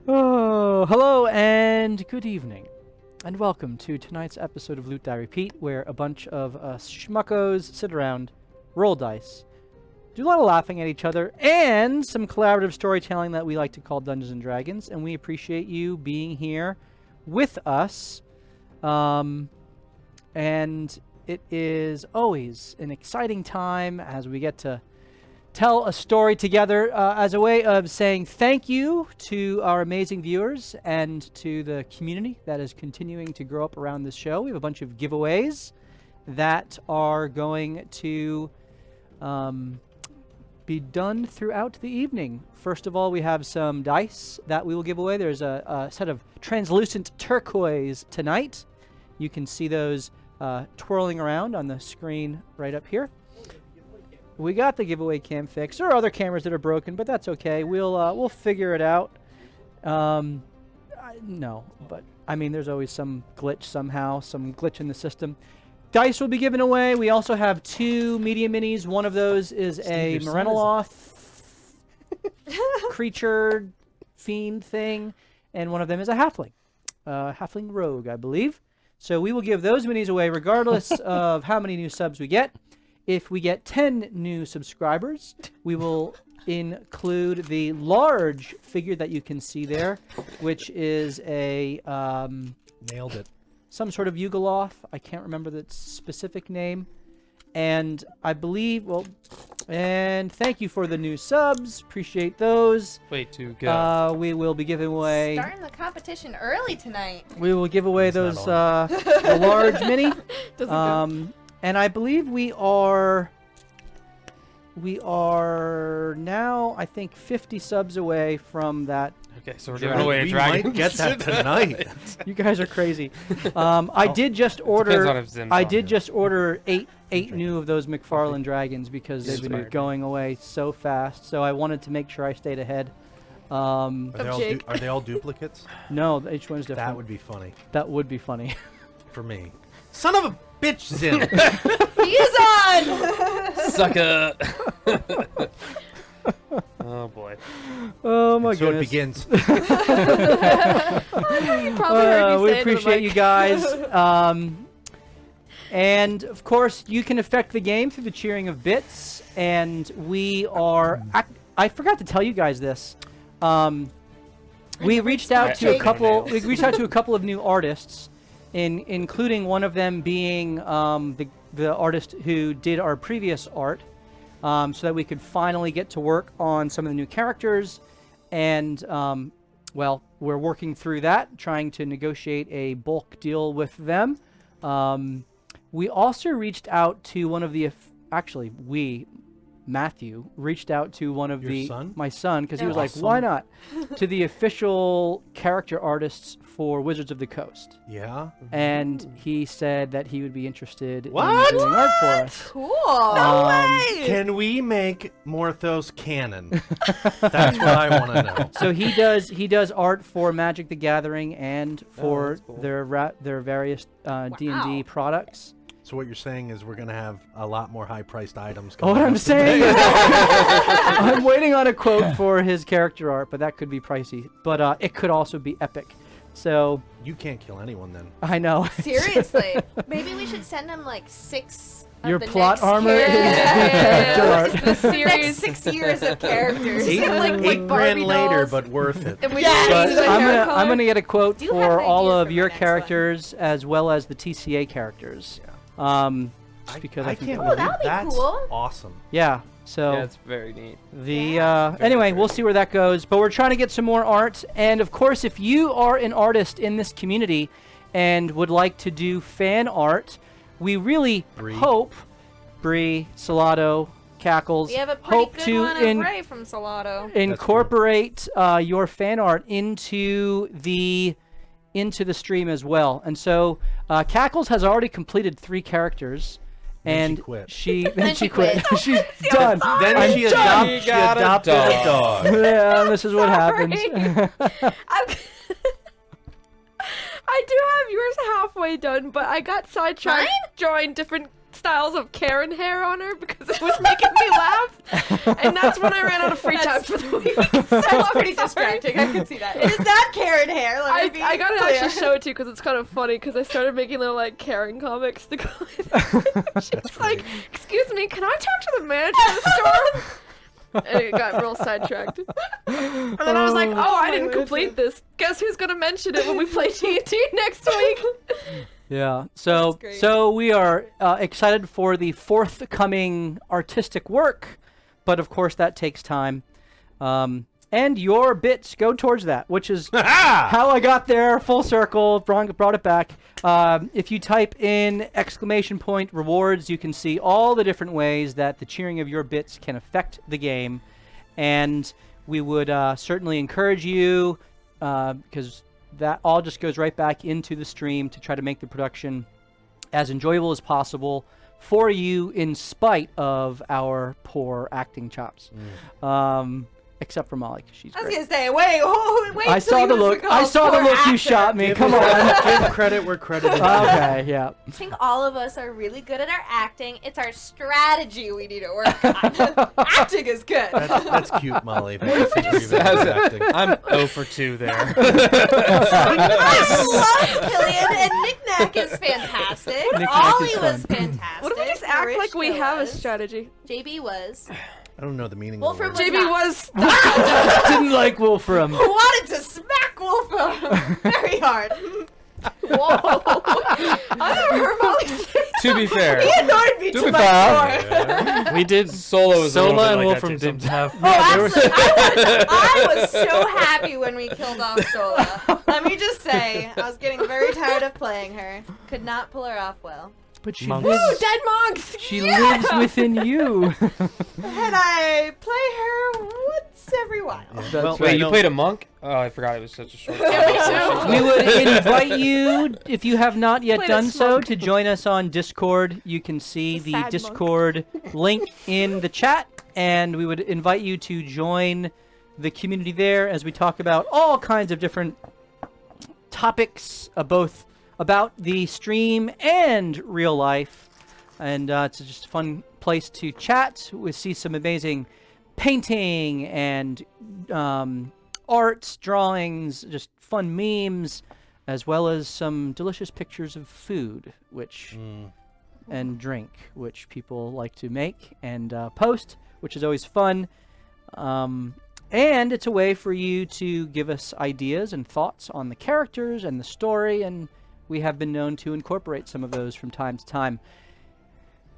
Oh, hello and good evening, and welcome to tonight's episode of Loot Die Repeat, where a bunch of schmuckos sit around, roll dice, do a lot of laughing at each other, and some collaborative storytelling that we like to call Dungeons and Dragons, and we appreciate you being here with us. And it is always an exciting time as we get to tell a story together as a way of saying thank you to our amazing viewers and to the community that is continuing to grow up around this show. We have a bunch of giveaways that are going to be done throughout the evening. First of all, we have some dice that we will give away. There's a set of translucent turquoise tonight. You can see those twirling around on the screen right up here. We got the giveaway cam fixed. There are other cameras that are broken, but that's okay. We'll figure it out. No, but I mean, there's always some glitch somehow, some glitch in the system. Dice will be given away. We also have 2 medium minis. One of those is a Morenoloth creature fiend thing, and one of them is a halfling. Halfling rogue, I believe. So we will give those minis away regardless of how many new subs we get. If we get 10 new subscribers, we will include the large figure that you can see there, which is a nailed it. Some sort of Yugoloth. I can't remember the specific name. And I believe, well, and thank you for the new subs. Appreciate those. Way to go. We will be giving away. Starting the competition early tonight. We will give away those the large mini. And I believe we are now, I think, 50 subs away from that. Okay, so we're giving away a dragon. We might get that tonight. You guys are crazy. I did just order. I did just order eight new of those McFarlane dragons because they've been going away so fast. So I wanted to make sure I stayed ahead. Are they all duplicates? No, each one's different. That would be funny. That would be funny. For me. Son of a bitch, Zim! He is on! Sucker! Oh, boy. Oh, my so goodness. it begins. We appreciate you guys. And, of course, you can affect the game through the cheering of bits. And we are... I forgot to tell you guys this. We reached out to a couple of new artists. Including one of them being the artist who did our previous art, so that we could finally get to work on some of the new characters. And, well, we're working through that, trying to negotiate a bulk deal with them. We also reached out to one of the... Matthew reached out to one of my son, because he was like, why not? To the official character artists for Wizards of the Coast. Yeah. And he said that he would be interested in What? doing art for us. Cool. No way. Can we make Morthos canon? That's what I want to know. So he does art for Magic the Gathering and for their various D&D products. So what you're saying is we're going to have a lot more high-priced items. What I'm saying is I'm waiting on a quote for his character art, but that could be pricey. But it could also be epic. So you can't kill anyone then. I know. Seriously. Maybe we should send him like 6 of your the plot next armor is character art. The series 6 years of characters. Eight grand later, but worth it. But I'm gonna get a quote for all of your characters as well as the TCA characters. Just because I think that's cool. Awesome. Yeah. So yeah, it's very neat. Anyway, we'll see where that goes. But we're trying to get some more art. And of course, if you are an artist in this community and would like to do fan art, we really hope Bree, Salado, Cackles, we have a pretty hope good to one of Ray from Salado. incorporate your fan art into the stream as well. And so Cackles has already completed 3 characters. And quit. then she quit. She's done. Then she adopted a dog. Yeah, this is what happens. I do have yours halfway done, but I got sidetracked drawing different styles of Karen hair on her because it was making me laugh. And that's when I ran out of free time for the week. That's pretty distracting. I can see that. It is not Karen hair. I gotta actually show it to you because it's kind of funny because I started making little like Karen comics to go with. She's like, excuse me, can I talk to the manager of the store? And it got real sidetracked. And then I was like, oh, I didn't complete this. Guess who's gonna mention it when we play TNT next week? Yeah, so we are excited for the forthcoming artistic work, but of course that takes time. And your bits go towards that, which is how I got there, full circle, brought it back. If you type in !rewards, you can see all the different ways that the cheering of your bits can affect the game. And we would certainly encourage you, because that all just goes right back into the stream to try to make the production as enjoyable as possible for you in spite of our poor acting chops. Except for Molly, 'cause she's great. I was gonna say, wait. I saw the look. I saw the look you shot me. Come on. Give credit where credit is due. Okay, yeah. I think all of us are really good at our acting. It's our strategy we need to work on. Acting is good. That's cute, Molly. Acting. I'm 0 for 2 there. I love Killian, and Knick-Knack is fantastic. Knick-Knack Ollie is was fun. fantastic. What if we just act like we have a strategy? JB was. I don't know the meaning Wolfram of the word. JB was. Didn't like Wolfram. Who wanted to smack Wolfram very hard. Whoa. I never heard Molly say To be fair, He annoyed me too much more. we did Sola Sola and like Wolfram didn't have. Oh, absolutely. I was so happy when we killed off Sola. Let me just say, I was getting very tired of playing her. Could not pull her off well. But she Monks. Ooh, lives, dead monks! she lives within you. And I play her once every while. Well, Wait, you no. played a monk? Oh, I forgot it was such a short time. Yeah, me We would invite you, if you have not yet Played done a so, smoke. to join us on Discord. You can see The the sad monk. Discord link in the chat, and we would invite you to join the community there as we talk about all kinds of different topics, both about the stream and real life. And it's just a fun place to chat. We see some amazing painting and art, drawings, just fun memes, as well as some delicious pictures of food, which and drink, which people like to make and post, which is always fun. And it's a way for you to give us ideas and thoughts on the characters and the story, and we have been known to incorporate some of those from time to time.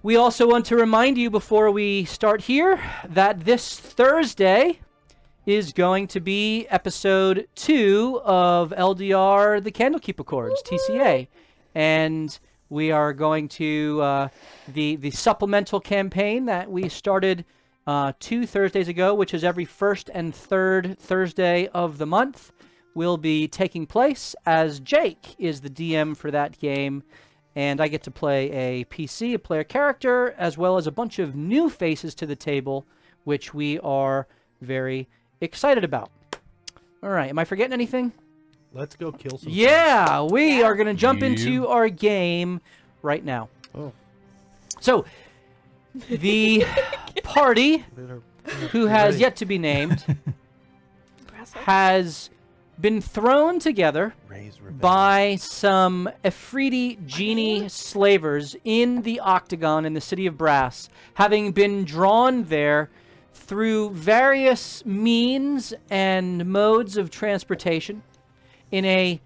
We also want to remind you before we start here that this Thursday is going to be episode 2 of LDR, the Candlekeep Accords, TCA. And we are going to the supplemental campaign that we started 2 Thursdays ago, which is every first and third Thursday of the month, will be taking place as Jake is the DM for that game. And I get to play a PC, a player character, as well as a bunch of new faces to the table, which we are very excited about. All right, am I forgetting anything? Let's go kill some. Yeah, we are going to jump into our game right now. Oh. So, the party, who has yet to be named, has been thrown together by some Efreeti genie slavers in the Octagon in the City of Brass, having been drawn there through various means and modes of transportation in a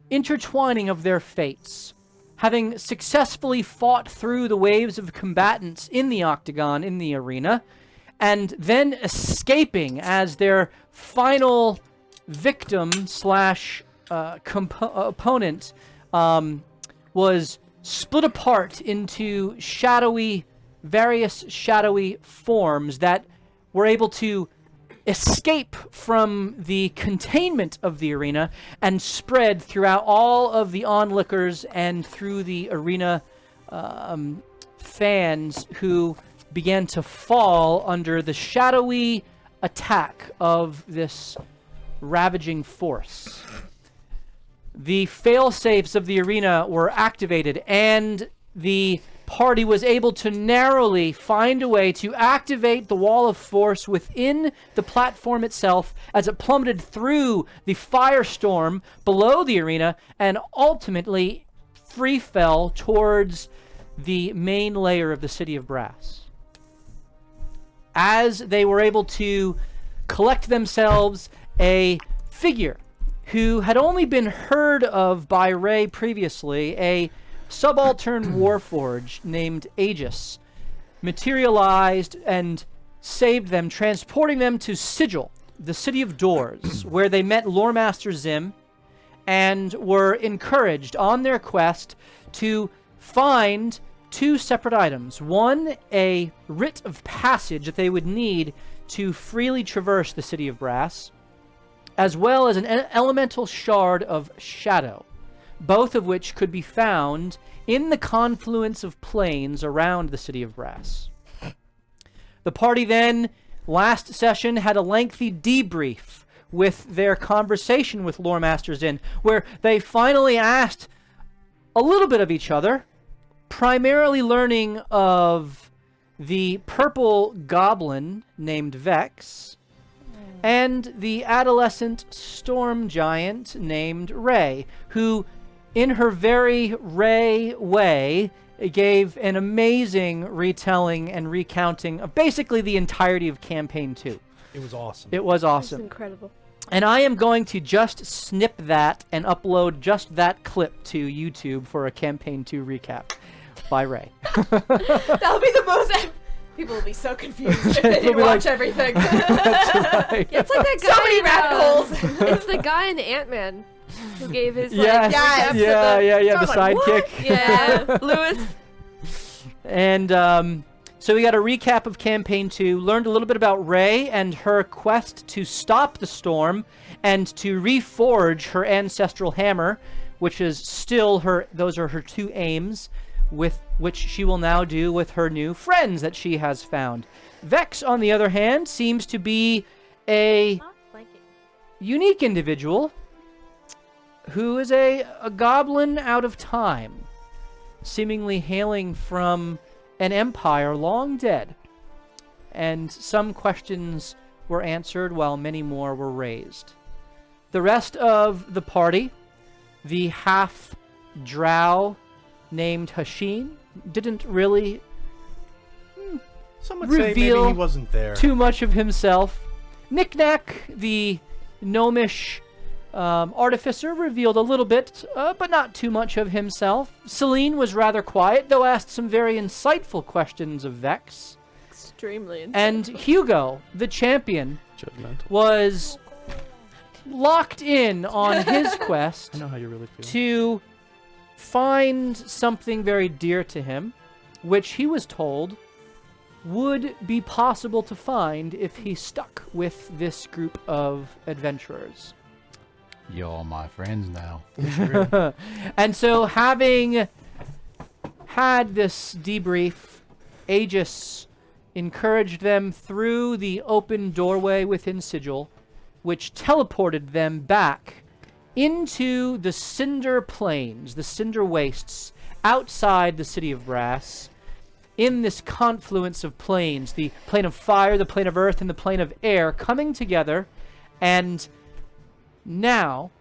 intertwining of their fates, having successfully fought through the waves of combatants in the Octagon, in the arena, and then escaping as their final victim slash opponent was split apart into various shadowy forms that were able to escape from the containment of the arena and spread throughout all of the onlookers and through the arena fans who began to fall under the shadowy attack of this ravaging force. The fail-safes of the arena were activated, and the party was able to narrowly find a way to activate the wall of force within the platform itself as it plummeted through the firestorm below the arena and ultimately free fell towards the main layer of the City of Brass. As they were able to collect themselves, a figure who had only been heard of by Ray previously, a subaltern warforged named Aegis, materialized and saved them, transporting them to Sigil, the City of Doors, where they met Loremaster Zim and were encouraged on their quest to find two separate items. One, a writ of passage that they would need to freely traverse the City of Brass, as well as an elemental shard of shadow, both of which could be found in the confluence of planes around the City of Brass. The party then, last session, had a lengthy debrief with their conversation with Loremaster Zin, where they finally asked a little bit of each other, primarily learning of the purple goblin named Vex, and the adolescent storm giant named Ray, who, in her very Ray way, gave an amazing retelling and recounting of basically the entirety of Campaign 2. It was awesome. It was That's awesome. incredible. And I am going to just snip that and upload just that clip to YouTube for a Campaign 2 recap by Ray. That'll be the most. People will be so confused if they They'll didn't be watch like- everything. That's right. Yeah, it's like that guy. So many in, rabbit holes. It's the guy in Ant-Man who gave his like Yes. Yes. recaps Yeah, of the, the So I was like, sidekick. yeah, Lewis. And so we got a recap of Campaign 2, learned a little bit about Ray and her quest to stop the storm and to reforge her ancestral hammer, which is still those are her two aims, with which she will now do with her new friends that she has found. Vex, on the other hand, seems to be a unique individual who is a goblin out of time, seemingly hailing from an empire long dead. And some questions were answered while many more were raised. The rest of the party, the half-drow named Hashin, didn't really Some would say maybe reveal he wasn't there. too much of himself. Knick-Knack, the gnomish artificer, revealed a little bit, but not too much of himself. Celine was rather quiet, though asked some very insightful questions of Vex. Extremely. And Hugo, the champion, Judgmental. was locked in on his quest I know how you really feel. to find something very dear to him, which he was told would be possible to find if he stuck with this group of adventurers. You're my friends now. And so, having had this debrief, Aegis encouraged them through the open doorway within Sigil, which teleported them back into the cinder plains, the cinder wastes, outside the City of Brass, in this confluence of planes, the plane of fire, the plane of earth, and the plane of air coming together, and now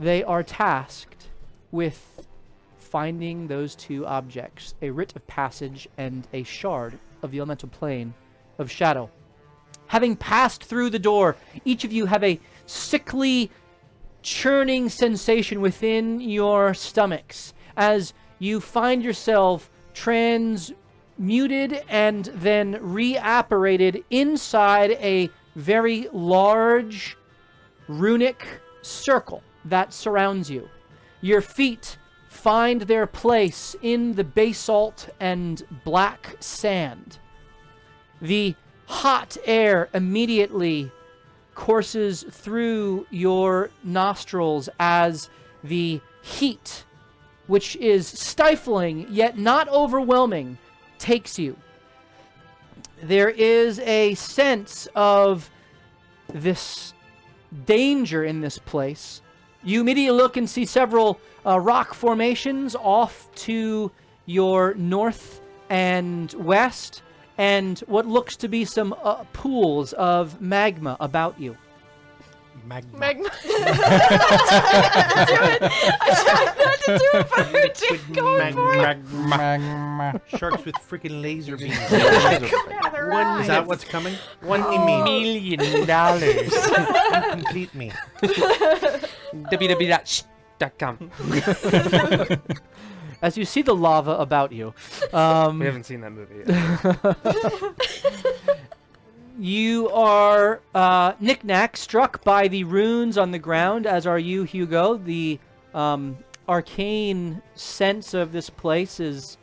they are tasked with finding those two objects, a writ of passage and a shard of the elemental plane of shadow. Having passed through the door, each of you have a sickly, churning sensation within your stomachs as you find yourself transmuted and then reapparated inside a very large runic circle that surrounds you. Your feet find their place in the basalt and black sand. The hot air immediately courses through your nostrils as the heat, which is stifling yet not overwhelming, takes you. There is a sense of this danger in this place. You immediately look and see several rock formations off to your north and west, and what looks to be some pools of magma about you. Magma. Magma. I tried not to do it, but I heard you going for it. Magma. Sharks with freaking laser beams. Come down the Is ride. that what's coming? $1 $1 million. Complete me. www.sh.com. As you see the lava about you, We haven't seen that movie yet. you are knick-knack struck by the runes on the ground, as are you, Hugo. The arcane sense of this place is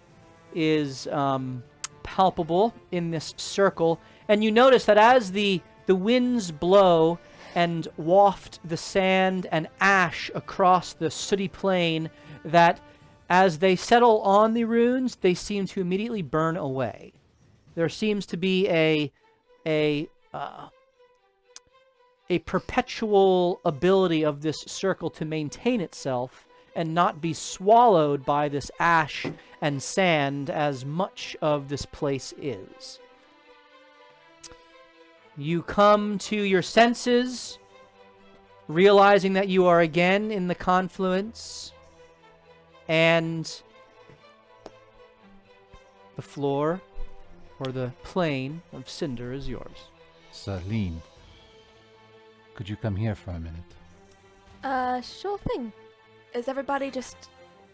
palpable in this circle, and you notice that as the winds blow and waft the sand and ash across the sooty plain, that as they settle on the runes, they seem to immediately burn away. There seems to be a perpetual ability of this circle to maintain itself and not be swallowed by this ash and sand as much of this place is. You come to your senses, realizing that you are again in the confluence, and the floor or the plane of cinder is yours. Celine, could you come here for a minute? Sure thing. Is everybody just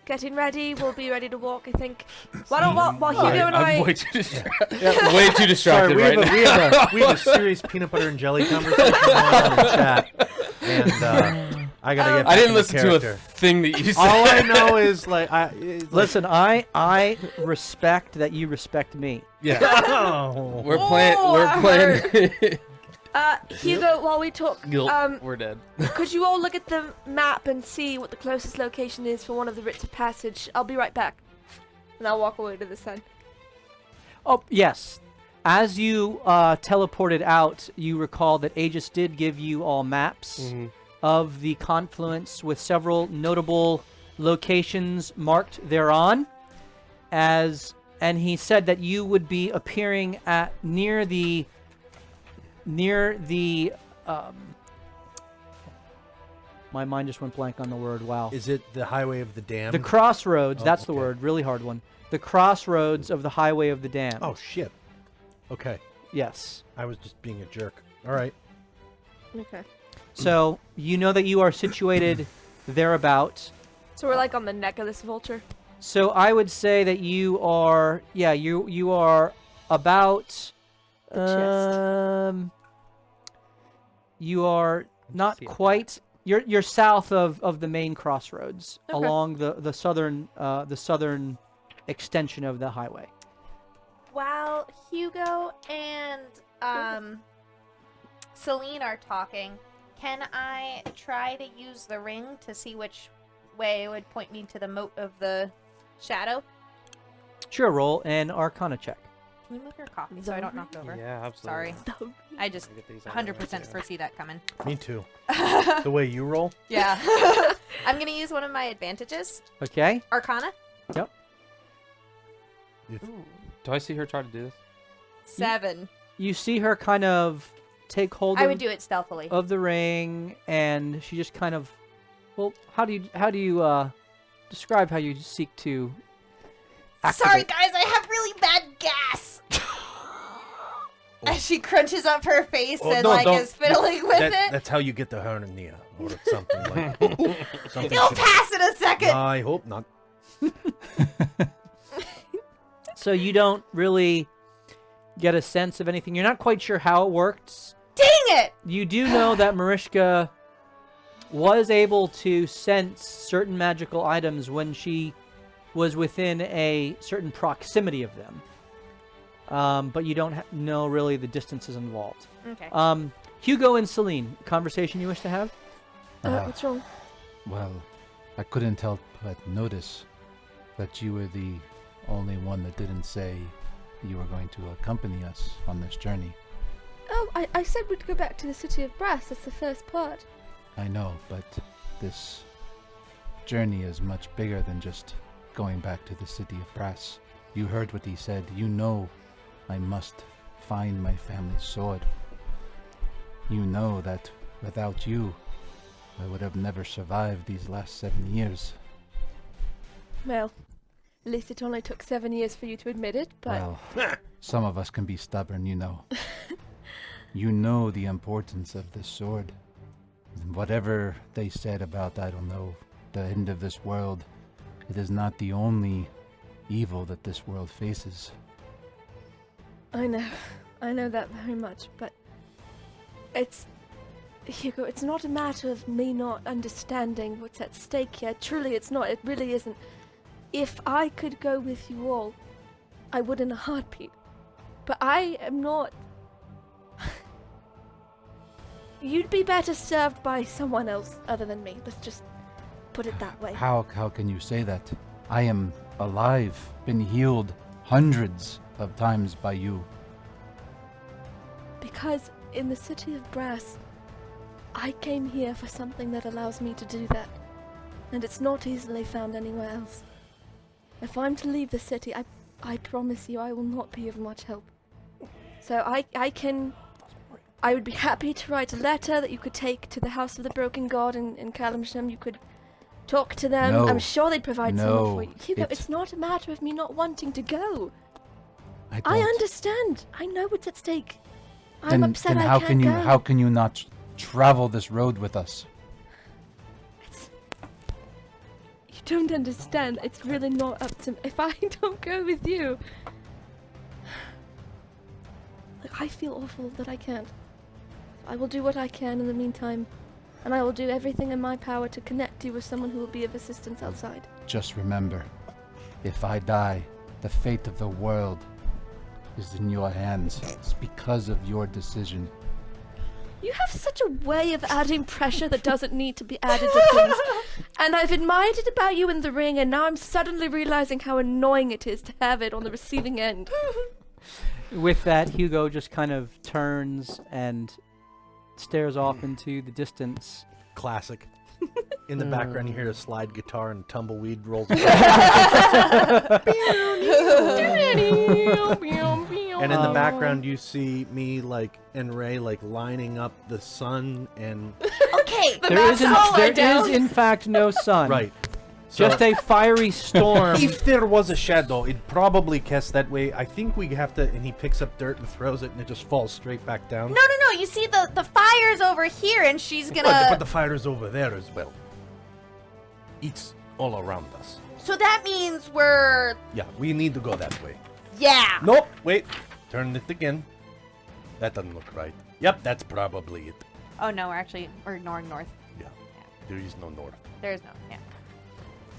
getting ready? We'll be ready to walk, I think. Why don't while Hugo and I... I'm way too distracted. Way too distracted Sorry, right now. we have a serious peanut butter and jelly conversation going on in the chat, and I gotta get. Back I didn't into listen to a character. thing that you said. All I know is Listen, I respect that you respect me. Yeah. Oh. We're playing. Oh, We're I playing. Hugo, while we talk, We're dead. could you all look at the map and see what the closest location is for one of the rites of passage? I'll be right back. And I'll walk away to the side. Oh, yes. As you teleported out, you recall that Aegis did give you all maps of the confluence with several notable locations marked thereon. And he said that you would be appearing at near the my mind just went blank on the word. Wow. Is it the highway of the dam? The crossroads, Oh, that's the okay. word, really hard one. The crossroads of the highway of the dam. Oh shit. Okay, Yes. I was just being a jerk. All right. Okay. So, you know that you are situated thereabout. So we're like on the neck of this vulture. So I would say that you are, yeah, you are about, The you are not See it. quite, you're south of the main crossroads, Okay. along the southern extension of the highway. While Hugo and Celine are talking, can I try to use the ring to see which way it would point me to the moat of the shadow? Sure, roll an Arcana check. Can you move your coffee so I don't knock it over? Yeah, absolutely. Sorry. I just Get these on there 100% right there. foresee that coming. Me too. The way you roll. Yeah. I'm going to use one of my advantages. Okay. Arcana. Do I see her try to do this? 7. You see her kind of take hold I of, would do it stealthily. of the ring, and she just kind of, well, how do you describe how you seek to Sorry, activate? guys, I have really bad gas. As she crunches up her face Oh, and no, like don't- is fiddling with it. That's how you get the hernia or something like. Something You'll should- pass in a second. I hope not. So you don't really get a sense of anything. You're not quite sure how it works. Dang it! You do know that Marishka was able to sense certain magical items when she was within a certain proximity of them. But you don't know really the distances involved. Okay. Hugo and Celine, conversation you wish to have? What's wrong? Well, I couldn't help but notice that you were the only one that didn't say you were going to accompany us on this journey. Oh, I said we'd go back to the city of Brass. That's the first part. I know, but this journey is much bigger than just going back to the city of Brass. You heard what he said. You know I must find my family's sword. You know that without you, I would have never survived these last 7 years. Well, at least it only took 7 years for you to admit it, but... Well, some of us can be stubborn, you know. You know the importance of this sword. And whatever they said about, I don't know, the end of this world, it is not the only evil that this world faces. I know that very much, but Hugo, it's not a matter of me not understanding what's at stake here. Truly, it's not. It really isn't. If I could go with you all, I would in a heartbeat. But I am not... You'd be better served by someone else other than me. Let's just put it that way. How can you say that? I am alive, been healed hundreds of times by you. Because in the city of Brass, I came here for something that allows me to do that. And it's not easily found anywhere else. If I'm to leave the city, I promise you I will not be of much help. So I would be happy to write a letter that you could take to the House of the Broken God in Calamsham. You could talk to them. No. I'm sure they'd provide someone for you. Hugo, it's- it's not a matter of me not wanting to go. I I don't. understand. I know what's at stake. I'm Then upset I how can't can you go. how can you not travel this road with us? You don't understand. It's really not up to me. If I don't go with you... Like, I feel awful that I can't. I will do what I can in the meantime. And I will do everything in my power to connect you with someone who will be of assistance outside. Just remember, if I die, the fate of the world is in your hands. It's because of your decision. You have such a way of adding pressure that doesn't need to be added to things. And I've admired it about you in the ring, and now I'm suddenly realizing how annoying it is to have it on the receiving end. With that, Hugo just kind of turns and stares off into the distance. Classic. In the background, you hear a slide guitar and tumbleweed rolls. And in the background, you see me and Ray lining up the sun and Okay, There is in fact no sun. right. Just a fiery storm. If there was a shadow, it'd probably cast that way. I think we have to. And he picks up dirt and throws it, and it just falls straight back down. No. You see the fire's over here, and she's gonna. But the fire's over there as well. It's all around us. So that means we're. Yeah, we need to go that way. Yeah. Nope. Wait. Turn it again. That doesn't look right. Yep, that's probably it. Oh no, we're ignoring north. Yeah. There is no north. There's no. Yeah.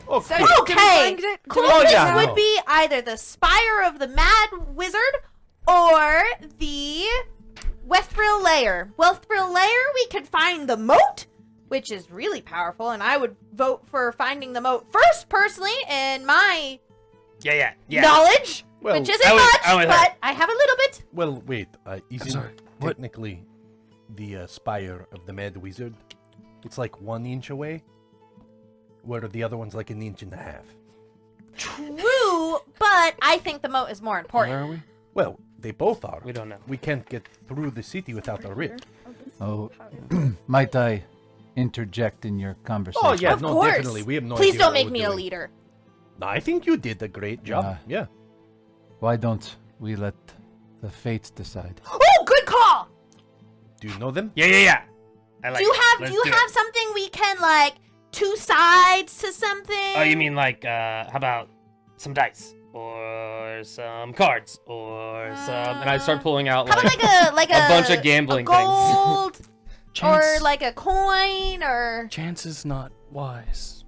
Okay. Okay. Cool. Oh, This yeah, would no. be either the Spire of the Mad Wizard or the Wealthrill Lair. Wealthrill Lair, we could find the moat, which is really powerful, and I would vote for finding the moat first, personally, in my Yeah. knowledge, Well, which isn't I would- much, I would- but I have a little bit. Well, wait. Isn't sorry, what? technically the spire of the Mad Wizard? It's like 1 inch away, where the other one's like 1.5 inches. True, but I think the moat is more important. Where are we? Well, they both are. We don't know. We can't get through the city without a rift. Oh, might I interject in your conversation? Oh yeah, Of no, course. definitely. We have no Please idea don't what make we're me a doing. leader. No, I think you did a great job. Yeah. Why don't we let the fates decide? Oh, good call. Do you know them? Yeah. I like Do you it. have Let's do you do have it. something we can like two sides to something? Oh, you mean like how about some dice or some cards or some? And I start pulling out How about like a a bunch of gambling a gold or Chance, like a coin or chance is not wise.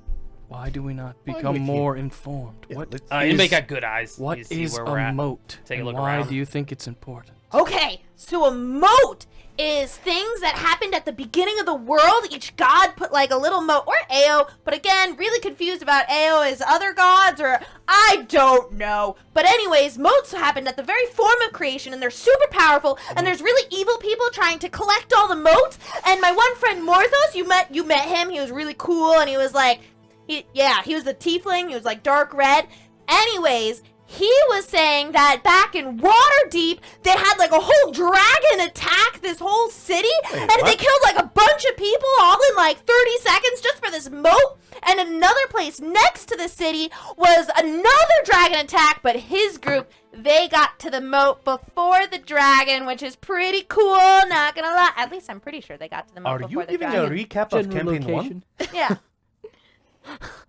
Why do we not I'm become with you. more informed? Yeah, What let's- you is- make got good eyes. what You see is where a we're at. moat? Take a and look why around. do you think it's important? okay. So a moat is things that happened at the beginning of the world. Each god put like a little moat, or Ao, but again, really confused about Ao as other gods, or I don't know. But anyways, moats happened at the very form of creation, and they're super powerful, and there's really evil people trying to collect all the moats. And my one friend Morthos, you met him, he was really cool, and he was like, he was the tiefling, he was like dark red. Anyways, he was saying that back in Waterdeep, they had like a whole dragon attack this whole city, and they killed like a bunch of people all in like 30 seconds just for this moat. And another place next to the city was another dragon attack, but his group, they got to the moat before the dragon, which is pretty cool, not gonna lie. At least I'm pretty sure they got to the moat before the dragon. Are you giving a recap of General campaign location. 1? Yeah.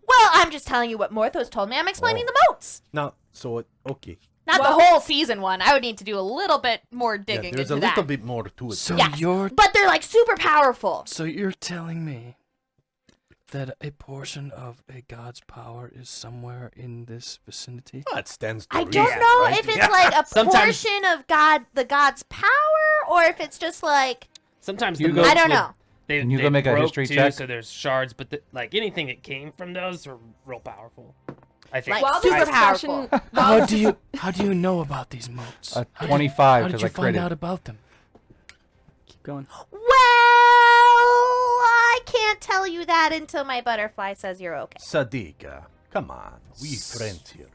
Well, I'm just telling you what Morthos told me. I'm explaining the moats. No, so okay. Not the whole season one. I would need to do a little bit more digging There's into a little that. bit more to it. So Yes, you're but they're like super powerful. so you're telling me that a portion of a god's power is somewhere in this vicinity? Well, it stands to I reason, don't know right? if it's like a Sometimes- portion of the god's power, or if it's just like Sometimes You the go- moats I don't would- know. They, Can you they go make a broke history too, check? So there's shards, but like anything that came from those are real powerful. I think. Like, While super this powerful. discussion, How do you know about these moats? How did- 25 How did because you I find critted. out about them? Keep going. Well, I can't tell you that until my butterfly says you're okay. Sadiqa, come on. We friends here.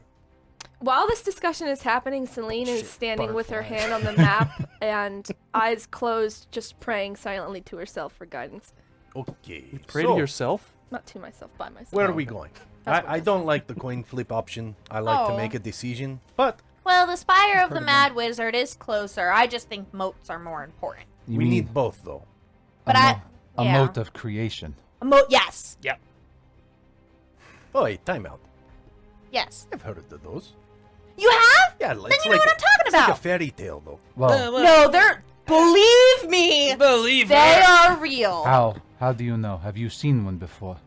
while this discussion is happening, Celine is Shit, standing with her butterfly. hand on the map and eyes closed, just praying silently to herself for guidance. Okay. Pray to so, yourself? Not to myself, by myself. where are we going? That's what I this don't like the coin flip option. I like to Oh. make a decision, but Well, the Spire of the Mad Wizard is closer. I just think moats are more important. You we mean need both, though. But a yeah. moat of creation. A moat, yes. Yep. Oh, wait, time out. Yes. I've heard of those. You have? Yeah, Then you know what I'm talking it's like about. a fairy tale, though. Well, No, they're... Believe me, Believe they her. are real. how do you know? Have you seen one before?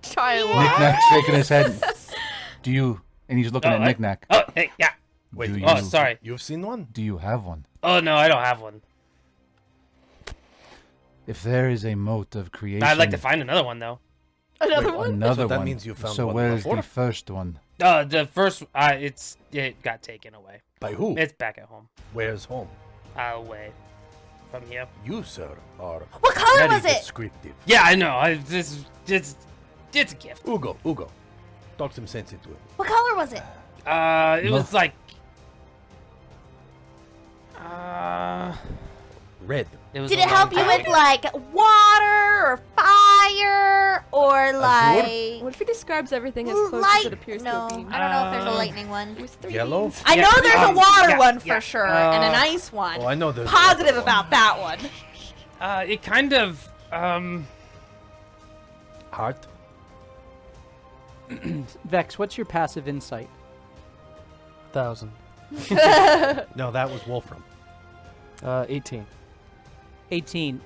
Child. Knick-Knack's shaking his head. Do you? And he's looking Oh, at Knick-Knack. Oh, hey, yeah. Wait, Do Oh, you- sorry. you've seen one? Do you have one? Oh no, I don't have one. If there is a moat of creation, I'd like to find another one though. Another Wait, one? another So that one. means you found so one where's before? the first one? The first, it got taken away. By who? It's back at home. Where's home? Away from here. You, sir, are What color very was it? descriptive. Yeah, I know. It's a gift. Ugo, talk some sense into it. What color was it? It was like, Red. it was. Did a it long help you time with ago. like water or fire or like What if he describes everything as close light? as it appears No, to be? I don't know if there's a lightning one. It was 3 Yellow? beans. I Yeah, know there's a water yeah, one for yeah, sure and an uh, ice one. Oh, I know there's Positive one. about that one. It kind of Heart. Vex, what's your passive insight? 1,000. No, that was Wolfram. 18. 18.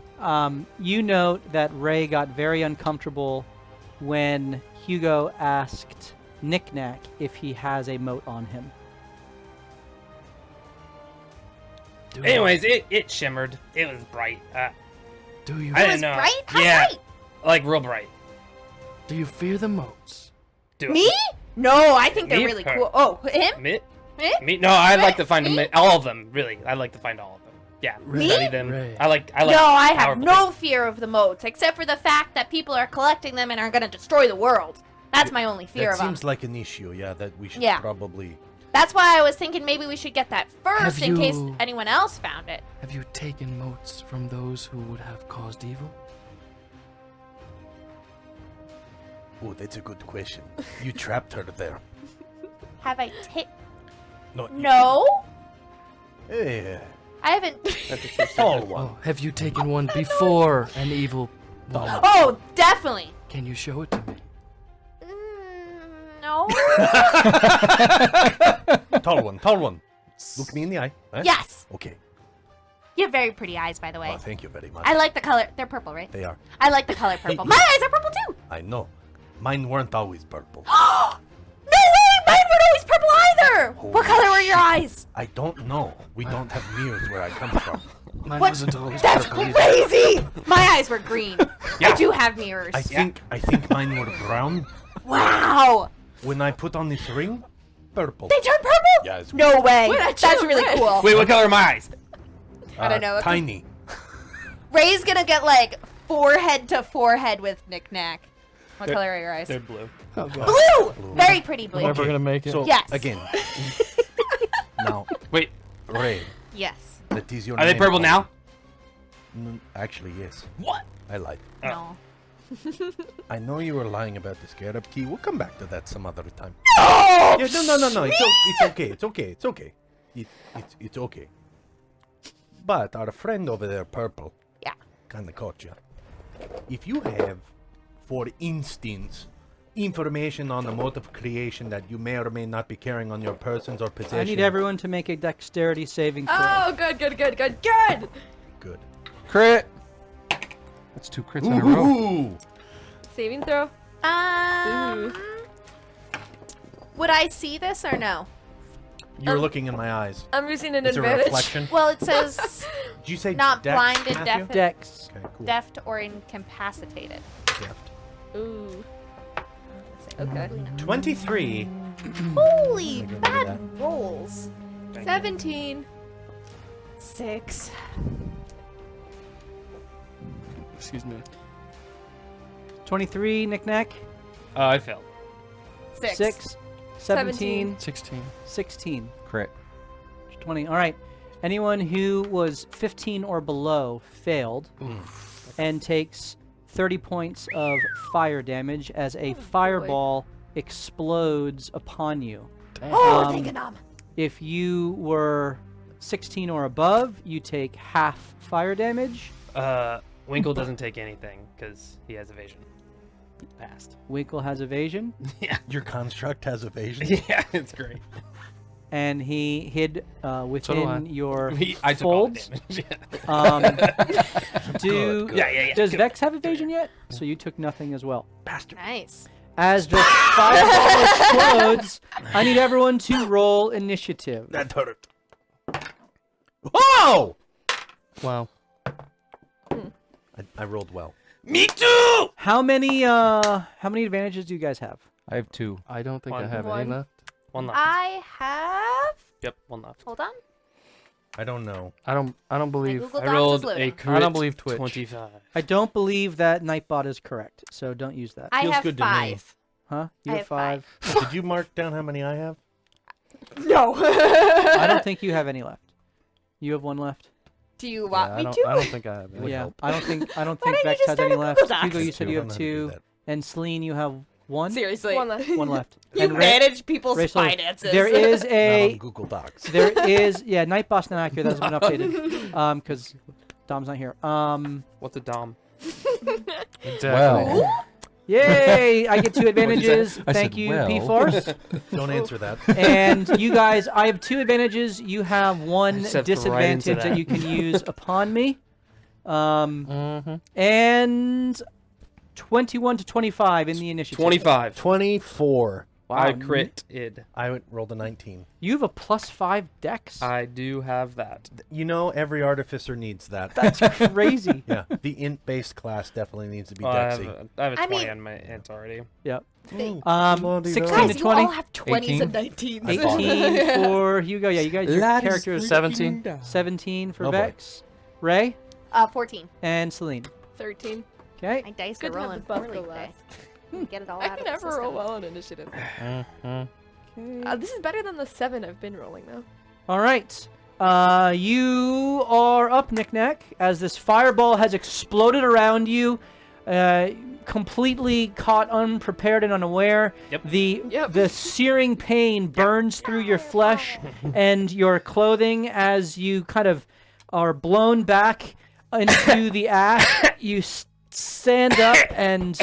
You note that Ray got very uncomfortable when Hugo asked Knick-Knack if he has a moat on him. Do Anyways, it shimmered. It was bright. do you I It didn't was know. bright? How Yeah, bright? like real bright. do you fear the moats? Do Me? No, I think they're Me? really Her. cool. Oh, him? Me? Me? Me? No, I'd like to find them, all of them. Really, I'd like to find all of them. Yeah, Me? study them. Ray. I like. No, I have powerful no things. fear of the moats, except for the fact that people are collecting them and are going to destroy the world. That's my only fear That of them. seems like an issue, yeah, that we should Yeah. probably... That's why I was thinking maybe we should get that first Have in case you- anyone else found it. Have you taken moats from those who would have caused evil? Oh, that's a good question. You trapped her there. Have I No. No, Eh, I haven't. tall one. Oh, have you taken one before an evil one? Oh, definitely. Can you show it to me? No. Tall one. Look me in the eye. eh? Yes. Okay. You have very pretty eyes, by the way. Oh, thank you very much. I like the color. They're purple, right? They are. I like the color purple. Hey, My eyes are purple too. I know. Mine weren't always purple. No way! Mine weren't always purple mirror! What color were your eyes? I don't know. We don't have mirrors where I come from. Mine What? wasn't always That's purple either. crazy! My eyes were green. Yeah. I do have mirrors. I think mine were brown. Wow! When I put on this ring, purple. They turn purple? Yeah, it's No way. Wait, I That's chose really red. cool. Wait, what color are my eyes? I don't know. Tiny. Ray's gonna get like forehead to forehead with Knick-Knack. What color are your eyes? They're blue. Oh, God. Blue! Very pretty blue. Never gonna make it. So Yes. again. Now, Wait, Ray, Yes. that is your are they name. purple now? Actually, yes. What? I lied. No. I know you were lying about the scarab key. We'll come back to that some other time. No! Yeah, no. It's okay. It's okay. It's okay. But our friend over there, purple. Yeah. Kinda caught you. If you have, for instance, information on the mode of creation that you may or may not be carrying on your persons or possession. I need everyone to make a dexterity saving throw. Oh, good. Good. Crit! That's 2 crits in a row. Ooh. Saving throw. Would I see this or no? You're looking in my eyes. I'm using an It's a advantage. reflection. Well, it says Did you say not dex, blinded, Matthew? deaf, Dex. Okay, cool. deft, or incapacitated. Deft. Ooh. Okay. 23. Holy Am I gonna do bad that? rolls. 17. 6. Excuse me. 23, Knick-Knack. I failed. 6. 17, 16. 16, Crit. 20. All right. Anyone who was 15 or below failed and takes 30 points of fire damage as a fireball explodes upon you. Oh, Um, thank you, Nom. If you were 16 or above, you take half fire damage. Winkle doesn't take anything because he has evasion. Passed. Winkle has evasion, Yeah. Your construct has evasion. Yeah, it's great. and he hid do I. within your I took all the folds. damage. Do Yeah. Does Good. Vex have evasion yet? So you took nothing as well. Bastard. Nice. As the fireball explodes, I need everyone to roll initiative. That hurt. Whoa! Wow. I rolled well. Me too! How many advantages do you guys have? I have 2. I don't think I One. have One. any left. One left. I have. Yep, one left. Hold on. I don't know. I don't My believe. Google I Docs rolled is a loading. crit. I don't believe Twitch. 25. I don't believe that Nightbot is correct, so don't use that. I Feels have good to me. 5. Huh? You I have have 5? Did you mark down how many I have? No. I don't think you have any left. You have 1 left. Do you Yeah, want I me don't. to? I don't think I have any. Yeah, I don't think Why Vex don't you has just any start a left. Google Hugo, you Docs? said you have I don't know how to do 2, that. and Celine, you have 1. Seriously. One left. 1 left. You And Ray- manage people's Ray, so finances. there is Not a on Google Docs. there is Nightbot's not accurate. That's been updated. Because Dom's not here. What's a dom? Exactly. Well, Yay! I get 2 advantages. I Thank said, you, well. P-Force. Don't answer that. And you guys, I have 2 advantages. You have 1 stepped right into disadvantage that that. you can use upon me. Mm-hmm. And 21 to 25 in the initiative. 25. 24. I crit-id. I rolled a 19. You have a +5 dex? I do have that. You know, every artificer needs that. That's crazy. Yeah, the int-based class definitely needs to be Well, I Dexy. have a I 20 mean- on my int already. Yep. Come on, 16 Guys, to you 20. all have 20s and 19s. 18 for Hugo. Yeah, you guys, your characters 17. 17 for Oh, boy. Vex. Ray 14. and Celine. 13. Okay. My dice Good are to have rolling the buff poorly go today. last. Get it all I out of never the roll system. well on initiative. Mm-hmm. This is better than the 7 I've been rolling though. All right. You are up, Knick-Knack, as this fireball has exploded around you, completely caught unprepared and unaware. Yep. The searing pain burns through your flesh and your clothing as you kind of are blown back into the ash. You stand up and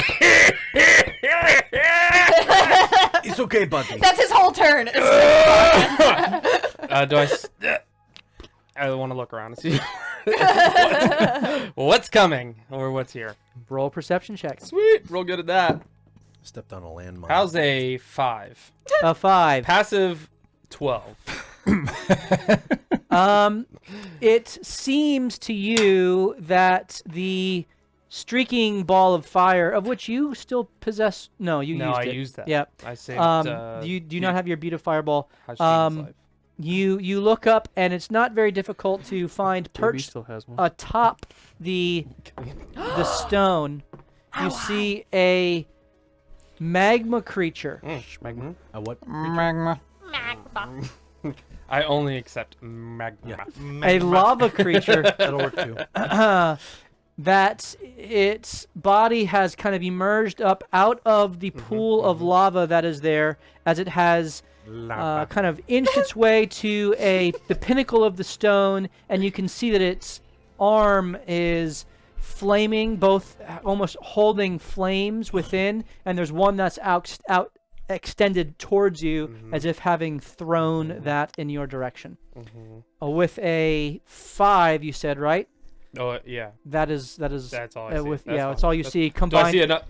It's okay, buddy. That's his whole turn. Do I want to look around and see what's coming or what's here. roll perception check. Sweet, real good at that. Stepped on a landmine. How's a 5? A 5. Passive 12. It seems to you that the streaking ball of fire, of which you still possess. No, you No, used I it. used that. Yeah. I saved. Do you not have your beat of fireball? Hashim's life. You look up, and it's not very difficult to find JB perched still has one. atop the stone. You see a magma creature. Magma. What? Magma. Magma. I only accept magma. Yeah. A lava creature. That'll work too. That its body has kind of emerged up out of the pool of lava that is there, as it has kind of inched its way to the pinnacle of the stone, and you can see that its arm is flaming, both almost holding flames within, and there's one that's out extended towards you, as if having thrown that in your direction. With a 5, you said, right? Oh yeah. That is. That's all I see. With, That's yeah, fine. that's all you That's- see. Do Combined.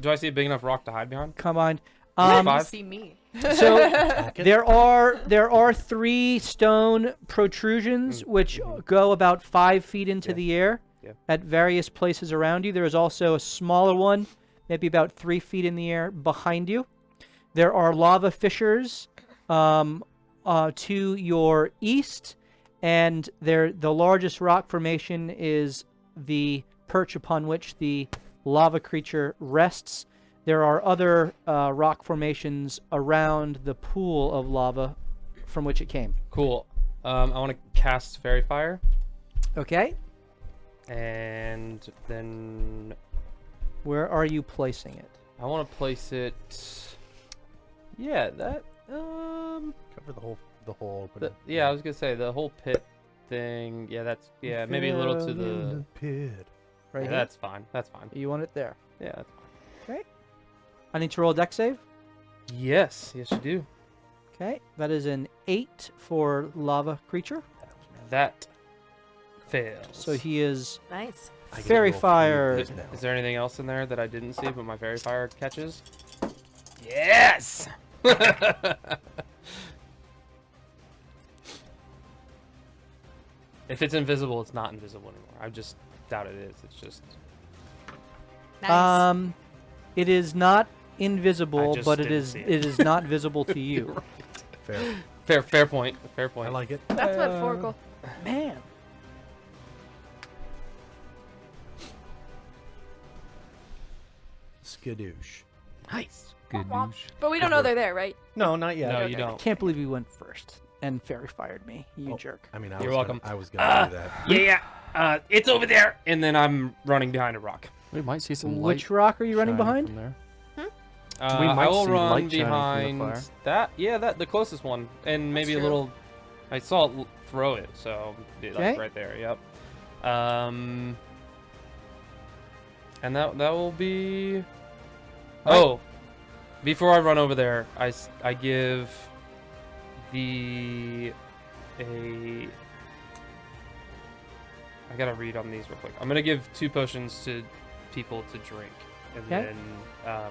I see a big enough rock to hide behind? Combined. Five? You see me. So there are 3 stone protrusions which go about 5 feet into the air at various places around you. There is also a smaller one, maybe about 3 feet in the air behind you. There are lava fissures to your east, and the largest rock formation is the perch upon which the lava creature rests. There are other rock formations around the pool of lava from which it came. Cool. I want to cast Fairy Fire, Okay. and then Where are you placing it? I want to place it. Yeah, that. Cover the whole opening. Yeah, I was gonna say the whole pit thing. Yeah, that's maybe a little to the. pit. Right Yeah, here? that's fine. That's fine. You want it there. Yeah. That's fine. I need to roll a dex save. Yes, you do. Okay. That is an 8 for lava creature. That fails. So he is Nice. I get to fairy roll three fire. of these now. Is there anything else in there that I didn't see but my Fairy Fire catches? Yes! If it's invisible, it's not invisible anymore. I just doubt it is. It's just. Nice. It is not invisible, I just but it didn't is see it. it is not visible to you. Fair. Fair point. Fair point. I like it. That's metaphorical. Man. Skadoosh. Nice. Good news. But we don't know they're there, right? No, not yet. No, Okay. you I don't. can't believe you went first and fairy fired me. You Oh. jerk. I mean, You're welcome. I was gonna do that. Yeah. It's over there, and then I'm running behind a rock. We might see some Which light rock are you running shining behind? from there. We We might I will see run light shining from the behind fire. that. Yeah, the closest one, and maybe a true. little. I saw it throw it, so like Okay. right there. Yep. And that will be. Oh, before I run over there, I give I gotta read on these real quick. I'm gonna give 2 potions to people to drink, and Okay. then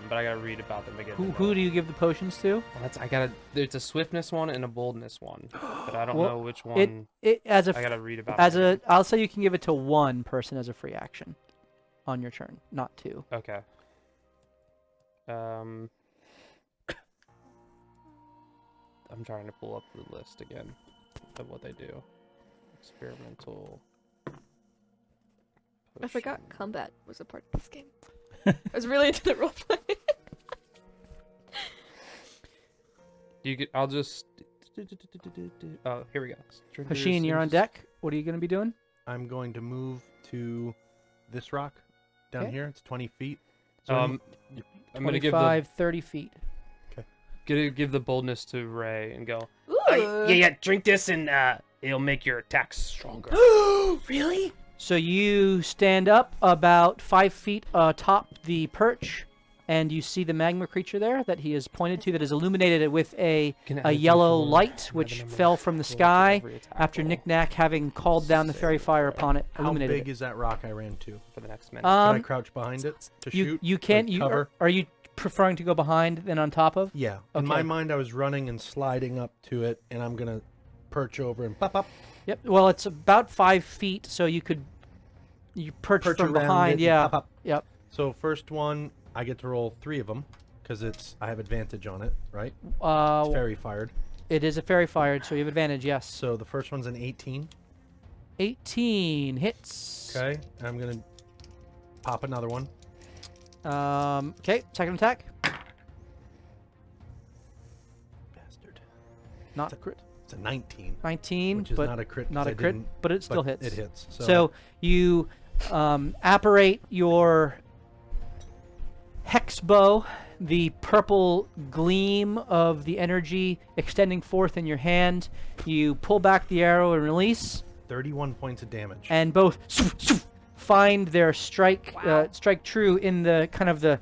but I gotta read about them again. Who do you give the potions to? Well, there's a swiftness one and a boldness one, but I don't Well, know which one. It as I gotta read about. I'll say you can give it to one person as a free action on your turn, not 2. Okay. I'm trying to pull up the list again of what they do. Experimental. I forgot potion. combat was a part of this game. I was really into the roleplay. I'll just. Oh, here we go. Hashin, you're on deck. What are you going to be doing? I'm going to move to this rock down Okay. here. It's 20 feet. Is there any- I'm gonna give 30 feet. give the boldness to Ray and go. Ooh. Yeah. Drink this and it'll make your attacks stronger. Really? So you stand up about 5 feet atop the perch, and you see the magma creature there that he has pointed to that is illuminated with a yellow light which fell from the sky after Knick-Knack having called down the fairy fire upon it, How illuminated big it. is that rock I ran to? for the next minute. Can I crouch behind it to shoot? You can't. Like You cover? are you preferring to go behind than on top of? Yeah. In my Okay. mind, I was running and sliding up to it, and I'm gonna perch over and pop up. Yep. Well, it's about 5 feet, so you perch from around behind. it and Yeah. pop up. Yep. So first one, I get to roll 3 of them because I have advantage on it, right? It's fairy fired. It is a fairy fired, so you have advantage. Yes. So the first one's an 18. 18 hits. Okay. And I'm gonna pop another one. Okay. Second attack. Bastard. Not a crit. It's a 19. 19, Which is but not a crit. not 'cause a I crit, didn't- but it still but hits. It hits. So you apparate your hex bow, the purple gleam of the energy extending forth in your hand. You pull back the arrow and release, 31 points of damage. and both find their strike true in the kind of the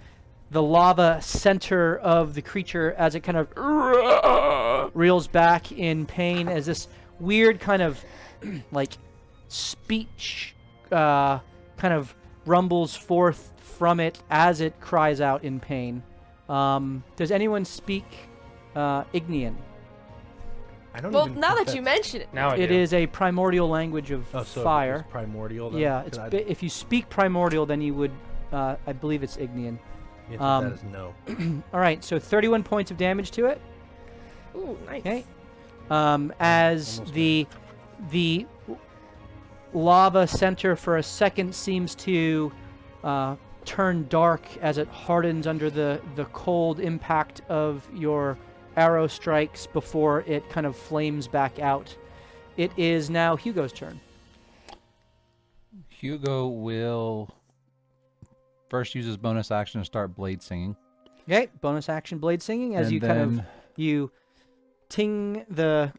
lava center of the creature as it kind of reels back in pain as this weird kind of like speech kind of rumbles forth from it as it cries out in pain. Does anyone speak Ignean? I don't Well, even now think that you that's- mention it. Now I It do. is a primordial language of Oh, so fire. It's primordial. Then? Yeah, 'Cause if you speak primordial, then you would, I believe it's Ignean. the answer to um, that is no. All right, so 31 points of damage to it. Ooh, nice. Okay. As Almost the lava center for a second seems to turn dark as it hardens under the cold impact of your arrow strikes before it kind of flames back out. It is now Hugo's turn. Hugo will first use his bonus action to start blade singing. Okay, bonus action blade singing as and you then kind of you ting the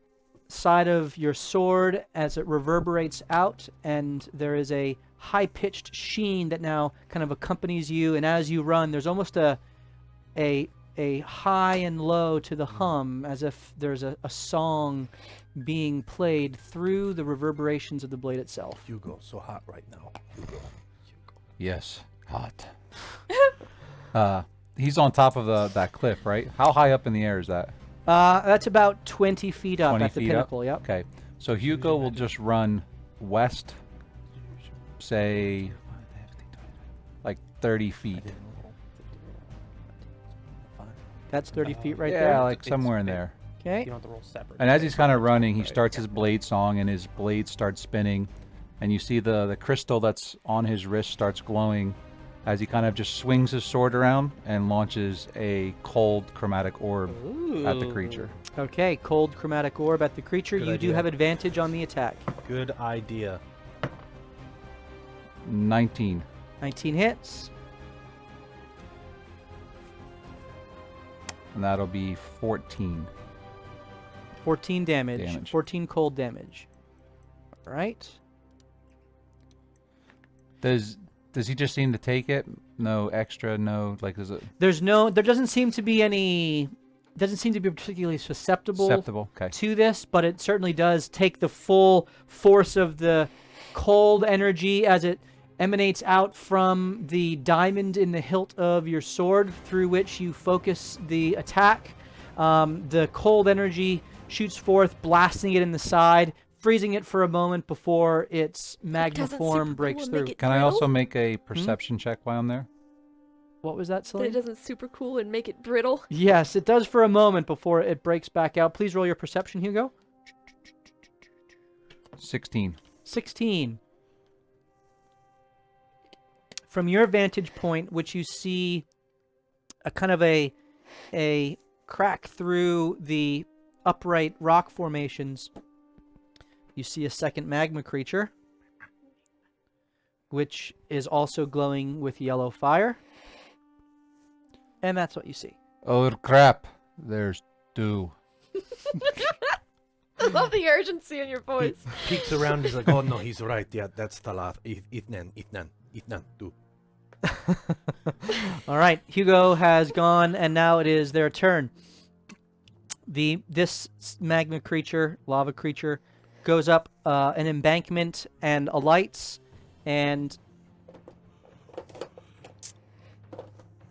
side of your sword as it reverberates out, and there is a high-pitched sheen that now kind of accompanies you, and as you run there's almost a high and low to the hum, as if there's a song being played through the reverberations of the blade itself. Hugo, so hot right now. Yes, hot. He's on top of that cliff, right? How high up in the air is that? That's about 20 feet up 20 at the feet up? pinnacle, yep. Okay, so Hugo will just run west, say, like 30 feet. That's 30 feet right yeah, there. like somewhere in there. Okay. You don't have to roll separate. And as he's kind of running, he Right. starts his blade song, and his blade starts spinning, and you see the crystal that's on his wrist starts glowing as he kind of just swings his sword around and launches a cold chromatic orb at the creature. Okay, cold chromatic orb at the creature. Good You do idea. have advantage on the attack. Good idea. 19. 19 hits. And that'll be 14. 14 damage. Damage. 14 cold damage. All right. Does he just seem to take it? No extra, no, like, is it There doesn't seem to be any, doesn't seem to be particularly susceptible acceptable? Okay. to this, but it certainly does take the full force of the cold energy as it emanates out from the diamond in the hilt of your sword through which you focus the attack. The cold energy shoots forth, blasting it in the side, freezing it for a moment before its magma doesn't form super breaks cool and through. make it Can I brittle? also make a perception check while I'm there? What was that, But Celine? it doesn't super cool and make it brittle. Yes, it does for a moment before it breaks back out. Please roll your perception, Hugo. 16. 16. From your vantage point, which you see a kind of a crack through the upright rock formations, you see a second magma creature, which is also glowing with yellow fire. And that's what you see. Oh crap! There's 2. I love the urgency in your voice. Peeks around. He's like, "Oh no, he's right. Yeah, that's the last. Itnan, do." All right, Hugo has gone, and now it is their turn. This magma creature, lava creature, goes up an embankment and alights, and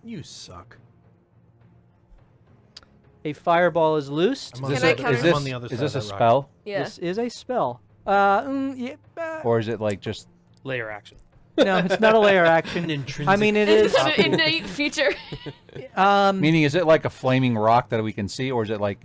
You suck. A fireball is loosed. I'm on Can the I other- counter- I'm on the other Is side this a of that rock. spell? Yeah. This is a spell. Or is it like just... Layer action. No, it's not a layer An action. intrinsic. I mean, it is. It's an innate feature. Meaning, is it like a flaming rock that we can see? Or is it like,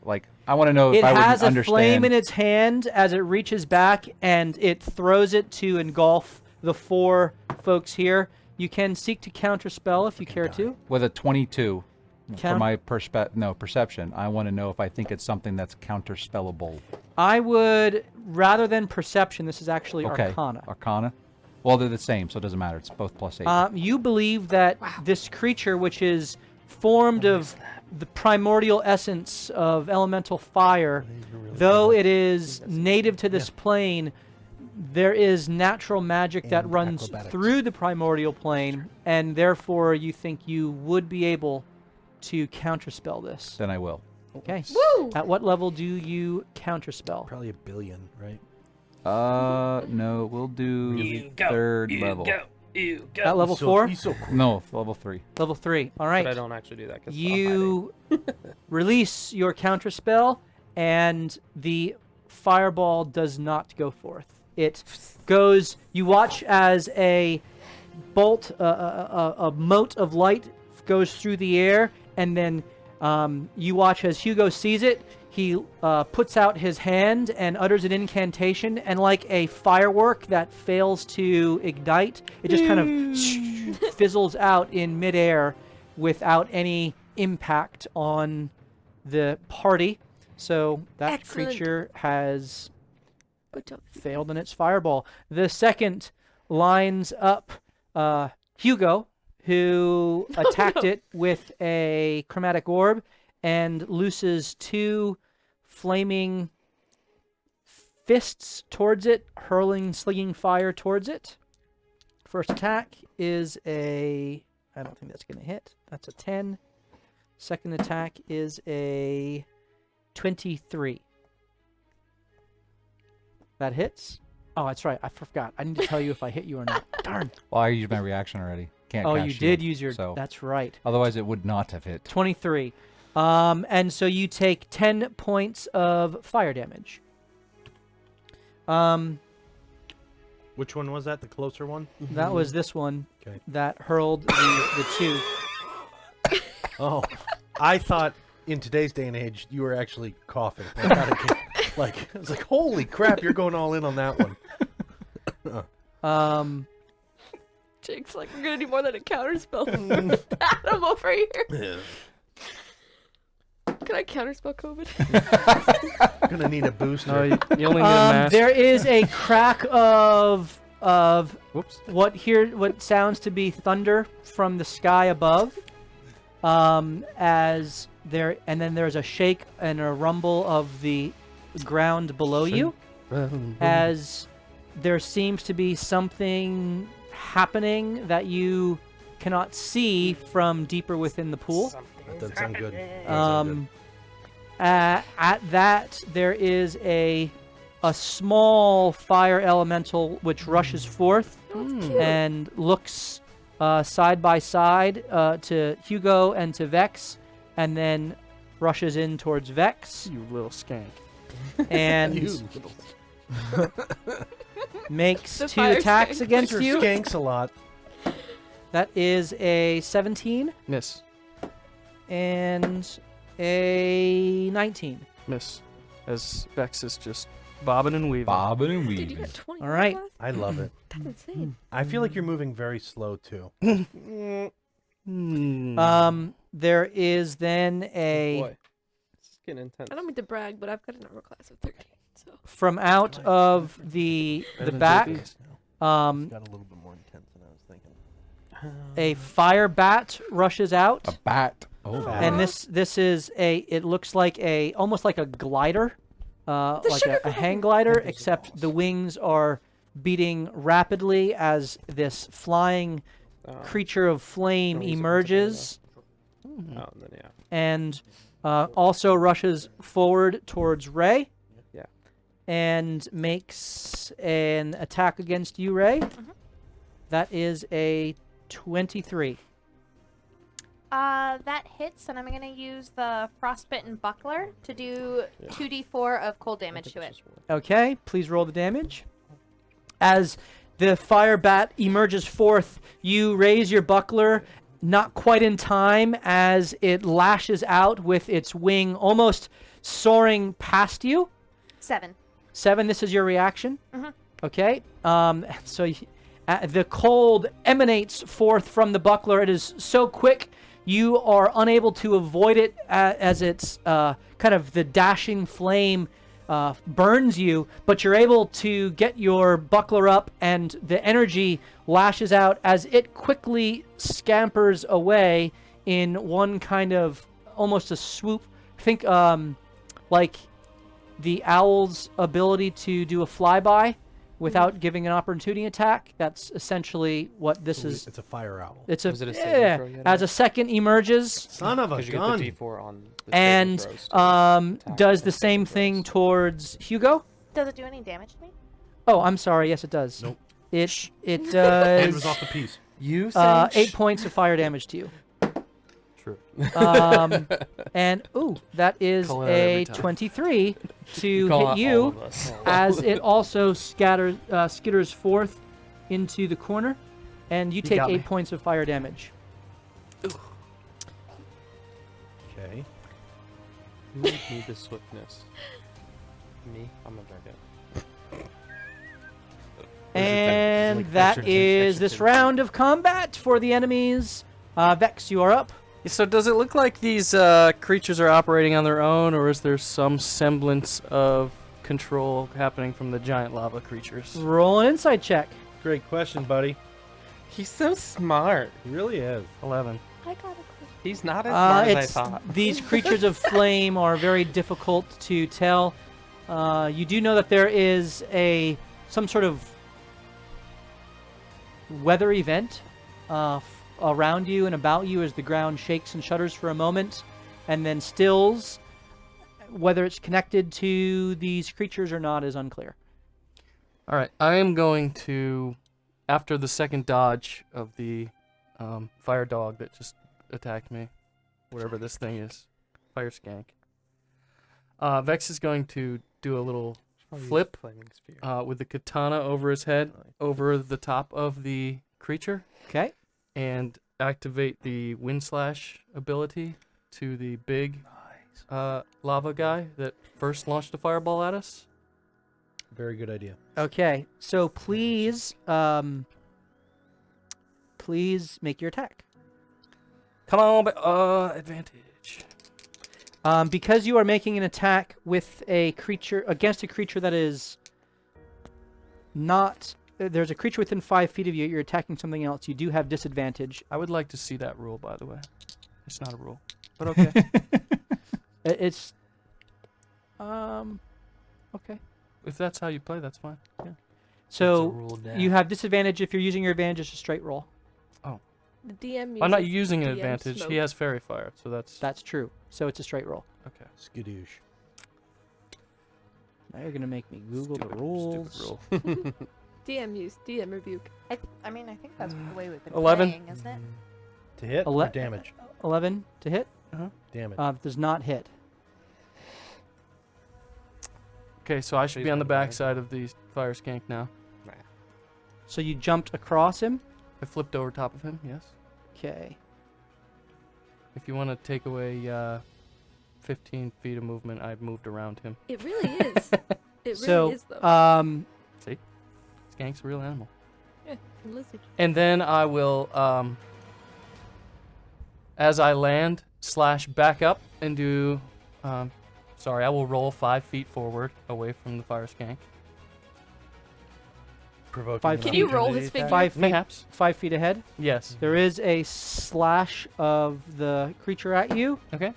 like... I want to know if It I would has a understand... flame in its hand as it reaches back, and it throws it to engulf the 4 folks here. You can seek to counterspell if you care to. With a 22, for Count- my perception, I want to know if I think it's something that's counterspellable. I would, rather than perception, this is actually Okay. Arcana. Arcana? Well, they're the same, so it doesn't matter. It's both +8. You believe that this creature, which is formed of the primordial essence of elemental fire, though it is native to this plane, there is natural magic that And runs acrobatics. through the primordial plane, and therefore you think you would be able to counterspell this. Then I will. Okay. Woo! At what level do you counterspell? Probably 1 billion, right? No, we'll do third level. At level 4? He's so cool. No, level 3. Level 3. All right. But I don't actually do that because You release your counterspell, and the fireball does not go forth. It goes. You watch as a bolt, a mote of light goes through the air, and then you watch as Hugo sees it. He puts out his hand and utters an incantation, and like a firework that fails to ignite, it just kind of fizzles out in midair without any impact on the party. So that Excellent. creature has Good job. failed in its fireball. The second lines up Hugo, who attacked it with a chromatic orb and looses 2 flaming fists towards it, hurling slinging fire towards it. First attack is a... I don't think that's going to hit. That's a 10. Second attack is a 23. That hits. Oh, that's right. I forgot. I need to tell you if I hit you or not. Darn. Well, I used my reaction already. Can't Oh, cast you shield, did use your... So That's right. otherwise, it would not have hit. 23. And so you take 10 points of fire damage. Which one was that? The closer one? That was this one Okay. that hurled the 2. Oh, I thought in today's day and age you were actually coughing. I thought it came- I was like, holy crap, you're going all in on that one. Jake's like, we're gonna do more than a counterspell. I'm over here. Can I counterspell COVID? Gonna need a booster. No, you only need a mask. There is a crack of Whoops. what sounds to be thunder from the sky above. As there, and then there's a shake and a rumble of the ground below you, as there seems to be something happening that you cannot see from deeper within the pool. That doesn't sound good. Doesn't sound At that, there is a small fire elemental which rushes forth and looks side by side to Hugo and to Vex, and then rushes in towards Vex You little skank. and You little makes The 2 fire attacks skank. against Sure you. skanks a lot. That is a 17 Miss. and a 19. Miss. As Vex is just bobbing and weaving. Bobbing and Dude, you weaving. got 20. All right. I love it. That's insane. I feel like you're moving very slow too. There is then a Boy, this is getting intense. I don't mean to brag, but I've got an armor class of 13. So from out of the back. It's got a little bit more intense than I was thinking. A fire bat rushes out, A bat. Oh, Fat. and this is it looks like almost like a glider, like a hang glider, except the wings are beating rapidly as this flying creature of flame Don't use it for emerges, Oh, and then yeah. and also rushes forward towards Ray. Yeah. And makes an attack against you, Ray. That is a 23. That hits, and I'm gonna use the Frostbitten Buckler to do 2d4 of cold damage to it. Okay, please roll the damage. As the fire bat emerges forth, you raise your buckler, not quite in time, as it lashes out with its wing, almost soaring past you. 7. 7, this is your reaction? Mhm. Okay. The cold emanates forth from the buckler. It is so quick, you are unable to avoid it as it's kind of the dashing flame burns you, but you're able to get your buckler up, and the energy lashes out as it quickly scampers away in one kind of almost a swoop. Think like the owl's ability to do a flyby without giving an opportunity attack. That's essentially what this is. It's a fire owl. It's a, Was it a saving throw yet? as a second emerges Son of a Because you gun. get the D4 on the and saving throws to attack does the and same saving thing throws. towards Hugo. Does it do any damage to me? Oh, I'm sorry. Yes, it does. Nope. It Hand does was off the piece. You 8 points of fire damage to you. True. And ooh, that is Call it out a every time. 23 to Call hit out you, all of us. as it also skitters forth into the corner, and you take got 8 me. points of fire damage. Okay. Who would need the swiftness? Me? I'm a dragon. And like that extra is this 10. round of combat for the enemies. Vex, you are up. So does it look like these creatures are operating on their own, or is there some semblance of control happening from the giant lava creatures? Roll an insight check. Great question, buddy. He's so smart. He really is. 11. I got a question. He's not as smart as I It's thought. these creatures of flame are very difficult to tell. You do know that there is some sort of weather event around you and about you as the ground shakes and shudders for a moment and then stills. Whether it's connected to these creatures or not is unclear. All right, I am going to, after the second dodge of the fire dog that just attacked me, whatever this thing is, fire skank. Vex is going to do a little flip Flaming spear. with the katana over his head, over the top of the creature, Okay. and activate the wind slash ability to the big lava guy that first launched a fireball at us. Very good idea. Okay. So please make your attack. Come on, advantage. Because you are making an attack with a creature against a creature that is not. There's a creature within 5 feet of you. You're attacking something else. You do have disadvantage. I would like to see that rule, by the way. It's not a rule, but okay. It's okay. If that's how you play, that's fine. Yeah. So you have disadvantage if you're using your advantage as a straight roll. The DM uses I'm not using an DM advantage. smoke. He has fairy fire, so that's That's true. So it's a straight roll. okay. Skadoosh. Now you're gonna make me Google the Stupid rules. rule. DM rebuke. I mean, I think that's the way we've been 11. playing, isn't it? To hit or damage? 11 to hit. Damage. Does not hit. Okay, so I should Please be on the don't die. back side of the fire skank now. So you jumped across him. I flipped over top of him. Yes. Okay. If you want to take away 15 feet of movement, I moved around him. It really is. It really So is, though. See, skank's a real animal. Lizard. And then I will, as I land, slash back up and do. Sorry, I will roll 5 feet forward away from the fire skank. Provoking 5 an Can you roll his opportunity attack? 5 feet. Mayhaps. 5 feet ahead. Yes. There is a slash of the creature at you. Okay.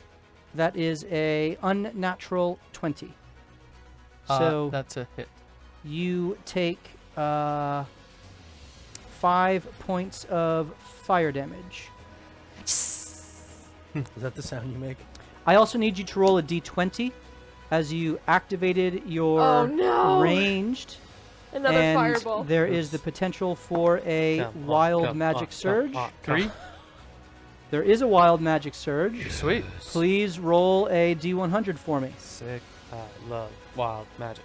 That is a unnatural 20. So that's a hit. you take 5 points of fire damage. Is that the sound you make? I also need you to roll a d20 as you activated your Oh, no. ranged. Another and fireball. there is the potential for a wild magic surge. 3. There is a wild magic surge. Sweet. Please roll a D100 for me. Sick. I love wild magic.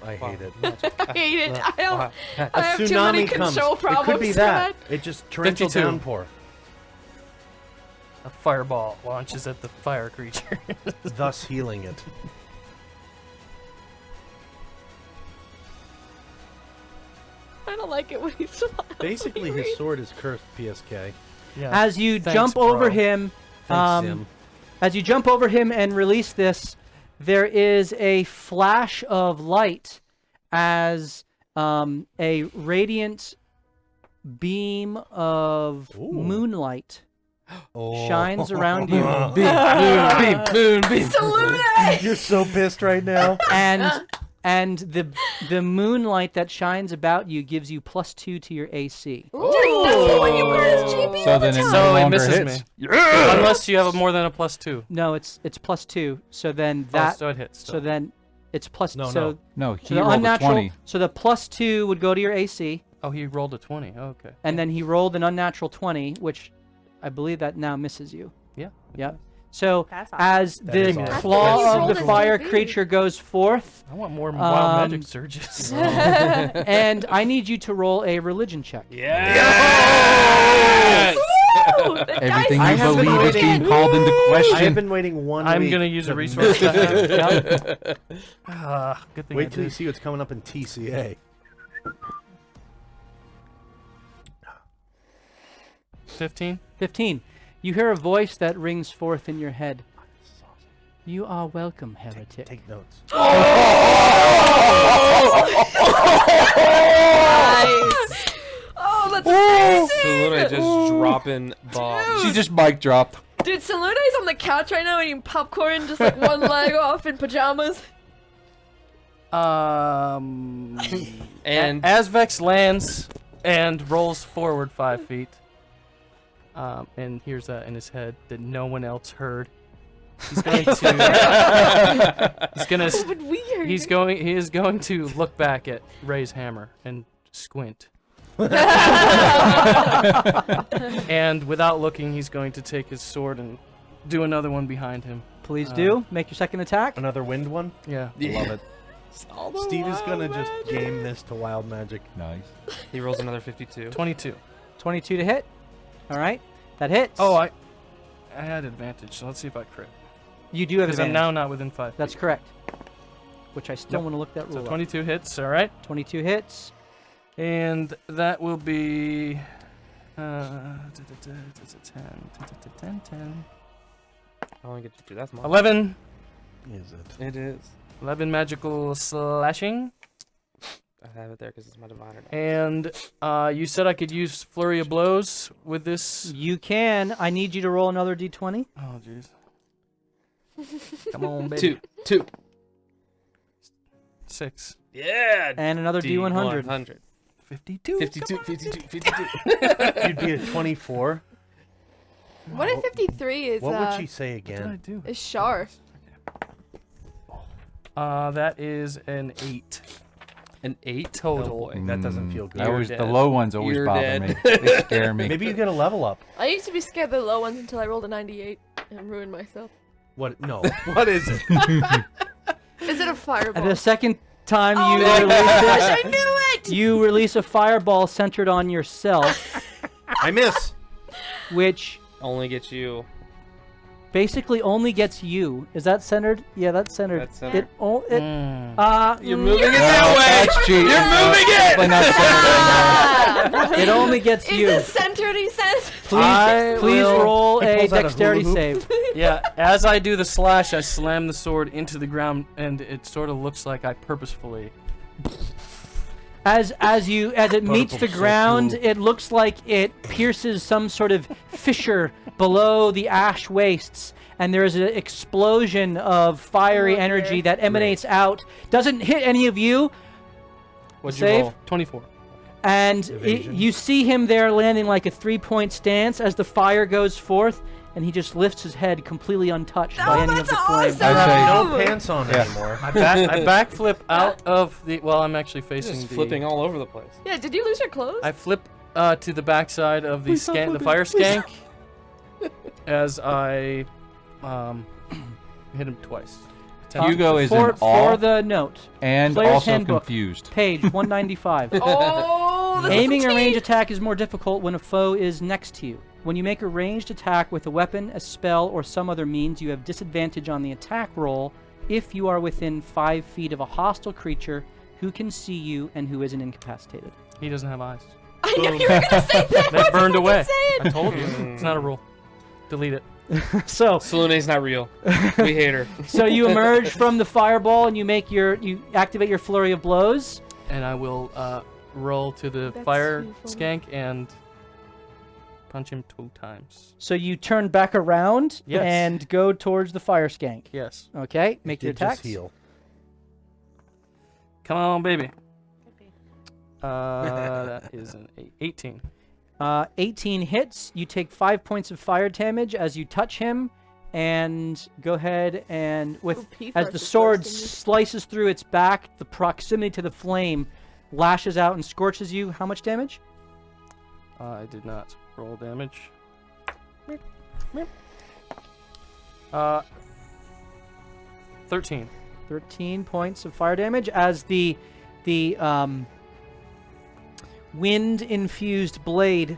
I hate it. Magic. I hate it. love I don't. wild magic. I have too many Tsunami comes. control It problems. could be for that. It just torrential 52. downpour, A fireball launches at the fire creature. thus healing it. I don't like it when he's smiling. Basically, his sword is cursed. PSK. Yeah. As you Thanks, jump over bro. him, Thanks, Sim. as you jump over him and release this, there is a flash of light as a radiant beam of Ooh. moonlight Oh. shines around you. You're so pissed right now. and the moonlight that shines about you gives you +2 to your AC. Dude, that's the one you wear as JP So all the then it time. no So it longer misses hits. me. Unless you have more than a +2. No, it's +2. So then Oh, that so it hits. so then it's plus No, so no. No, so he the rolled a unnatural 20. so the +2 would go to your AC, Oh, he rolled a 20. Oh, okay. and then he rolled an unnatural 20, which I believe that now misses you. Yeah. Yep. So That's awesome. as That the is awesome. claw That's of the awesome. fire JP. creature goes forth, I want more wild magic Um, surges. and I need you to roll a religion check. Yes! Woo! The Everything dice you have been believe is waiting. being called into I have question. been waiting 1 I'm week. gonna use a to resource. miss I that. have. Good thing I Wait till you did. see what's coming up in TCA. 15. 15. You hear a voice that rings forth in your head. You are welcome, heretic. Take notes. Nice. Oh, that's amazing. Salute just dropping bombs. She just mic dropped. Dude, Salune's on the couch right now eating popcorn, just like one leg off in pajamas. And And Asvex lands and rolls forward 5 feet. And hears that in his head that no one else heard. He's going to. He's gonna. Oh, but weird. He is going to look back at Ray's hammer and squint. And without looking, he's going to take his sword and do another one behind him. Please do. Make your second attack. Another wind one? Yeah. I love it. Steve is gonna just game this to wild magic. Nice. he rolls another 52. 22. 22 to hit. All right. That hits. Oh, I had advantage, so let's see if I crit. You do have Because I'm advantage. now not within 5 feet. That's correct. Which I still Yep. want to look that So rule up. 22 hits, all right. 22 hits. And that will be 10. I'll only get you 2. That's mine. 11. Is it? It is. 11 magical slashing. I have it there because it's my diviner. And you said I could use flurry of blows with this. You can. I need you to roll another d20. Oh, jeez. Come on, baby. 2. 6. Yeah. And another d100. 100. 52. 52. 52. You'd be at 24. What if 53 is What would she say What did I again? do? is Shar? That is an 8 An 8 total. That doesn't feel good. I always, You're the dead. low ones always You're bother dead. me. They scare me. Maybe you get a level up. I used to be scared of the low ones until I rolled a 98 and ruined myself. What? No. What is it? Is it a fireball? And the second time Oh you my release gosh, it, I knew it! you release a fireball centered on yourself, I miss. which Only get you. basically only gets you. Is that centered? Yeah, that's centered. That's centered. You're moving it No, that way. that's cheating. You're moving it. Definitely not centered. It only gets Is you. this centered, he says? Please will- roll He a pulls out a dexterity hula save. Yeah, as I do the slash, I slam the sword into the ground, and it sort of looks like I purposefully. As it meets the Particle ground, so it looks like it pierces some sort of fissure below the ash wastes, and there is an explosion of fiery Oh, energy dear. that emanates out. Doesn't hit any of you, What'd you Save? roll? 24. and Evasion. you see him there landing like a 3-point stance as the fire goes forth, and he just lifts his head completely untouched by any of that's the flames. awesome! I say- No pants on anymore. I backflip out of the. Well, I'm actually facing Just the. flipping all over the place. Yeah, did you lose your clothes? I flip to the backside of the fire skank, as I hit him twice. Hugo is for, in awe for the note. and Player's also Handbook. confused. Page 195. Oh, this Aiming is a tea. ranged attack is more difficult when a foe is next to you. When you make a ranged attack with a weapon, a spell, or some other means, you have disadvantage on the attack roll if you are within 5 feet of a hostile creature who can see you and who isn't incapacitated. He doesn't have eyes. I knew you were gonna say that. They burned away. Say it. I told you. It's not a rule. Delete it. So, Selene's not real. We hate her. so you emerge from the fireball and you activate your flurry of blows. And I will roll to the That's fire too funny. skank and punch him 2 times. So you turn back around Yes. and go towards the fire skank. Yes. Okay, make your Did just attacks. heal. Come on, baby. That is an 18. 18 hits. You take 5 points of fire damage as you touch him, and go ahead and Ooh, P as first the is sword first, didn't slices through its back, the proximity to the flame lashes out and scorches you. How much damage? I did not roll damage. 13. 13 points of fire damage as the wind-infused blade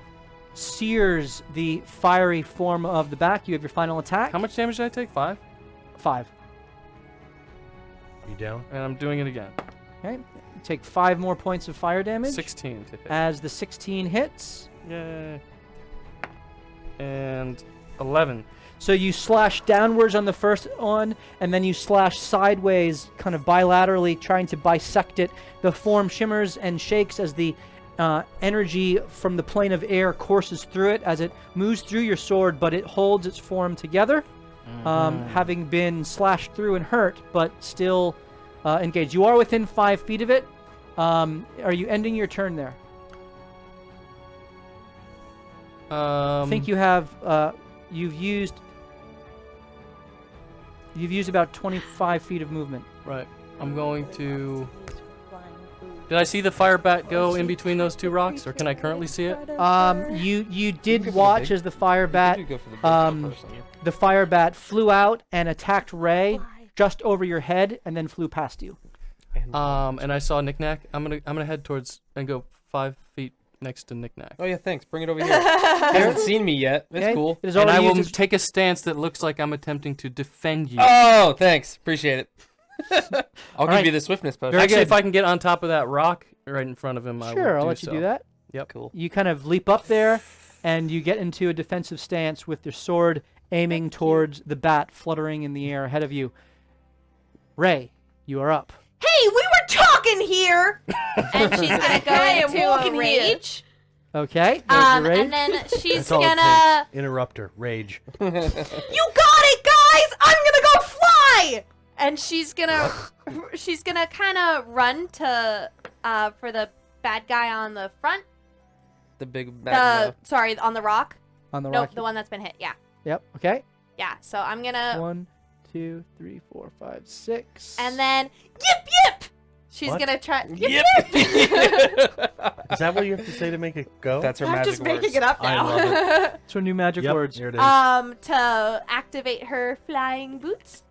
sears the fiery form of the back. You have your final attack. How much damage did I take? 5? 5. You down? And I'm doing it again. Okay. You take 5 more points of fire damage 16 to hit. as the 16 hits. Yay. And 11. So you slash downwards on the first one, and then you slash sideways, kind of bilaterally, trying to bisect it. The form shimmers and shakes as the energy from the plane of air courses through it as it moves through your sword, but it holds its form together, having been slashed through and hurt, but still engaged. You are within 5 feet of it. Are you ending your turn there? I think you have. You've used about 25 feet of movement. Right. I'm going to... Did I see the fire bat go in between those 2 rocks, or can I currently see it? You did watch as the fire bat the fire bat flew out and attacked Ray just over your head and then flew past you. And I saw Knick-Knack. I'm gonna head towards and go 5 feet next to Knick-Knack. Oh yeah, thanks. Bring it over here. He hasn't seen me yet. It's Okay? cool. It is And I already will used its- take a stance that looks like I'm attempting to defend you. Oh, thanks. Appreciate it. I'll give right. you the swiftness potion. Very Actually, good. if I can get on top of that rock right in front of him, I will Sure, I'll do let so. you do that. Yep. Cool. You kind of leap up there, and you get into a defensive stance with your sword aiming towards the bat fluttering in the air ahead of you. Ray, you are up. Hey, we were talking here! And she's gonna go Hey, I'm into walking a here. rage. Okay. There's your rage. And then she's That's all it gonna... takes. Interrupt her. Rage. You got it, guys! I'm gonna go fly! And she's gonna kind of run to for the bad guy on the front. The big Magma. Sorry, on the rock. On the Nope, rock. the one that's been hit. Yeah, Yep. Okay. yeah. So I'm gonna 1, 2, 3, 4, 5, 6. and then yip yip. She's What? gonna try yip Yip. Is that what you have to say to make it go? That's her I'm magic just words. making it up I now. love It's her new magic Yep, words. here it is. To activate her flying boots.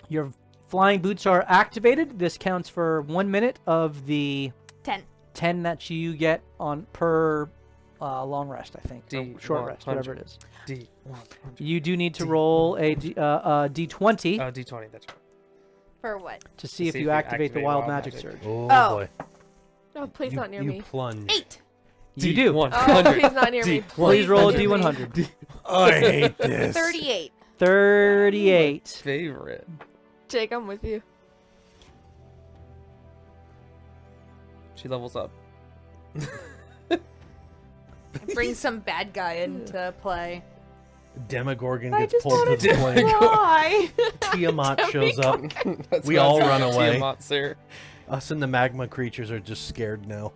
Your flying boots are activated. This counts for 1 minute of the 10 that you get on per long rest, I think. Or short rest, whatever it is. D100. You do need to roll a d20 D20, that's right. For what? to see if you activate the wild magic surge. Oh, Oh. boy. Oh, please not near you me. plunge. 8. You do. Oh, 100. please not near me. Please roll a not near me. d100. I hate this. 38. 38. Favorite. Jake, I'm with you. She levels up. Bring some bad guy into play. Demogorgon I gets just pulled to wanted the to flame. fly. Tiamat shows up. That's We what I all was run thinking, away. Tiamat, sir. Us and the magma creatures are just scared now.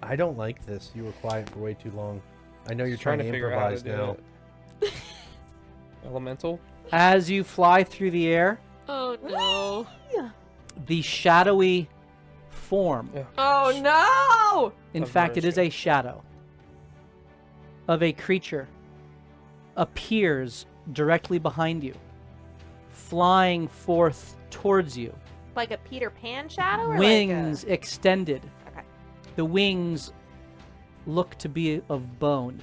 I don't like this. You were quiet for way too long. I know you're trying to figure out how improvise to do now. it. Elemental? As you fly through the air, Oh no. the shadowy form, Oh no. in Of fact, it is Mercy. a shadow, of a creature appears directly behind you, flying forth towards you. Like a Peter Pan shadow? Or Wings extended. Okay. The wings look to be of bone.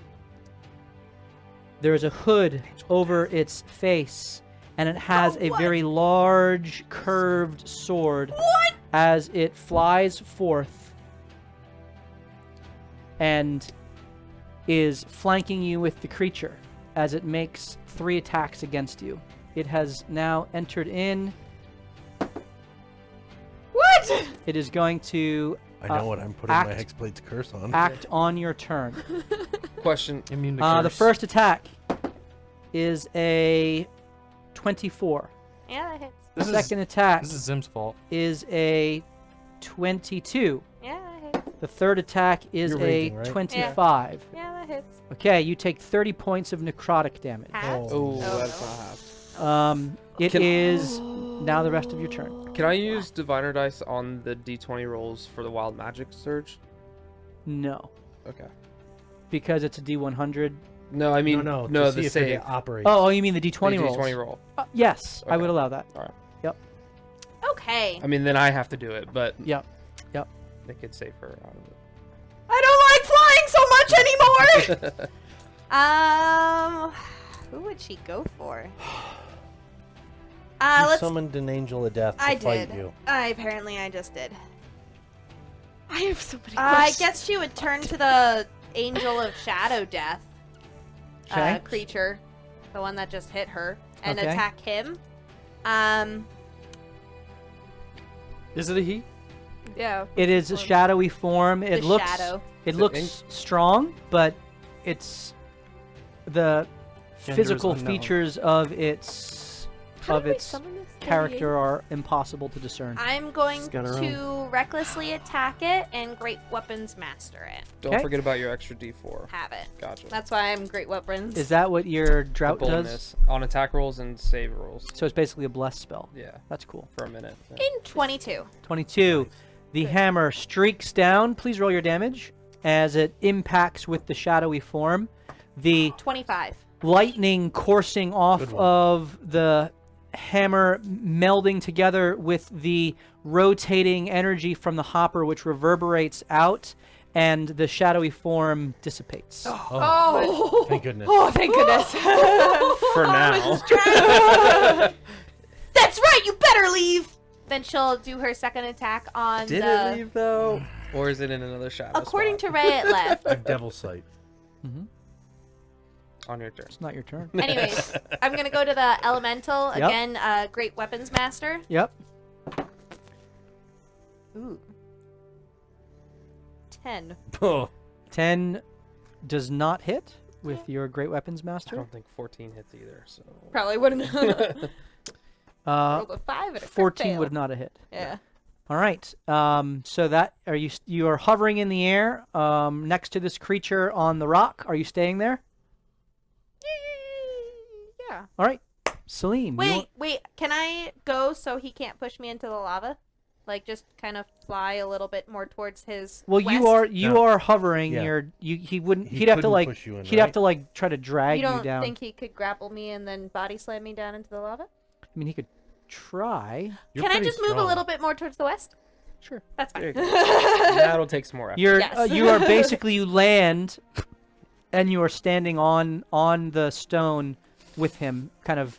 There is a hood over its face, and it has a very large, curved sword as it flies forth and is flanking you with the creature as it makes 3 attacks against you. It has now entered in. What? It is going to I know what I'm putting my Hexblade's curse on. act on your turn. Question. Immune to curse. The first attack is a 24. Yeah, that hits. The second attack This is Zim's fault. is a 22. Yeah, that hits. The third attack is You're a raging, right? 25. Yeah, that hits. Okay, you take 30 points of necrotic damage. Half? Oh, Oh, that's no. not half. It Can- is now the rest of your turn. Can I use diviner dice on the d20 rolls for the wild magic surge? No, Okay. because it's a D100. No, I mean no, no, to see the if they save. operate. Oh, you mean the The D20 rolls? D20 roll. Yes, I Okay. would allow that. Okay. I mean, then I have to do it, but Yep. they could save her out of it. I don't like flying so much anymore! Who would she go for? You Let's. summoned an angel of death to I fight did. you. Apparently I just did. I have so many I questions. guess she would turn to the Angel of Shadow Death Okay. creature, the one that just hit her, and Okay. attack him. Is it a he? Yeah. It is a shadowy form. It The looks shadow. it Is it looks strong, but it's the Gender is physical unknown. features of its How of do we its summon this thing character again? are impossible to discern. I'm going She's got her to recklessly attack it and Great Weapons Master it. Don't Okay. forget about your extra d4. Have it. Gotcha. That's why I'm Great Weapons. Is that what your The drought does? bonus on attack rolls and save rolls. So it's basically a bless spell. Yeah, That's cool. for a minute. Yeah. in 22? 22. The hammer streaks down. Please roll your damage as it impacts with the shadowy form. The 25. lightning coursing off Good one. of the hammer melding together with the rotating energy from the hopper, which reverberates out, and the shadowy form dissipates. Oh! Thank goodness. Oh, thank goodness. For now. That's right, you better leave! Then she'll do her second attack on Did the... it leave though? Or is it in another shadow According spot? to Ray, it left. I have Devil Sight. On your turn. It's not your turn. Anyways, I'm gonna go to the Elemental. Yep. Again, Great Weapons Master. Yep. Ooh. 10. Oh, 10 does not hit with your Great Weapons I Master. don't think 14 hits either, so. Probably wouldn't have rolled a 5 and a crit 14 fail. would not have hit. Yeah. All right. So that you are hovering in the air next to this creature on the rock. Are you staying there? Yeah. All right. Celine. you want- Wait. Can I go so he can't push me into the lava? Like just kind of fly a little bit more towards his. Well, west? you No. are hovering. Yeah. He wouldn't. He He'd have to couldn't like. push you in, He'd have right? to like try to drag You you don't down. think he could grapple me and then body slam me down into the lava? I mean, he could try. you're Can I pretty just move a strong. little bit more towards the west? Sure. That's There fine. you go. That'll take some more effort. You're Yes. you are basically you land, and you are standing on the stone with him, kind of.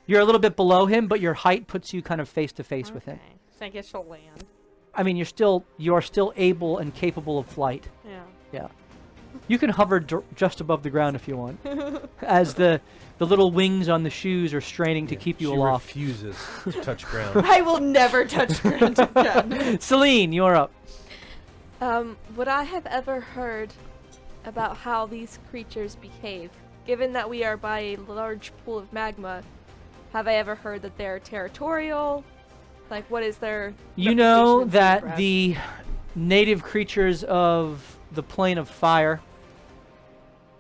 You're a little bit below him, but your height puts you kind of face to face with him. Okay. So I guess she'll land. I mean, you are still able and capable of flight. Yeah. Yeah. You can hover just above the ground if you want, as the little wings on the shoes are straining to keep you she aloft. refuses to touch ground. I will never touch ground again. Celine, you're up. Would I have ever heard about how these creatures behave? Given that we are by a large pool of magma, have I ever heard that they're territorial? Like, what is their You know reputation in that Seagrass? the native creatures of the plane of fire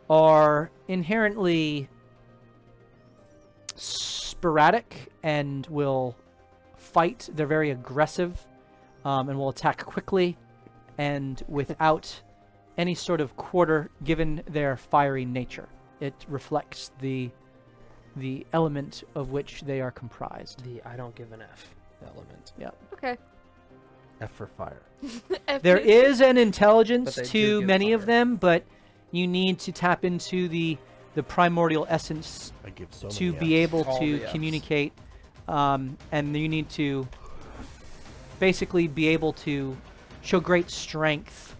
are inherently sporadic and will fight. They're very aggressive and will attack quickly and without any sort of quarter given their fiery nature. It reflects the element of which they are comprised. The I don't give an F element. Okay. F for fire. There is an intelligence But they do to give many of fire. them, but you need to tap into the primordial essence I give so to many be Fs. able All to the Fs. communicate, and you need to basically be able to show great strength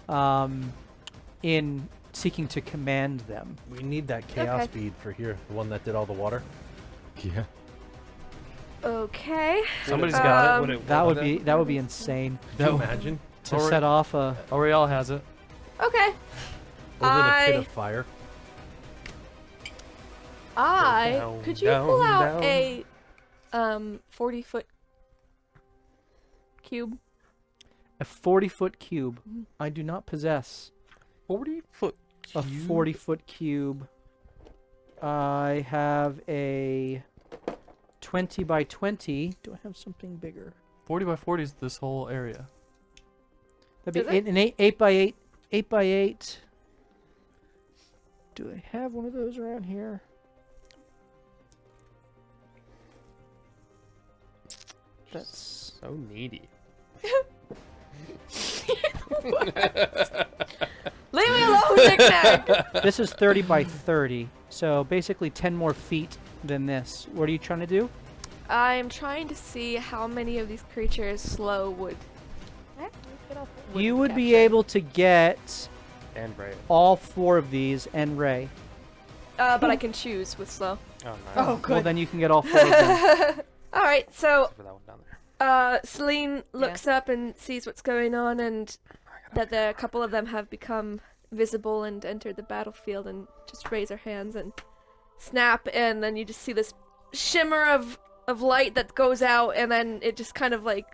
in seeking to command them. We need that chaos Okay. bead for here, the one that did all the water. Yeah. Okay. Somebody's got Um, it. That would be insane Could you imagine? to Alright. set off a. Oriel has it. Okay. Over the pit I- of fire. Down, Could you pull down, out down. a 40-foot cube? A 40-foot cube. I do not possess 40-foot a 40-foot cube. I have a 20 by 20. Do I have something bigger? 40 by 40 is this whole area. That'd Is be it? an 8 by 8. 8 by 8. Do I have one of those around here? That's So needy. Leave me alone, knick-knack! this is 30 by 30. So basically 10 more feet than this. What are you trying to do? I'm trying to see how many of these creatures slow would You would be capture. able to get And Ray. all 4 of these and Ray. But I can choose with slow. Oh, nice. Oh, Well, then you can get all 4 of them. All right, so Except for that one down there. Celine looks up and sees what's going on, and that a couple of them have become visible and entered the battlefield, and just raise her hands and snap, and then you just see this shimmer of light that goes out, and then it just kind of like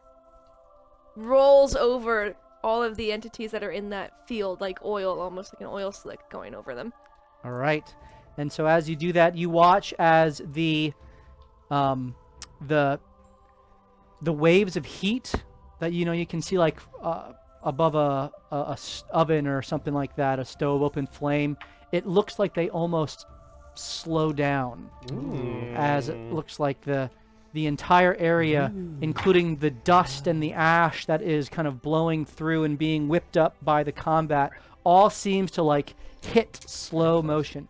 rolls over all of the entities that are in that field, like oil, almost like an oil slick going over them. All right. And so as you do that, you watch as the waves of heat that you can see like above a oven or something like that, a stove, open flame. It looks like they almost slow down as it looks like the entire area, including the dust and the ash that is kind of blowing through and being whipped up by the combat, all seems to like hit slow motion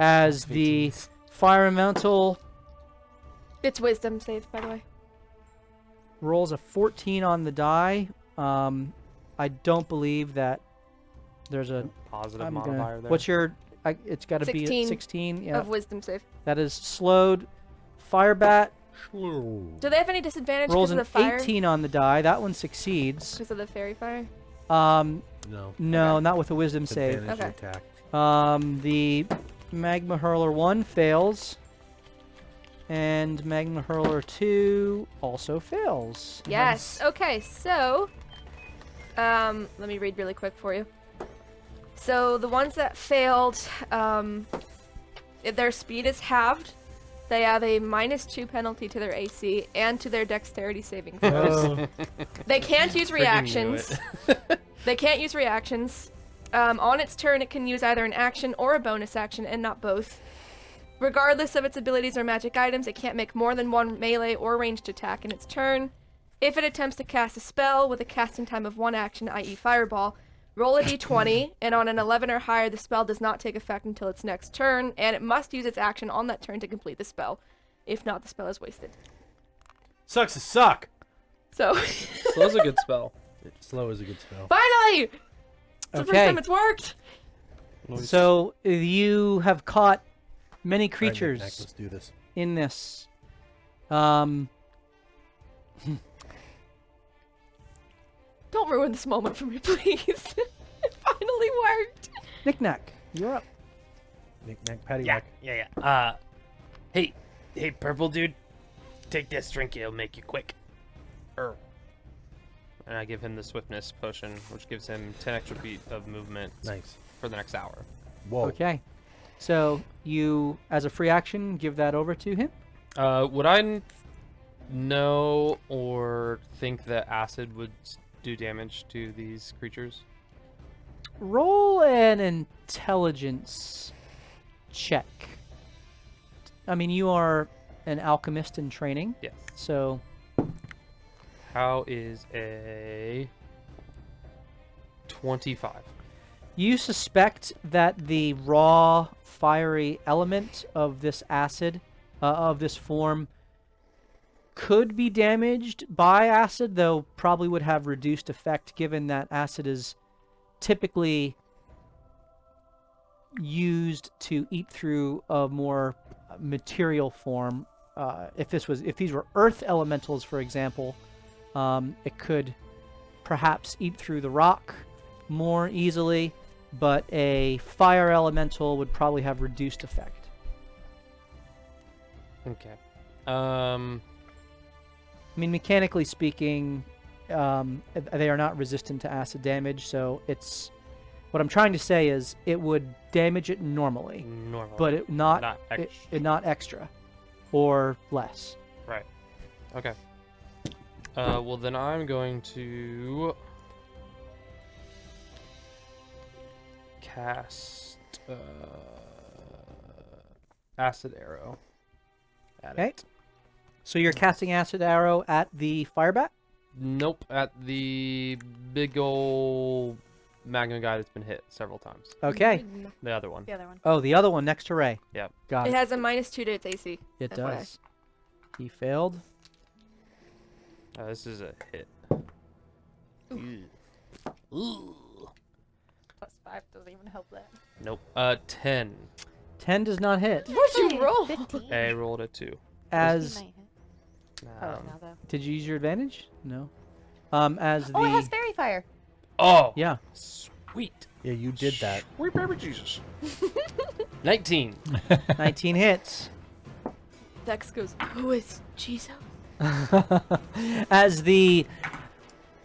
as the fire elemental It's wisdom save, by the way. rolls a 14 on the die. I don't believe that there's a Positive I'm modifier gonna, there. what's your it's got to be 16 a 16. Yeah, Of wisdom save. that is slowed. Fire bat Do they have any disadvantage rolls because an of the fire? 18 on the die. That one succeeds. Because of the fairy fire? No. No, Okay. not with a wisdom save. Advantage Okay. attack. The Magma Hurler 1 fails. And Magma Hurler 2 also fails. Yes. Okay, so let me read really quick for you. So the ones that failed, their speed is halved. They have a -2 penalty to their AC and to their dexterity saving throws. They can't use Freaking knew reactions. They can't use reactions. On its turn, it can use either an action or a bonus action, and not both. Regardless of its abilities or magic items, it can't make more than one melee or ranged attack in its turn. If it attempts to cast a spell with a casting time of 1 action, i.e. Fireball, roll a d20, and on an 11 or higher, the spell does not take effect until its next turn, and it must use its action on that turn to complete the spell. If not, the spell is wasted. Sucks to suck. So, Slow's a good spell. Slow is a good spell. finally! It's the first Okay. time it's worked! So you have caught many All right, creatures Knick-Knack, let's do this. in this. Don't ruin this moment for me, please. It finally worked! Knick-Knack, you're up. Knick-Knack, paddywhack. Yeah. Hey, purple dude, take this drink. It'll make you quick. And I give him the Swiftness Potion, which gives him 10 extra feet of movement Nice. for the next hour. Whoa. Okay. So you, as a free action, give that over to him. Would I know or think that acid would do damage to these creatures? roll an intelligence check. I mean, you are an alchemist in training. Yes. So How is a 25? you suspect that the raw, fiery element of this acid, of this form, could be damaged by acid, though probably would have reduced effect given that acid is typically used to eat through a more material form. If these were earth elementals, for example, it could perhaps eat through the rock more easily, but a fire elemental would probably have reduced effect. Okay. I mean, mechanically speaking, they are not resistant to acid damage, so it's... What I'm trying to say is it would damage it normally, Normal. but it not extra. not extra or less. Right. Okay. Well, then I'm going to cast acid arrow. At Okay. it. So you're casting acid arrow at the firebat? Nope, at the big ol' magma guy that's been hit several times. Okay. The other one. The other one. Oh, the other one next to Ray. Yep. Got It it. has a -2 to its AC. It FYI. does. He failed. This is a hit. +5 doesn't even help that. Nope. 10. 10 does not hit. What'd you roll? 15. I rolled a 2. As He might hit. Probably Um, not, though. did you use your advantage? No. As the Oh, it has fairy fire. oh, yeah. sweet. Yeah, you did that. Sweet baby Jesus. 19. 19 hits. Dex goes, who is Jesus? As the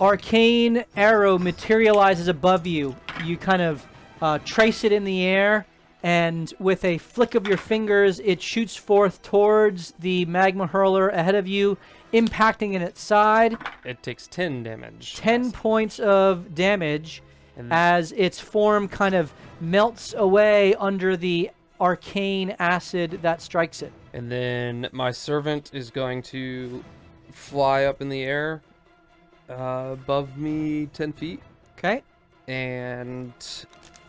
arcane arrow materializes above you, you kind of trace it in the air, and with a flick of your fingers, it shoots forth towards the magma hurler ahead of you, impacting in its side. It takes 10 damage. 10 points of damage And as its form kind of melts away under the arcane acid that strikes it. And then my servant is going to fly up in the air above me 10 feet. Okay? And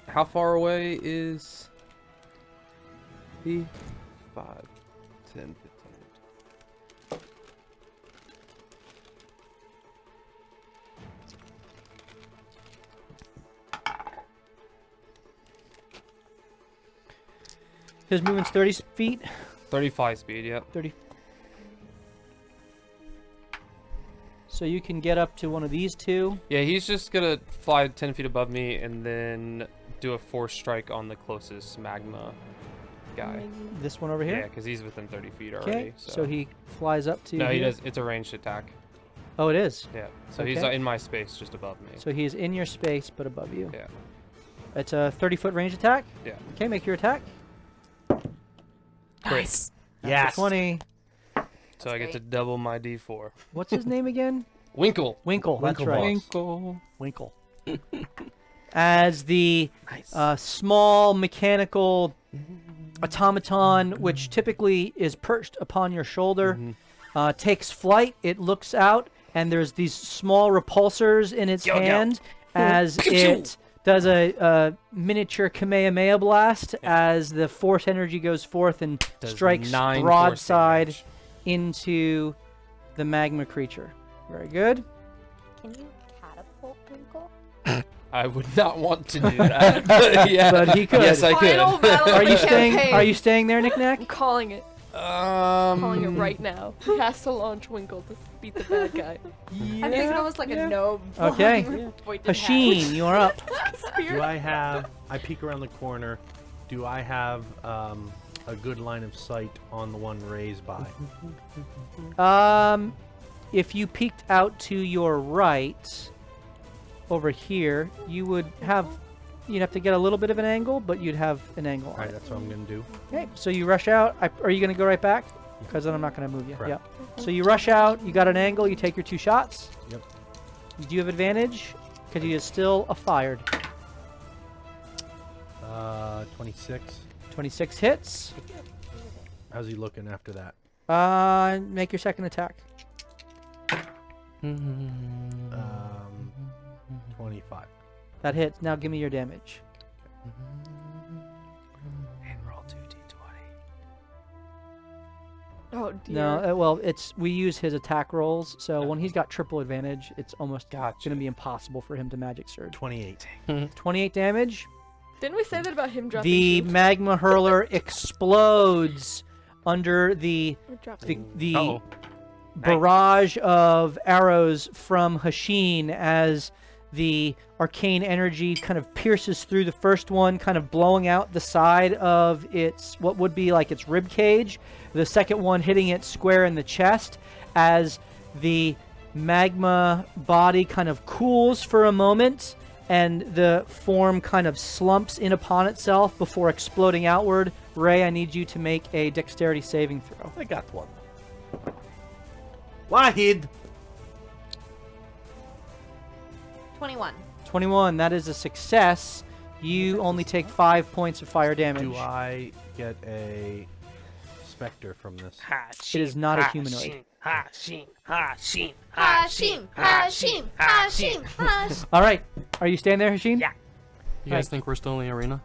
how far away is he? 5, 10, 15. His movement's 30 feet. 35 speed, yep. 30. So you can get up to one of these two. Yeah, he's just gonna fly 10 feet above me and then do a force strike on the closest magma guy. This one over Yeah, here. because he's within 30 feet already. Okay. So, So he flies up to no, he here. does. It's a ranged attack. Oh, it is. Yeah. So he's Okay. in my space, just above me. So he is in your space, but above you. Yeah. It's a 30-foot range attack. Yeah. Okay, make your attack. Nice. Yes. 20. So I get to double my D4. What's his name again? Winkle. Winkle. That's Winkle right. boss. Winkle. As the small mechanical automaton, which typically is perched upon your shoulder, takes flight. It looks out, and there's these small repulsors in its hand as it does a miniature Kamehameha blast as the force energy goes forth and Does strikes 9 force broadside damage. into the magma creature. Very good. Can you catapult Winkle? I would not want to do that. But yeah. But he could. Yes, I Final could. battle Are of you the staying? campaign. Are you staying there, Knick Knack? I'm calling it. Calling it Um, right now. He has to launch Winkle to beat the bad guy. I'm thinking almost like a gnome. Okay. flying with pointed Hasheen, you're up. Do I have... I peek around the corner. Do I have a good line of sight on the one raised by? If you peeked out to your right, over here, you would have... You'd have to get a little bit of an angle, but you'd have an angle on Alright, it. that's what I'm going to do. Okay, so you rush out. Are you going to go right back? Because then I'm not going to move you. Correct. Yep. So you rush out. You got an angle. You take your 2 shots. Yep. Do you have advantage? Because he is still fired. 26. 26 hits. How's he looking after that? Make your second attack. 25. That hits. Now give me your damage. And roll 2d20. Oh dear. No, we use his attack rolls, so when he's got triple advantage, it's almost going to be impossible for him to magic surge. 28. 28 damage. Didn't we say that about him dropping The shield? magma hurler explodes under the Or drops Uh-oh. barrage of arrows from Hashin as the arcane energy kind of pierces through the first one, kind of blowing out the side of its, what would be like its rib cage. The second one hitting it square in the chest as the magma body kind of cools for a moment and the form kind of slumps in upon itself before exploding outward. Ray, I need you to make a dexterity saving throw. I got one. Wahid! 21. 21, that is a success. You only take 5 points of fire damage. Do I get a specter from this? It is not a humanoid. Hashim, Hashim, Hashim. All right. Are you staying there, Hashin? Yeah. You guys think we're still in the arena?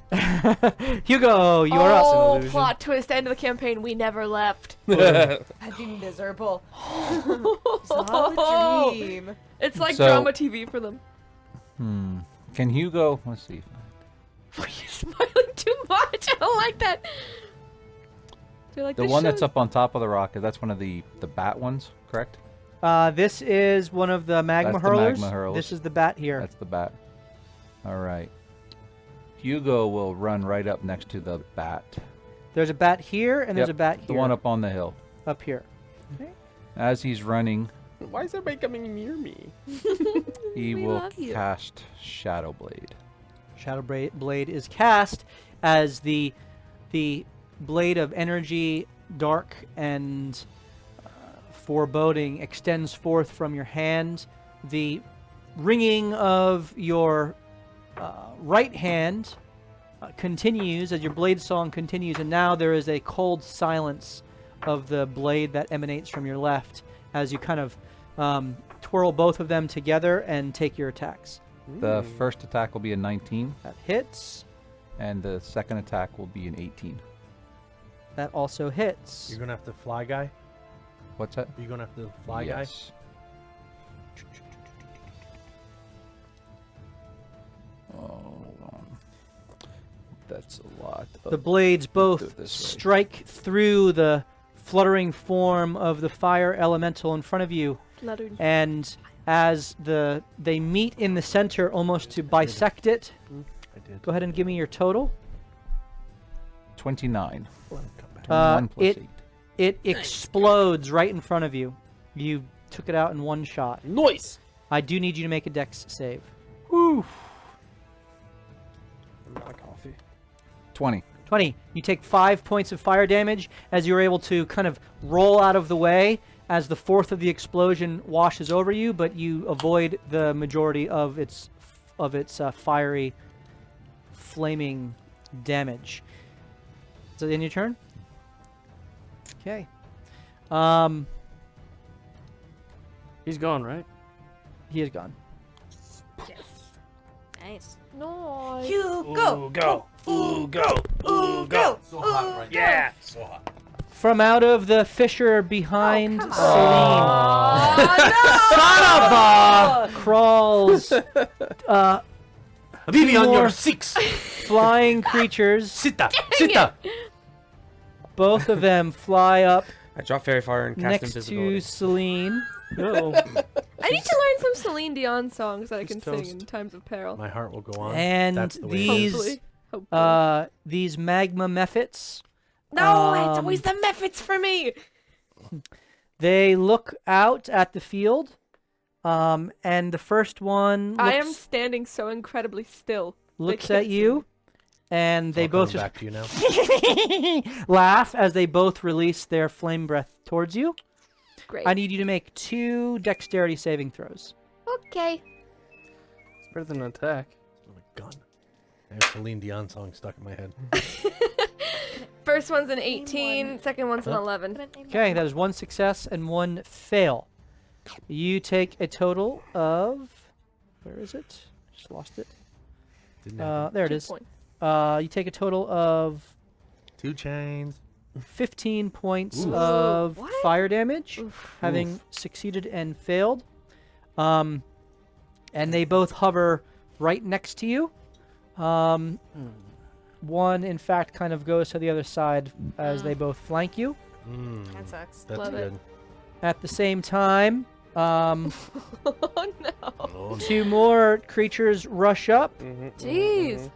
Hugo, you are up. Oh, illusion. plot twist! End of the campaign. We never left. Fucking miserable. It's all a dream. It's like So- drama TV for them. Can Hugo? Let's see. You're smiling too much. I don't like that. Do you like The this one show? that's up on top of the rock, that's one of the bat ones, correct? This is one of the magma That's the hurlers. magma hurlers. This is the bat here. That's the bat. All right. Hugo will run right up next to the bat. There's a bat here, and there's Yep, a bat here. The one up on the hill. Up here. As he's running, Why is everybody coming near me? he We will love you. cast Shadow Blade. Shadow Blade is cast as the blade of energy, dark and foreboding, extends forth from your hand. The ringing of your right hand continues as your blade song continues, and now there is a cold silence of the blade that emanates from your left as you kind of twirl both of them together and take your attacks. The first attack will be a 19, That hits. and the second attack will be an 18. That also hits. You're gonna have to fly guy? What's that? You're gonna have to fly guy? Yes. Oh, hold on. That's a lot. The blades both do it this way. strike through the fluttering form of the fire elemental in front of you, Fluttered. and as they meet in the center almost to bisect it. I did. Go ahead and give me your total. 29. Come back. 21 plus it- 8. It explodes right in front of you. You took it out in one shot. Noise! I do need you to make a dex save. I'm out of coffee. 20. 20. You take 5 points of fire damage as you're able to kind of roll out of the way as the fourth of the explosion washes over you, but you avoid the majority of its fiery, flaming damage. Is it in your turn? Okay. He's gone, right? He is gone. Nice. No. Hugo. Ooh, go. Ooh, go. Ooh, go. So hot right Yeah. So hot. From out of the fissure behind come Celine, Oh, no! crawls Habibi on more- your six! flying creatures. Sita! Sita! Both of them fly up I drop Fairy Fire and cast next Invisibility. to Celine. Oh. I need to learn some Celine Dion songs that I can sing toast. in times of peril. My heart will go on. And That's the way it these- is. Hopefully. These magma mephits, No, it's um, always the methods for me. they look out at the field, and the first one I am looks, standing so incredibly still. looks can't at see you, me. and they It's all both coming just back to you now. laugh as they both release their flame breath towards you. Great. I need you to make 2 dexterity saving throws. Okay. It's better than an attack. With a gun. I have Celine Dion song stuck in my head. First one's an 18, second one's an 11. Okay, that is 1 success and 1 fail. You take a total of... Where is it? Just lost it. Didn't happen. There it 2 is. points. You take a total of 2 chains. 15 points Oof. of What? fire damage, Oof. having succeeded and failed. And they both hover right next to you. One, in fact, kind of goes to the other side as they both flank you. That sucks. That's Love it. good. At the same time, Oh no. Oh, no. 2 more creatures rush up Jeez.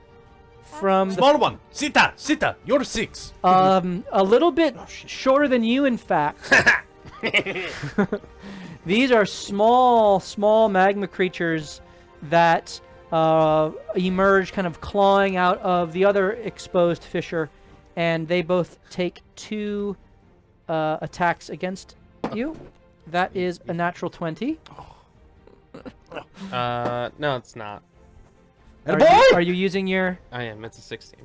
from the Small one. Sita, you're 6. a little bit shorter than you, in fact. These are small magma creatures that emerge, kind of clawing out of the other exposed fissure, and they both take 2 attacks against you. That is a natural 20. No, it's not. Are you using your... I am. It's a 16.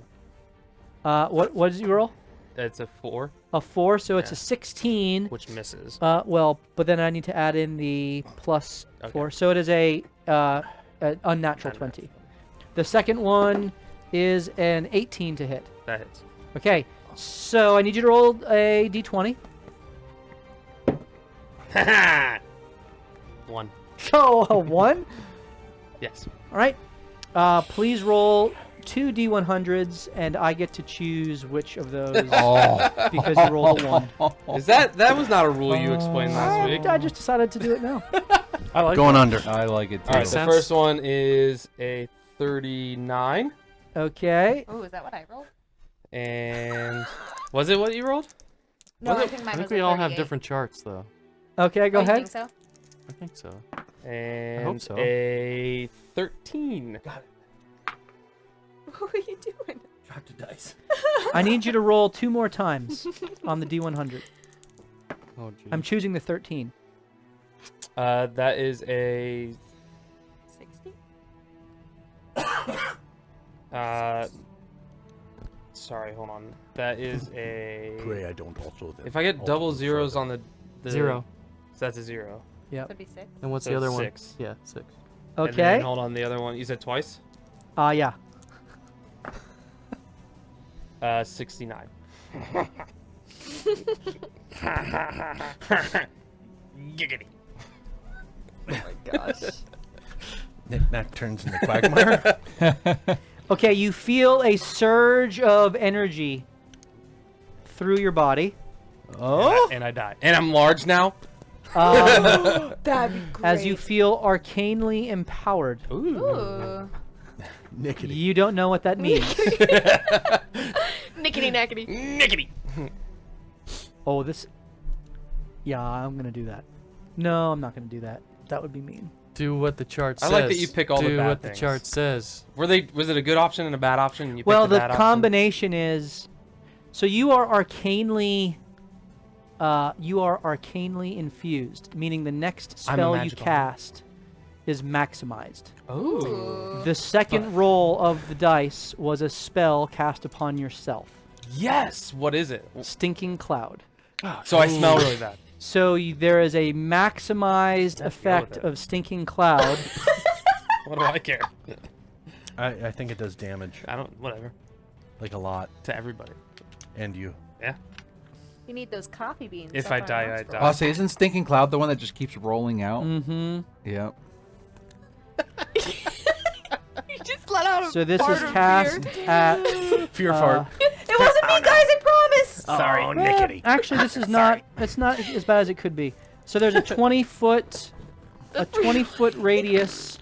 What did you roll? It's a 4, A 4, so it's Yeah. a 16. which misses. Well, but then I need to add in the plus Okay. 4. So it is a unnatural 20. The second one is an 18 to hit. That hits. Okay, so I need you to roll a d20. 1. Oh, a 1? Yes. All right. Please roll 2 d100s, and I get to choose which of those because you rolled a 1. Is that was not a rule you explained last week? I just decided to do it now. I like Going under. I like it too. All right, the Sense. first one is a 39, Okay. Oh, is that what I rolled? and was it what you rolled? No, Was I it? think I mine think was we a all have 38. different charts, though. Okay, go Oh, you ahead. think so? I think so. And so. a 13. What are you doing? Drop the dice. I need you to roll 2 more times on the d100. Oh, geez. I'm choosing the 13. That is a 60? sorry, hold on. That is a. Pray I don't also. If I get double zeros on the 0. so that's a 0. Could be 6. And what's So the other it's one? 6. Yeah, 6. And Okay. then, hold on, the other one. You said twice? Yeah. 69. Giggity. Gosh. Knick-knack turns into Quagmire. Okay, you feel a surge of energy through your body. Oh? And I die. And I'm large now. That'd be great. As you feel arcanely empowered. Ooh. Nickety. You don't know what that means. Nickety knackety. Nickety. Oh, this... Yeah, I'm going to do that. No, I'm not going to do that. That would be mean. Do what the chart I says. like that you pick all the Do bad what things. the chart says. Was it a good option and a bad option? And you Well, picked the the bad option? combination is... So you are arcanely... infused, meaning the next I'm a spell you magical. cast is maximized. Oh. The second roll of the dice was a spell cast upon yourself. Yes. What is it? Stinking Cloud. So I smell really bad. So there is a maximized Let's go with effect it. of Stinking Cloud. What do I care? I think it does damage. I don't. Whatever. Like a lot. To everybody. And you. Yeah. You need those coffee beans. If up I our die, I nostrils. die. Oh, say, isn't Stinking Cloud the one that just keeps rolling out? Mm-hmm. Yep. You just let out a So this fart is of cast fear. at... Fear uh, It wasn't me, guys, I promise! Sorry. Oh, well, Nickety. actually, this is not... It's not as bad as it could be. So there's a 20-foot... A 20-foot radius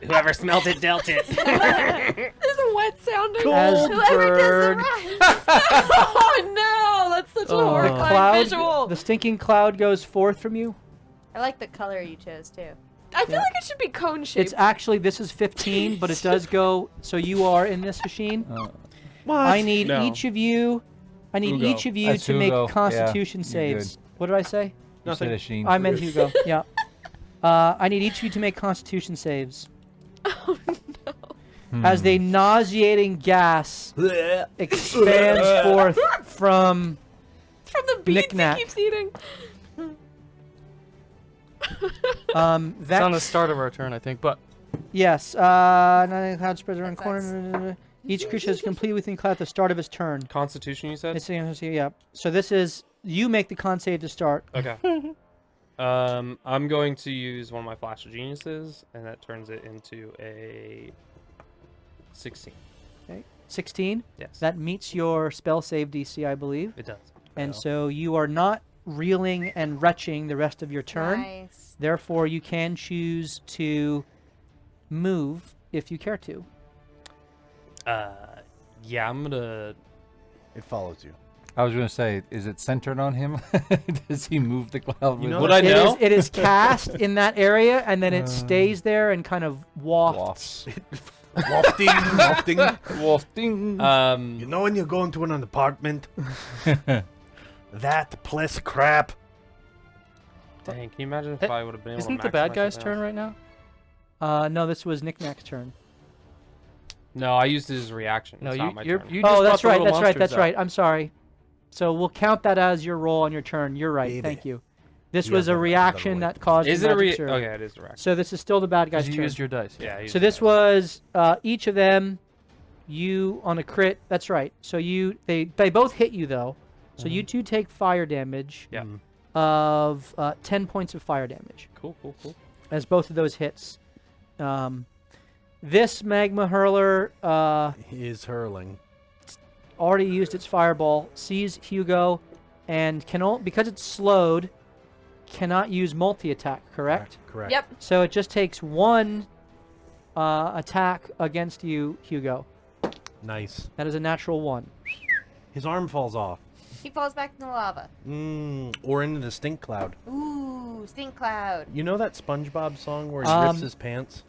Whoever smelt it dealt it. There's a wet sounding. As Whoever bird. does the rest. Oh no, that's such a the horrifying cloud, visual. the stinking cloud goes forth from you. I like the color you chose, too. I feel Yeah. like it should be cone shaped. It's actually, this is 15, but it does go, so you are in this machine. What? I need No. each of you Hugo. to That's make Hugo. constitution Yeah, you're saves. What did I say? You said a sheen. I meant Hugo, yeah. I need each of you to make constitution saves. Oh no. as the nauseating gas expands forth from From the beads Knick-knack. he keeps eating. It's on the Vex. start of our turn, I think. But Yes. Nine cloud spreads around corner. Each creature is complete within cloud at the start of his turn. Constitution, you said? Yeah. So this is you make the con save to start. Okay. I'm going to use one of my Flash of Geniuses, and that turns it into a 16. Okay. 16. Yes. That meets your spell save DC, I believe. It does. And so you are not reeling and retching the rest of your turn. Nice. Therefore, you can choose to move if you care to. Yeah, I'm gonna. It follows you. I was going to say, is it centered on him? Does he move the cloud? You with know it? Would I know? It is cast in that area, and then it stays there and kind of wafts. Wafting, wafting. Wafting. You know when you go into an apartment? That plus crap. Dang, can you imagine if I would have been able isn't to the bad maximize guy's something turn else? right now? No, this was Knick-knack's turn. No, I used it as a reaction. No, it's you not my you're, turn. you just Oh, brought that's the right. little That's right. monsters That's out. right. I'm sorry. So we'll count that as your roll on your turn. You're right. Baby. Thank you. This You was have a that reaction way. that caused. Is the it a magic re? surge. Okay, it is a reaction. So this is still the bad guy's 'Cause you turn. used your dice. Yeah. I used So the this dice. was each of them. You on a crit. That's right. So they both hit you though. So you two take fire damage Yeah. of 10 points of fire damage Cool. as both of those hits. This magma hurler He is hurling. already used its fireball, sees Hugo, and because it's slowed, cannot use multi-attack, correct? Correct. Yep. So it just takes one attack against you, Hugo. Nice. That is a natural 1. His arm falls off. He falls back in the lava. Or into the stink cloud. Ooh, stink cloud. You know that SpongeBob song where he Um, rips his pants?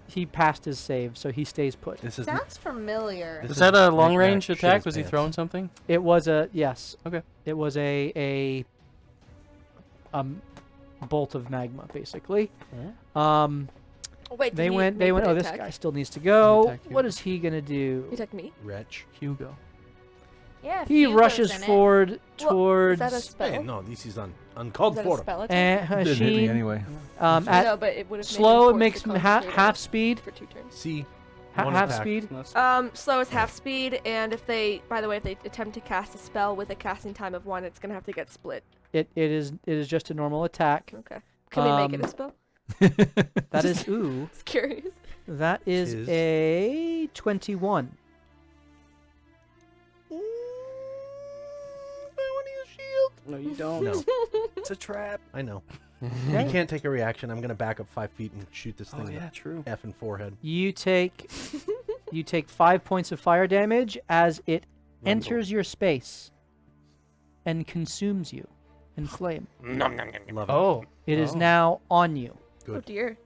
He passed his save, so he stays put. This is Sounds familiar. This Was is that a long Knick-knack range shit attack? his Was he pants. throwing something? It was yes. Okay. It was a bolt of magma, basically. Oh, wait, They did he went. make Oh, an this attack? guy still needs to go. attacked you. What is he gonna do? He attacked me? Wretch. Hugo. Yeah. He Hugo's rushes in it. forward Well, towards Is that a spell? Hey, no, this is Is uncalled that for. a spell attack? and Didn't hit me Sheen, anyway. at No, but it would have slow. It makes half speed. for 2 turns. See, Half attack. speed. Slow is half speed, and if they attempt to cast a spell with a casting time of 1, it's gonna have to get split. It is just a normal attack. Okay. Can we make it a spell? That is It's curious. That is Tis. a 21. No, you don't. No, It's a trap. I know. Okay. You can't take a reaction. I'm gonna back up 5 feet and shoot this Oh thing in yeah, true. the effing forehead. You take 5 points of fire damage as it enters your space and consumes you in flame. Nom, nom, nom, nom. Love it. Oh. It is Oh. now on you. Oh Good. dear.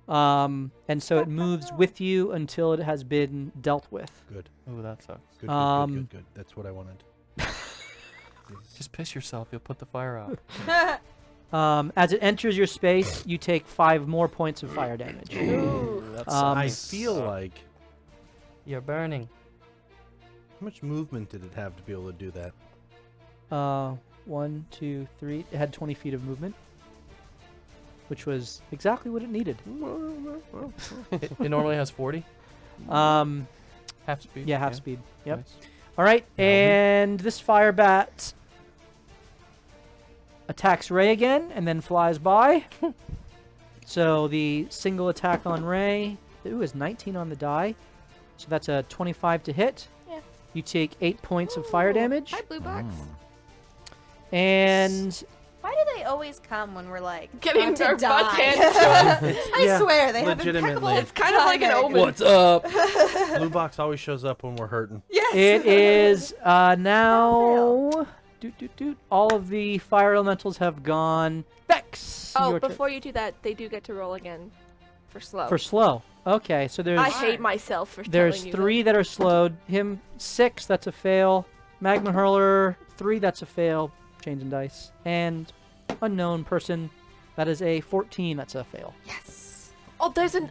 And so it moves with you until it has been dealt with. Good. Oh, that sucks. Good. Good. Um, Good. Good. Good. That's what I wanted. Just piss yourself. You'll put the fire out. As it enters your space, you take 5 more points of fire damage. Ooh. That I sucks. feel like. You're burning. How much movement did it have to be able to do that? 1, 2, 3. It had 20 feet of movement, which was exactly what it needed. It normally has 40. Um, Half speed. yeah, half speed. Yep. Nice. All right, and this fire bat attacks Ray again and then flies by. So the single attack on Ray, is 19 on the die. So that's a 25 to hit. Yeah. You take 8 points of fire Ooh, damage. Hi, blue box. And Why do they always come when we're like Getting about to our butts die? handed I Yeah. swear they have Legitimately. impeccable. It's kind of like an timing. omen. What's up? Blue box always shows up when we're hurting. Yes. it is now. All of the fire elementals have gone. Vex. Oh, your turn. before you do that, they do get to roll again for slow. For slow. Okay, so there's I hate myself for there's telling you 3 that are slowed. Him 6, that's a fail. Magma hurler 3, that's a fail. Change in dice. And unknown person, that is a 14, that's a fail. Yes. Oh, there's an.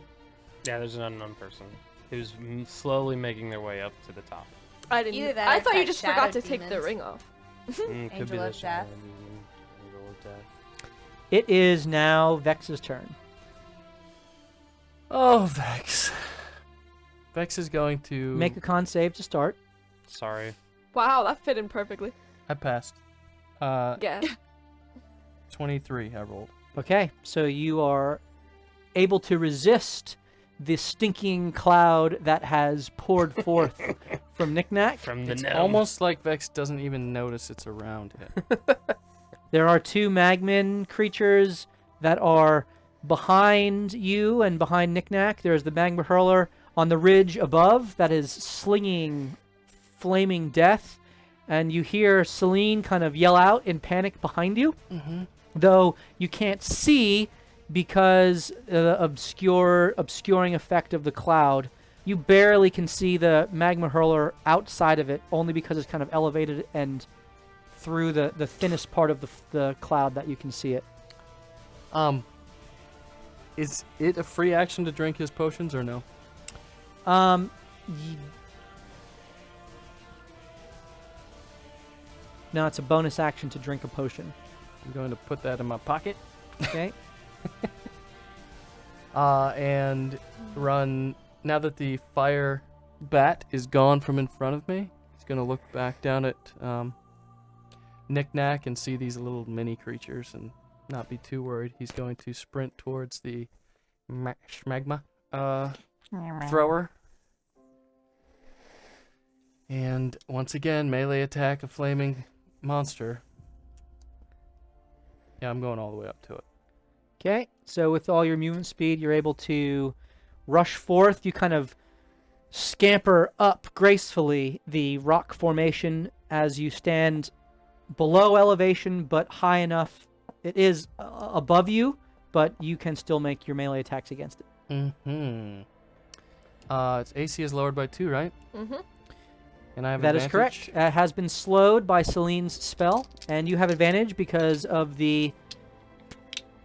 Yeah, there's an unknown person. who's slowly making their way up to the top. I didn't. Either that or I it's thought you that just shadow forgot to take the demons. ring off. Could be Angel the of Death. Angel of Death. It is now Vex's turn. Oh, Vex. Vex is going to Make a con save to start. Sorry. Wow, that fit in perfectly. I passed. Yeah. 23 I rolled. Okay, so you are able to resist the stinking cloud that has poured forth from Knick-Knack. From the It's gnome. almost like Vex doesn't even notice it's around him. There are two Magman creatures that are behind you and behind Knick-Knack. There's the Magma Hurler on the ridge above that is slinging flaming death. And you hear Celine kind of yell out in panic behind you. Mm-hmm. Though you can't see because the obscuring effect of the cloud. You barely can see the Magma Hurler outside of it, only because it's kind of elevated and through the thinnest part of the cloud that you can see it. Is it a free action to drink his potions or no? Y- no, it's a bonus action to drink a potion. I'm going to put that in my pocket. Okay. And run. Now that the fire bat is gone from in front of me, he's going to look back down at Knick-Knack and see these little mini creatures and not be too worried. He's going to sprint towards the Magma thrower. And once again, melee attack, a flaming monster. Yeah, I'm going all the way up to it. Okay, so with all your movement speed, you're able to rush forth. You kind of scamper up gracefully the rock formation as you stand below elevation, but high enough. It is above you, but you can still make your melee attacks against it. Mm-hmm. Its AC is lowered by 2, right? Mm-hmm. And I have That is advantage? correct. It has been slowed by Celine's spell, and you have advantage because of the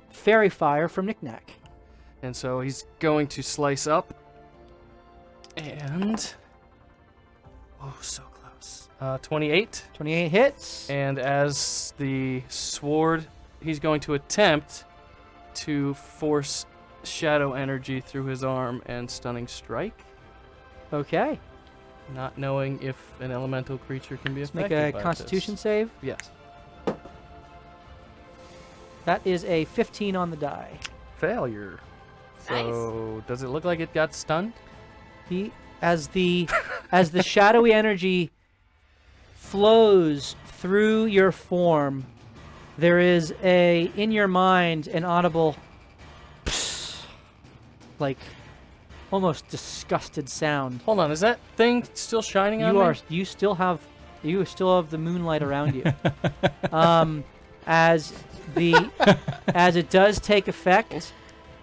fairy fire from Knick-Knack. And so he's going to slice up. And... oh, so close. 28. 28 hits. And as the sword, he's going to attempt to force shadow energy through his arm and stunning strike. Okay. Not knowing if an elemental creature can be Let's make affected a by Constitution this. save. Yes. That is a 15 on the die. Failure. So does it look like it got stunned? As the shadowy energy flows through your form, there is in your mind an audible like almost disgusted sound. Hold on, is that thing still shining on me? You still have the moonlight around you. As it does take effect,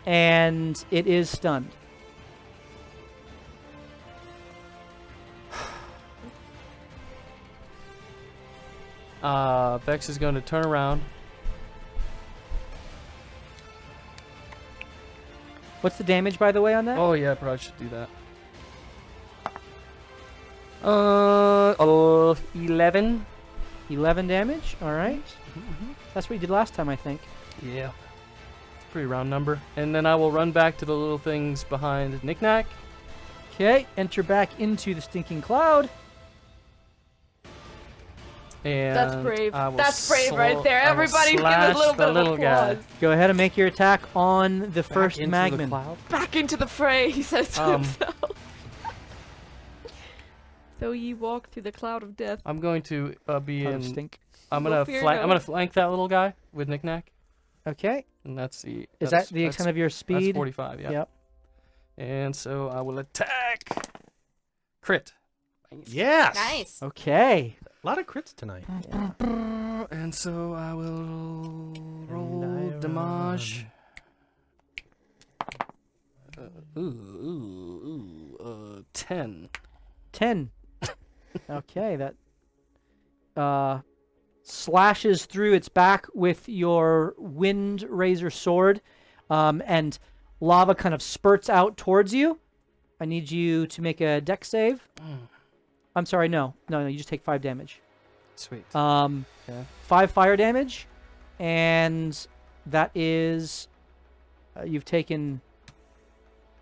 and it is stunned. Vex is going to turn around. What's the damage, by the way, on that? Oh yeah, I probably should do that. 11. 11 damage. All right. That's what you did last time, I think. Yeah. It's a pretty round number. And then I will run back to the little things behind Knick-Knack. Okay. Enter back into the stinking cloud. And That's brave. I will That's brave right there. I will Everybody give a slash little the bit of little guy. applause. Go ahead and make your attack on the first into the Magman. cloud. Back into the fray, he says to himself. So ye walk through the cloud of death. I'm going to be Cloud of in. stink. I'm No gonna fear, flank. no. I'm gonna flank that little guy with Knick-Knack, Okay. and that's the. Is that's- that the extent of your That's speed? 45. Yeah. Yep. And so I will attack. Crit. Yes. Nice. Okay. A lot of crits tonight. And so I will roll damage. 10. 10. Okay, that slashes through its back with your wind razor sword, and lava kind of spurts out towards you I need you to make a dex save. I'm sorry, no, you just take 5 damage. Sweet. Okay. 5 fire damage, and that is you've taken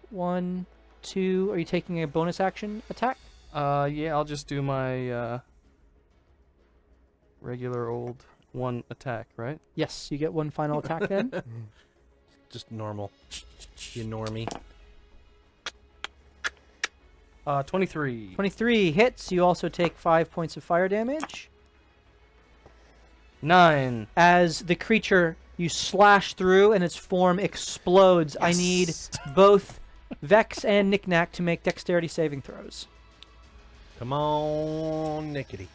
1, 2. Are you taking a bonus action attack? Yeah, I'll just do my regular old 1 attack, right? Yes, you get 1 final attack then. Just normal. You normie. 23. 23 hits. You also take 5 points of fire damage. 9. As the creature you slash through and its form explodes, I need both Vex and Knickknack to make dexterity saving throws. Come on, Nickety.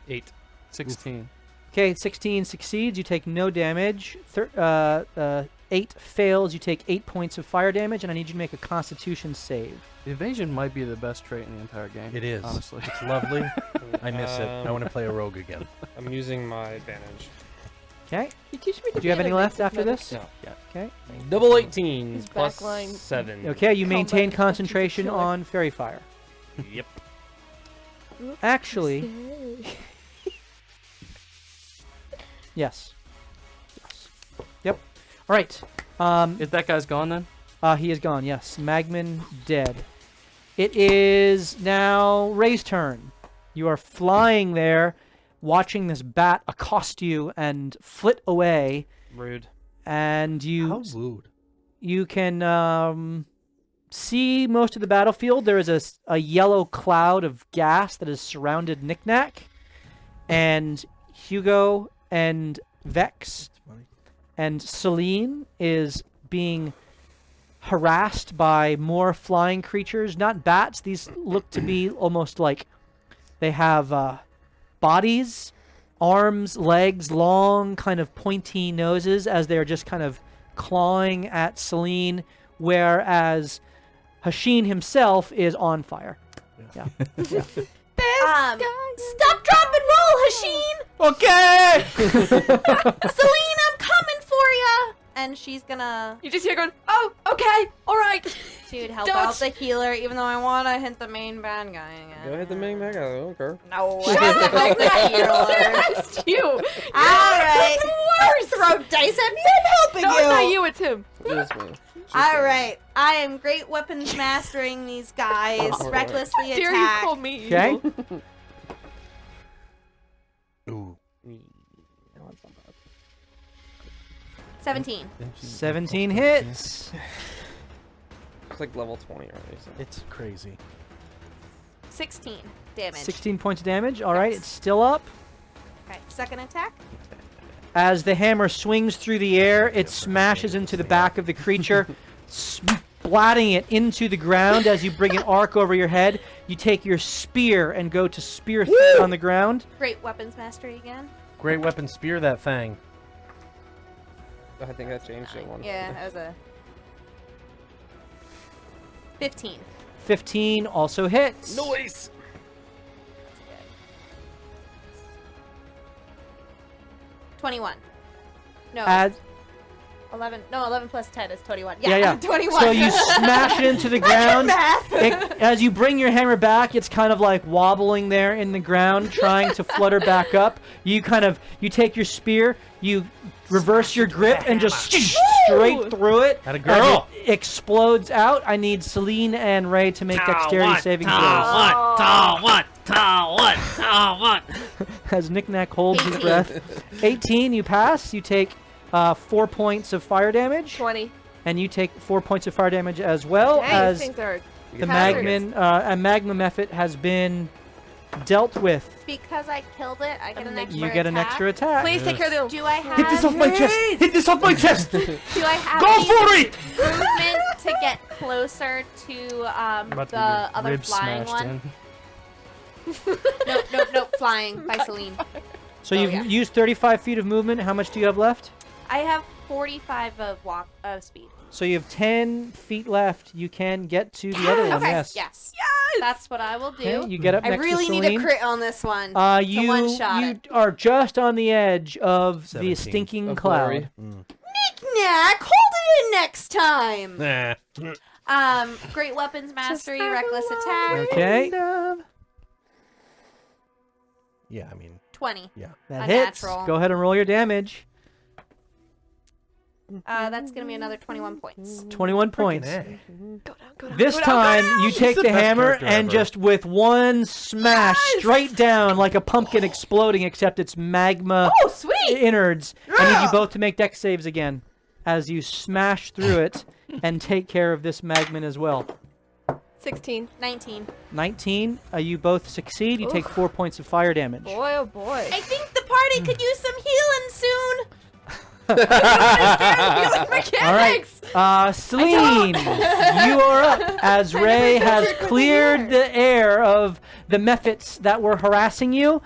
8. 16. Okay, 16 succeeds. You take no damage. 8 fails. You take 8 points of fire damage, and I need you to make a Constitution save. The evasion might be the best trait in the entire game. It is. Honestly. It's lovely. I miss it. I want to play a rogue again. I'm using my advantage. Okay. You teach me to Do you have be any an left after medic. this? No. Yeah. Okay. Double 18 His plus backline- 7. Okay, you Combat maintain infection's a concentration killer. on Fairy Fire. Yep. Actually, yes. Yep. All right. Is that guy's gone then? He is gone. Yes, Magman dead. It is now Ray's turn. You are flying there, watching this bat accost you and flit away, Rude. and How rude. you can see most of the battlefield. There is a yellow cloud of gas that has surrounded Knickknack, and Hugo and Vex and Celine is being harassed by more flying creatures. Not bats. These look to be almost like they have bodies, arms, legs, long kind of pointy noses as they're just kind of clawing at Celine, whereas Hashin himself is on fire. Yeah. Stop, drop, and roll, Hashin! Okay! Celine, I'm coming for ya! And she's gonna... You just hear going, oh, okay, all right. She would help Don't- out the healer, even though I want to hit the main bad guy again. Go ahead, the main guy. I don't care. No, I want to help the healer. It's you. Alright. Throw dice at me, I'm helping No, you. it's not you, it's him. Just me. Alright, I am great weapons mastering these guys, recklessly How dare you attack. call me Okay. evil? Ooh. 17. 17 hits. It's like level 20 already. So. It's crazy. 16 damage. 16 points of damage. All right, Yes. it's still up. Okay, second attack. As the hammer swings through the air, it smashes into the back of the creature, splatting it into the ground. As you bring an arc over your head, you take your spear and go to spear through on the ground. Great weapons mastery again. Great weapon, spear that thing. I think that changed it one. Yeah, that was a 15. 15 also hits. Noise! 21. No, As, 11. No, 11 plus 10 is 21. yeah, yeah. 21. So you smash it into the ground. As you bring your hammer back, it's kind of like wobbling there in the ground, trying to flutter back up. You take your spear, you reverse your grip, and just straight through it. Atta As girl. it explodes out. I need Celine and Ray to make dexterity saving throws. As Knickknack holds his 18. breath. 18, you pass. You take 4 points of fire damage. 20. And you take 4 points of fire damage as well, Dang, as these things are the hazardous. Magma method has been dealt with. Because I killed it, I get an extra You get an extra attack. Please take care of the... Do I have... Hit this off my chest! Hit this off my chest! Do I have Go any for it! movement to get closer to About to the get your other ribs flying smashed one? in. Nope. Flying by Celine. So Oh, you've yeah. used 35 feet of movement. How much do you have left? I have 45 of speed. So you have 10 feet left. You can get to the other one. Okay. Yes. Yes. That's what I will do. Okay, you get up I next really to need Celine. a crit on this one. You one-shot you it. are just on the edge of the 17. stinking Of cloud. glory. Knack, hold it in next time. Nah. Great weapons mastery, reckless attack. Okay. Yeah, I mean, 20. That A hits. natural. Go ahead and roll your damage. That's gonna be another 21 points. 21 points. Go down, This go down, time, you She's take the the best hammer character and ever. just with one smash straight down like a pumpkin exploding, except it's magma Oh, sweet. innards. I need you both to make dex saves again as you smash through it and take care of this magma as well. 16. 19. 19, you both succeed. You take 4 points of fire damage. Boy, oh boy. I think the party could use some healing soon. All right, Celine, you are up as Ray has cleared the air of the mephits that were harassing you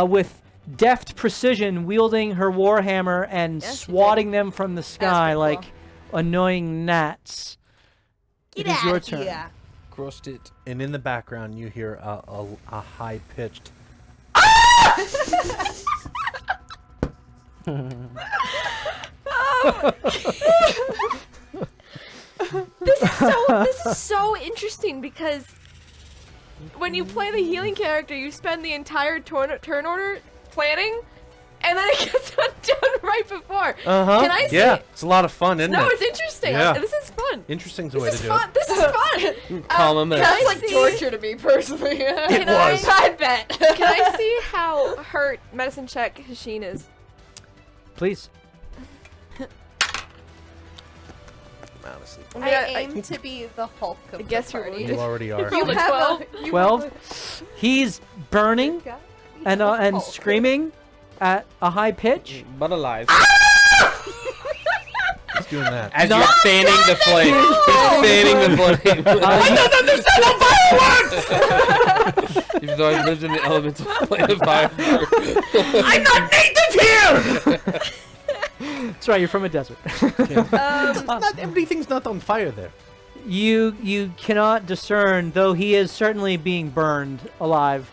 with deft precision, wielding her warhammer and Yes, she swatting them from the sky pretty like annoying gnats. Get It is your outta turn. here. Crushed it. and in the background you hear a high-pitched. This is so interesting because when you play the healing character, you spend the entire turn order planning, and then it gets undone right before. Can I say? Yeah, it's a lot of fun, isn't No, it? it's interesting. Yeah. This is fun. Interesting's the way This to is do fun. This is fun. Calm him Can in. I Sounds like see- torture to me personally. Can was. I, I bet. can I see how hurt medicine check Hashin is? Please. Honestly, I mean, I aim to be the Hulk of I guess the you're party. wounded. you already are. You have 12. a- 12. He's burning and screaming at a high pitch. But alive. He's doing that. As Not you're fanning the flame. He's fanning the flame. Even though I've lived in the elements of flame and fire. I'm not native here. That's right, you're from a desert. Not everything's not on fire there. You cannot discern, though he is certainly being burned alive.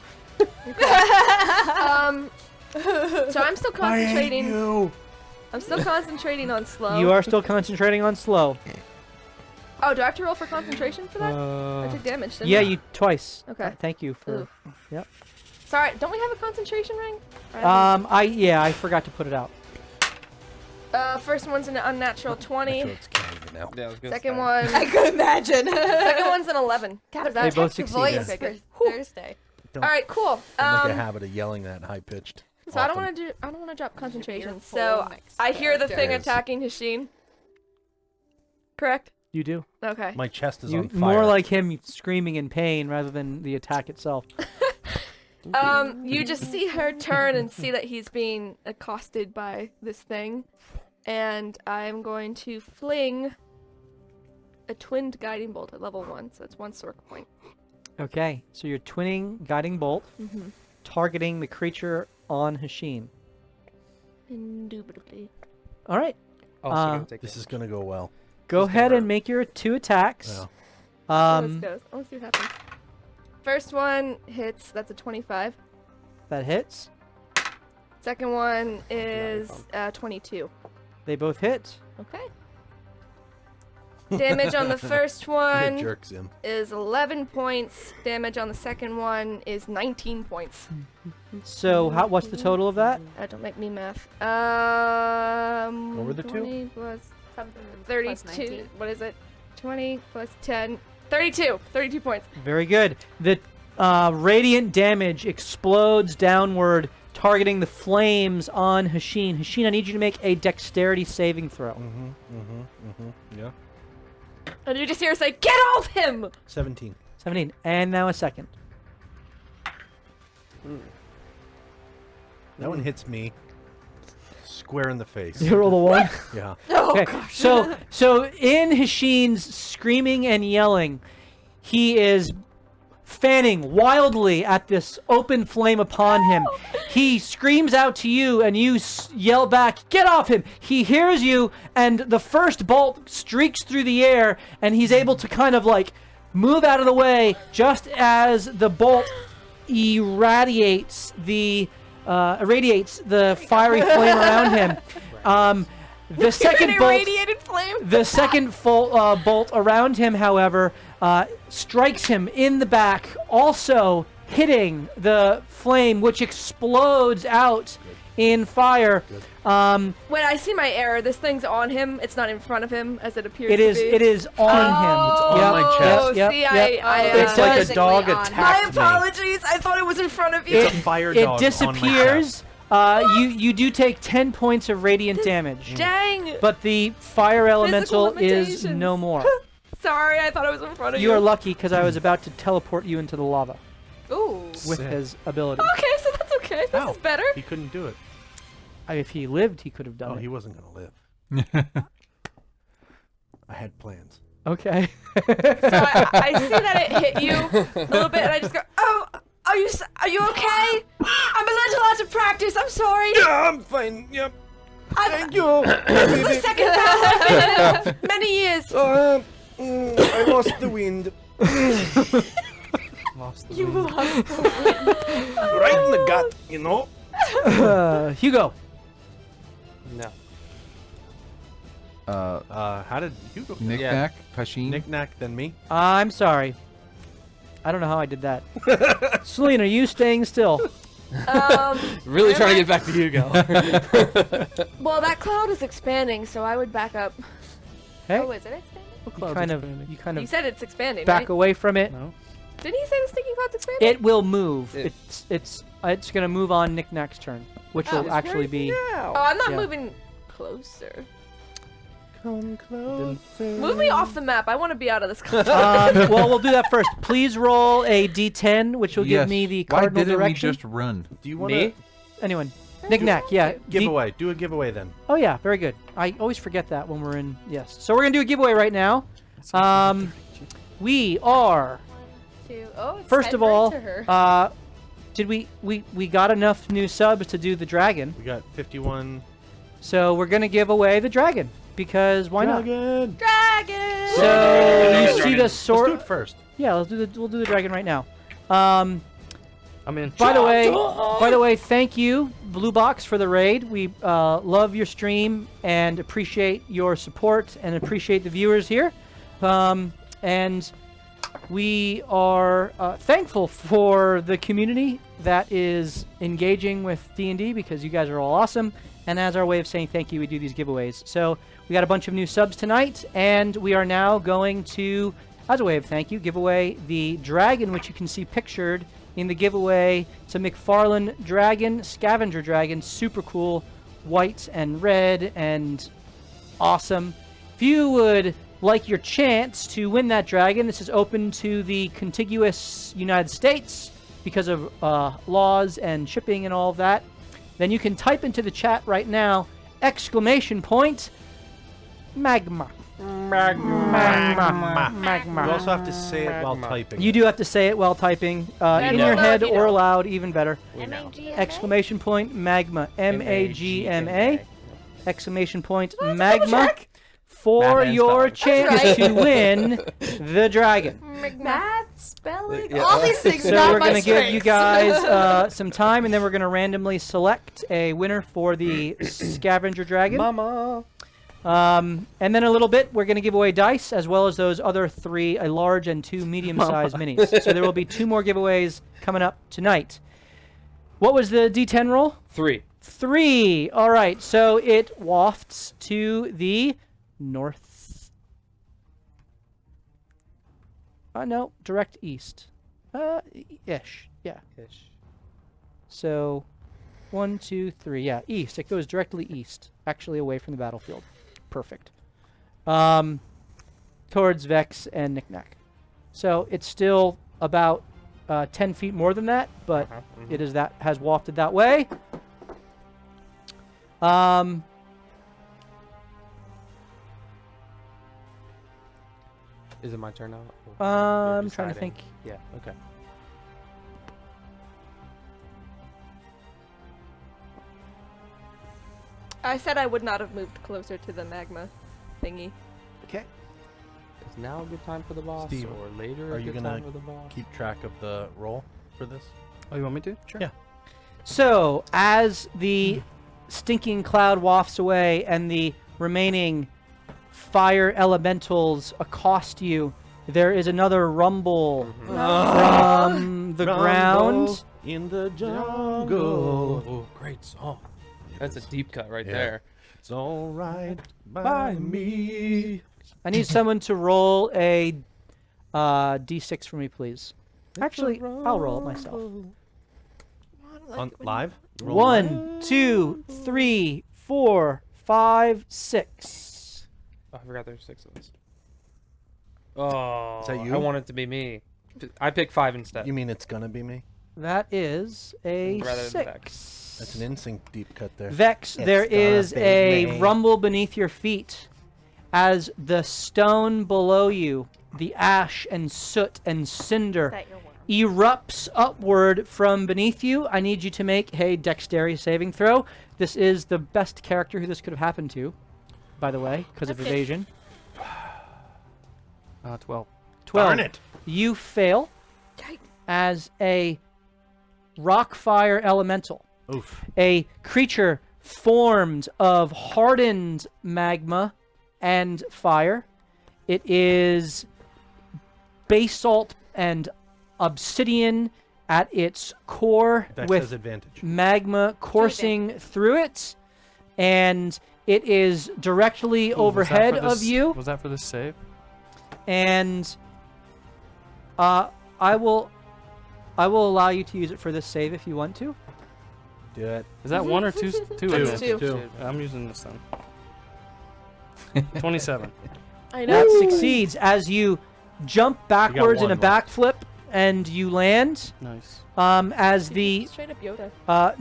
So I'm still concentrating. you. I'm still concentrating on slow. You are still concentrating on slow. Oh, do I have to roll for concentration for that? I took damage, didn't Yeah, I? you twice. Okay. Thank you for. Ooh. Sorry, don't we have a concentration ring? Or I forgot to put it out. First one's an unnatural I 20. feel it's killing me now. Yeah, I was gonna Second say. one. I could imagine. Second one's an 11. God, is They that both The succeeded. voice Okay, for good. Thursday. Don't, All right, cool. don't make a habit of yelling that high pitched. So I don't want to drop concentration. Your So full next I hear the thing characters. attacking Hashin. Correct? You do. Okay. My chest is You on fire. more like him screaming in pain rather than the attack itself. You just see her turn and see that he's being accosted by this thing. And I'm going to fling a twinned guiding bolt at level 1, so it's 1 sork point. Okay, so you're twinning guiding bolt, targeting the creature on Hashin. Indubitably. All right, Also gonna take This damage. is gonna go well. go This is ahead gonna and make your 2 attacks. Yeah. Let's go. Let's see what happens. First one hits, that's a 25. That hits. Second one is 22. They both hit. Okay. Damage on the first It one jerks him. is 11 points. Damage on the second one is 19 points. So what's the total of that? Don't make me math. What were the 20 two? plus Something 32. 19. What is it? 20 plus 10. 32. 32 points. Very good. The radiant damage explodes downward, targeting the flames on Hashin. Hashin, I need you to make a dexterity saving throw. Yeah. And you just hear her say, "Get off him!" 17. 17. And now a second. That one hits me square in the face. You roll the 1. Yeah. Okay. So in Hashin's screaming and yelling, he is fanning wildly at this open flame upon him. He screams out to you, and you yell back, "Get off him!" He hears you, and the first bolt streaks through the air, and he's able to kind of like move out of the way just as the bolt irradiates the fiery flame around him. The second bolt, irradiated flame. the second bolt around him, however, strikes him in the back, also hitting the flame, which explodes out in fire. Wait, I see my error. This thing's on him. It's not in front of him, as it appears It is. to be. It is on him. Oh, Yep, my chest. Yep, see, yep. It's like a Physically dog on. attacked My me. apologies. I thought it was in front of you. It's a fire It dog disappears. You do take 10 points of radiant damage, Dang. but the fire elemental is limitations. no more. Sorry, I thought it was in front of you. You are lucky because I was about to teleport you into the lava Ooh. with Sick. his ability. Okay, so that's okay. This Ow. is better. He couldn't do it. If he lived, he could have done Oh, it. he wasn't going to live. I had plans. Okay. So I see that it hit you a little bit, and I just go, "Oh, are you okay? I'm a little out of practice. I'm sorry. Yeah, I'm fine. Yep. Thank you. This is the second battle I've been in many years. I lost the wind. Lost the You wind. lost. Right in the gut, you know? Hugo. No. How did Hugo? Knick-knack, Pashin. Knick-knack, then me. I'm sorry. I don't know how I did that. Celine, are you staying still? Really trying to get back to Hugo. Well, that cloud is expanding, so I would back up. Hey, Oh, is it expanding? you kind You of said it's expanding, back right? away from it. No. Didn't he say the stinking cloud's expanding? It will move. It- It's gonna move on Knick-knack's turn, which Oh, will it's actually be. Oh, I'm not Yeah. moving closer. Come closer. Move me off the map. I want to be out of this cloud. Well, we'll do that first. Please roll a d10, which will give Yes. me the Why cardinal didn't direction. we just run? Do you want Me? to Anyone? Knick-knack, yeah. giveaway? Do a giveaway then. Oh yeah, very good. I always forget that when we're in. Yes. So we're gonna do a giveaway right now. We are. It's First time of for it all, to her. did we got enough new subs to do the dragon? We got 51. So we're gonna give away the dragon because why not? Dragon. Dragon! So you Dragon. see the Let's do sword. it first. Yeah, we'll do the dragon right now. I'm in. By the way, thank you, Blue Box, for the raid. We love your stream and appreciate your support and appreciate the viewers here. And we are thankful for the community that is engaging with D&D because you guys are all awesome. And as our way of saying thank you, we do these giveaways. So we got a bunch of new subs tonight, and we are now going to, as a way of thank you, give away the dragon, which you can see pictured in the giveaway. It's a McFarlane dragon, scavenger dragon, super cool, white and red and awesome. If you would like your chance to win that dragon, this is open to the contiguous United States because of laws and shipping and all of that. Then you can type into the chat right now, Magma. Magma. You also have to say it while typing. You do have to say it while typing, in know. your head You or know. aloud, even better. M-A-G-M-A? Magma. M-A-G-M-A. Exclamation point double Magma check. for Math and your spelling. chance That's right. to win the dragon. Math, spelling, Yeah. all these things So not we're my going to give you strengths. guys some time, and then we're going to randomly select a winner for the scavenger dragon. Mama. And then in a little bit, we're going to give away dice, as well as those other 3, a large and 2 medium-sized minis. So there will be 2 more giveaways coming up tonight. What was the D10 roll? 3. 3. All right, so it wafts to the north. No, direct east. Ish. Yeah. Ish. So 1, 2, 3. Yeah, east. It goes directly east, actually away from the battlefield. Perfect. Towards Vex and Knick-knack. So it's still about 10 feet more than that, but it is has wafted that way. Is it my turn now? I'm trying to think. Yeah, okay. I said I would not have moved closer to the magma thingy. Okay. Is now a good time for the boss, Steve, or later are a you good gonna time for the boss? Keep track of the roll for this. Oh, you want me to? Sure. Yeah. So, as the stinking cloud wafts away and the remaining fire elementals accost you, there is another rumble from the ground. In the jungle. Oh, great song. That's a deep cut right Yeah. there. It's all right by me. I need someone to roll a d6 for me, please. Actually, I'll roll it myself. On live? Roll 1, 2, 3, 4, 5, 6. Oh, I forgot there's 6 of us. Oh, Is that you? I want it to be me. I picked 5 instead. You mean it's gonna be me? That is a Rather than 6. That's an instinct deep cut there. Vex, It's there is gonna a be me. rumble beneath your feet as the stone below you, the ash and soot and cinder, Is that your worm? erupts upward from beneath you. I need you to make a dexterity saving throw. This is the best character who this could have happened to, by the way, because of That's it. evasion. 12. 12. Darn it! You fail as a rock fire elemental. Oof. A creature formed of hardened magma and fire. It is basalt and obsidian at its core, Vex has with advantage. magma coursing through it, and it is directly Ooh, was that overhead for of this- you. Was that for this save? And I will allow you to use it for this save if you want to. Do it. Is that 1 or 2? 2. That's isn't it? two. I'm using this then. 27. I know. That succeeds as you jump backwards in a one left. backflip and you land. Nice. As the Straight up Yoda.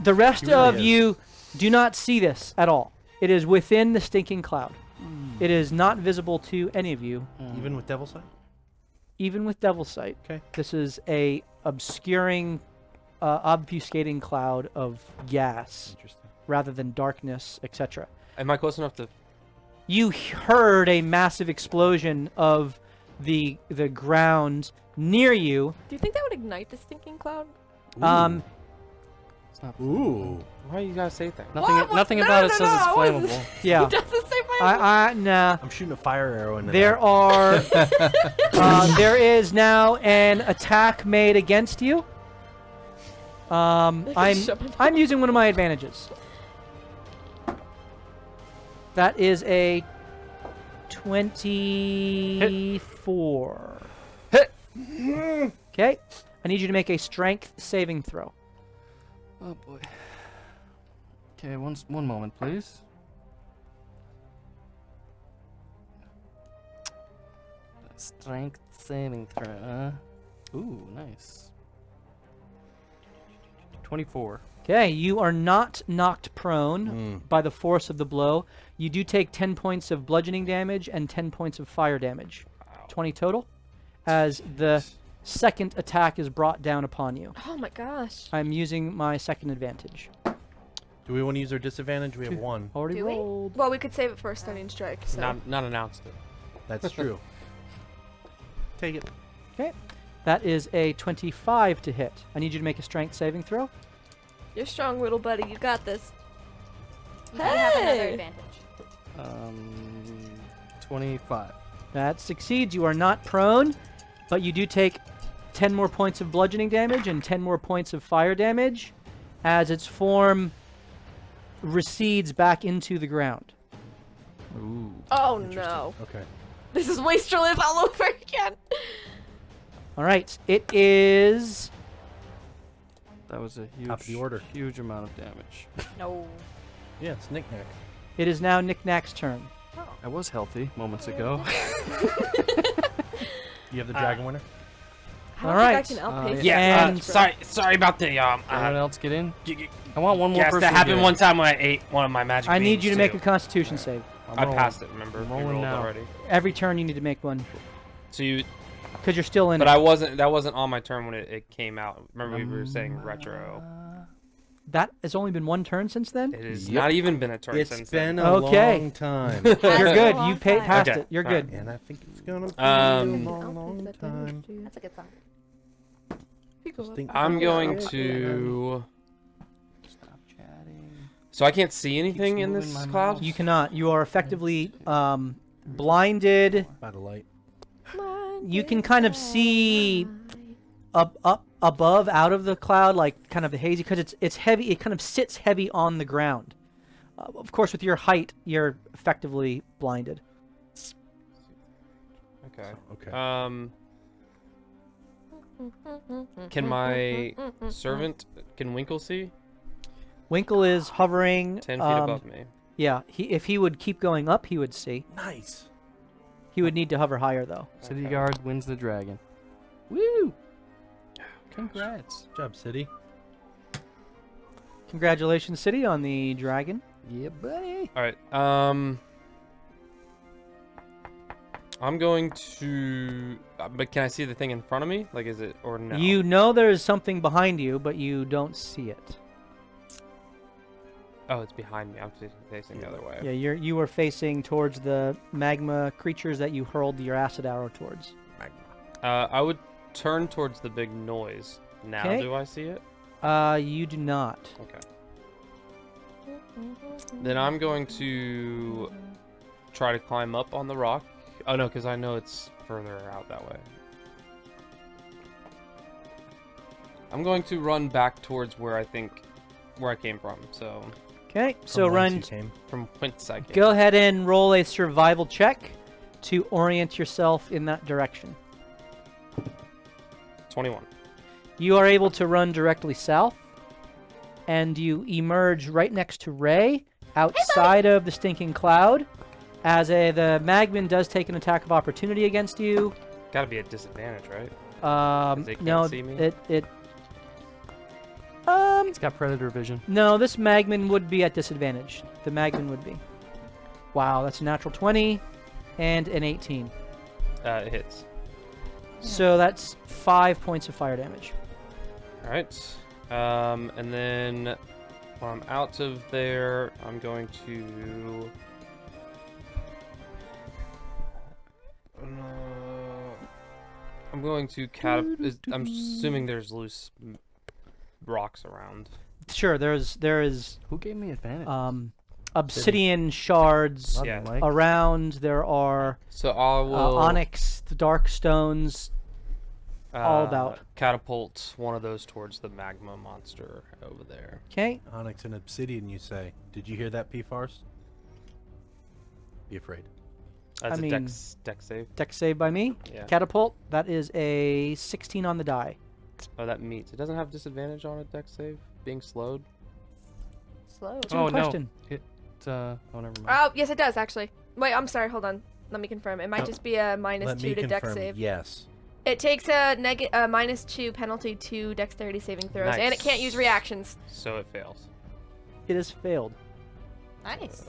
the rest He really of is. you do not see this at all. It is within the stinking cloud. It is not visible to any of you, Even with Devil Sight? even with Devil's Sight. Okay. This is a obscuring, obfuscating cloud of gas Interesting. rather than darkness, etc. Am I close enough to? You heard a massive explosion of the ground near you. Do you think that would ignite the stinking cloud? It's not Ooh. Why you guys say things? Nothing, What? nothing No, about it no, says no, it's I wasn't- flammable. Yeah. It doesn't say fire. Nah. I'm shooting a fire arrow into There that. are there is now an attack made against you. I'm using one of my advantages. That is a 24. Hit. Okay. I need you to make a strength saving throw. Oh boy. Okay, one moment, please. Strength saving throw. Ooh, nice. 24. Okay, you are not knocked prone Mm. by the force of the blow. You do take 10 points of bludgeoning damage and 10 points of fire damage. 20 total. As the second attack is brought down upon you. Oh my gosh. I'm using my second advantage. Do we want to use our disadvantage? We have one. Already Do we? rolled. Well, we could save it for a stunning strike. So. Not announced it. That's true. Take it. Okay. That is a 25 to hit. I need you to make a strength saving throw. You're strong, little buddy. You got this. You have another Hey! advantage. 25. That succeeds. You are not prone, but you do take 10 more points of bludgeoning damage and 10 more points of fire damage as its form recedes back into the ground. Ooh. Oh no. Okay. This is waste to live all over again. All right. It is That was a Top of the order. huge amount of damage. No. Yeah, it's knick-knack. it is now Knick-Knack's turn. I was healthy moments ago. You have the dragon winner? I All don't think I right. can outpace Yeah. And- Sorry about the Anyone else get in? I want one more Yes, person. that to get happened in. one time when I ate one of my magic I need beans, you to make too. a Constitution save. I rolling. passed it. Remember, I'm we rolling rolled now. already. Every turn you need to make one So you, because you're still in but it. I wasn't. That wasn't on my turn when it came out. Remember we were saying retro. That has only been one turn since then? It has Yep. not even been a turn It's since been then. a Okay. long time. You're been a good. long You paid time. past Okay, it. You're alright. good. And I think it's gonna be Um, a long time. That's a good song. Just think I'm about going it. to... Stop chatting. So I can't see anything in moving this my cloud? mouse. You cannot. You are effectively blinded. By the light. You can kind of see up above out of the cloud, like kind of hazy, because it's heavy. It kind of sits heavy on the ground. Of course, with your height, you're effectively blinded. Okay. Okay. Can my servant, can Winkle see? Winkle is hovering 10 feet above me. Yeah, if he would keep going up, he would see. Nice. He would need to hover higher, though. City Okay. guard wins the dragon. Woo! Congrats. Good job, City. Congratulations, City, on the dragon. Yeah, buddy. Alright, I'm going to... but can I see the thing in front of me? Like, is it... or no? You know there's something behind you, but you don't see it. Oh, it's behind me. I'm facing the other way. Yeah, you were facing towards the magma creatures that you hurled your acid arrow towards. I would turn towards the big noise. Now Okay. do I see it? You do not. Okay. Then I'm going to try to climb up on the rock. Oh no, because I know it's further out that way. I'm going to run back towards where I came from. So Okay, so From whence you run. came. from whence I came. Go ahead and roll a survival check to orient yourself in that direction. 21. You are able to run directly south, and you emerge right next to Ray, outside of the stinking cloud. As the Magman does take an attack of opportunity against you. Gotta be at disadvantage, right? they can't No, see me? It's got predator vision. No, this Magman would be at disadvantage. The Magman would be. Wow, that's a natural 20 and an 18. It hits. So that's 5 points of fire damage. All right. And then when I'm out of there, I'm going to. I'm going to I'm assuming there's loose rocks around. Sure, there is Who gave me advantage? obsidian shards Not yeah. Mike. around. There are So I will onyx, the dark stones. all about. Catapult one of those towards the magma monster over there. Okay, Onyx and Obsidian, you say. Did you hear that, P-Farce? Be afraid. That's I a mean- dex save. dex save by me. Yeah. Catapult, that is a 16 on the die. Oh, that meets. It doesn't have disadvantage on a dex save being slowed. Slow. What's your Oh, no. question? Oh, never mind. Oh, yes, it does, actually. Wait, I'm sorry, hold on. Let me confirm. It might No. just be a Let -2 me to dex confirm. save. Yes. It takes a -2 penalty to dexterity saving throws, and it can't use Nice. reactions. So it fails. It has failed. Nice.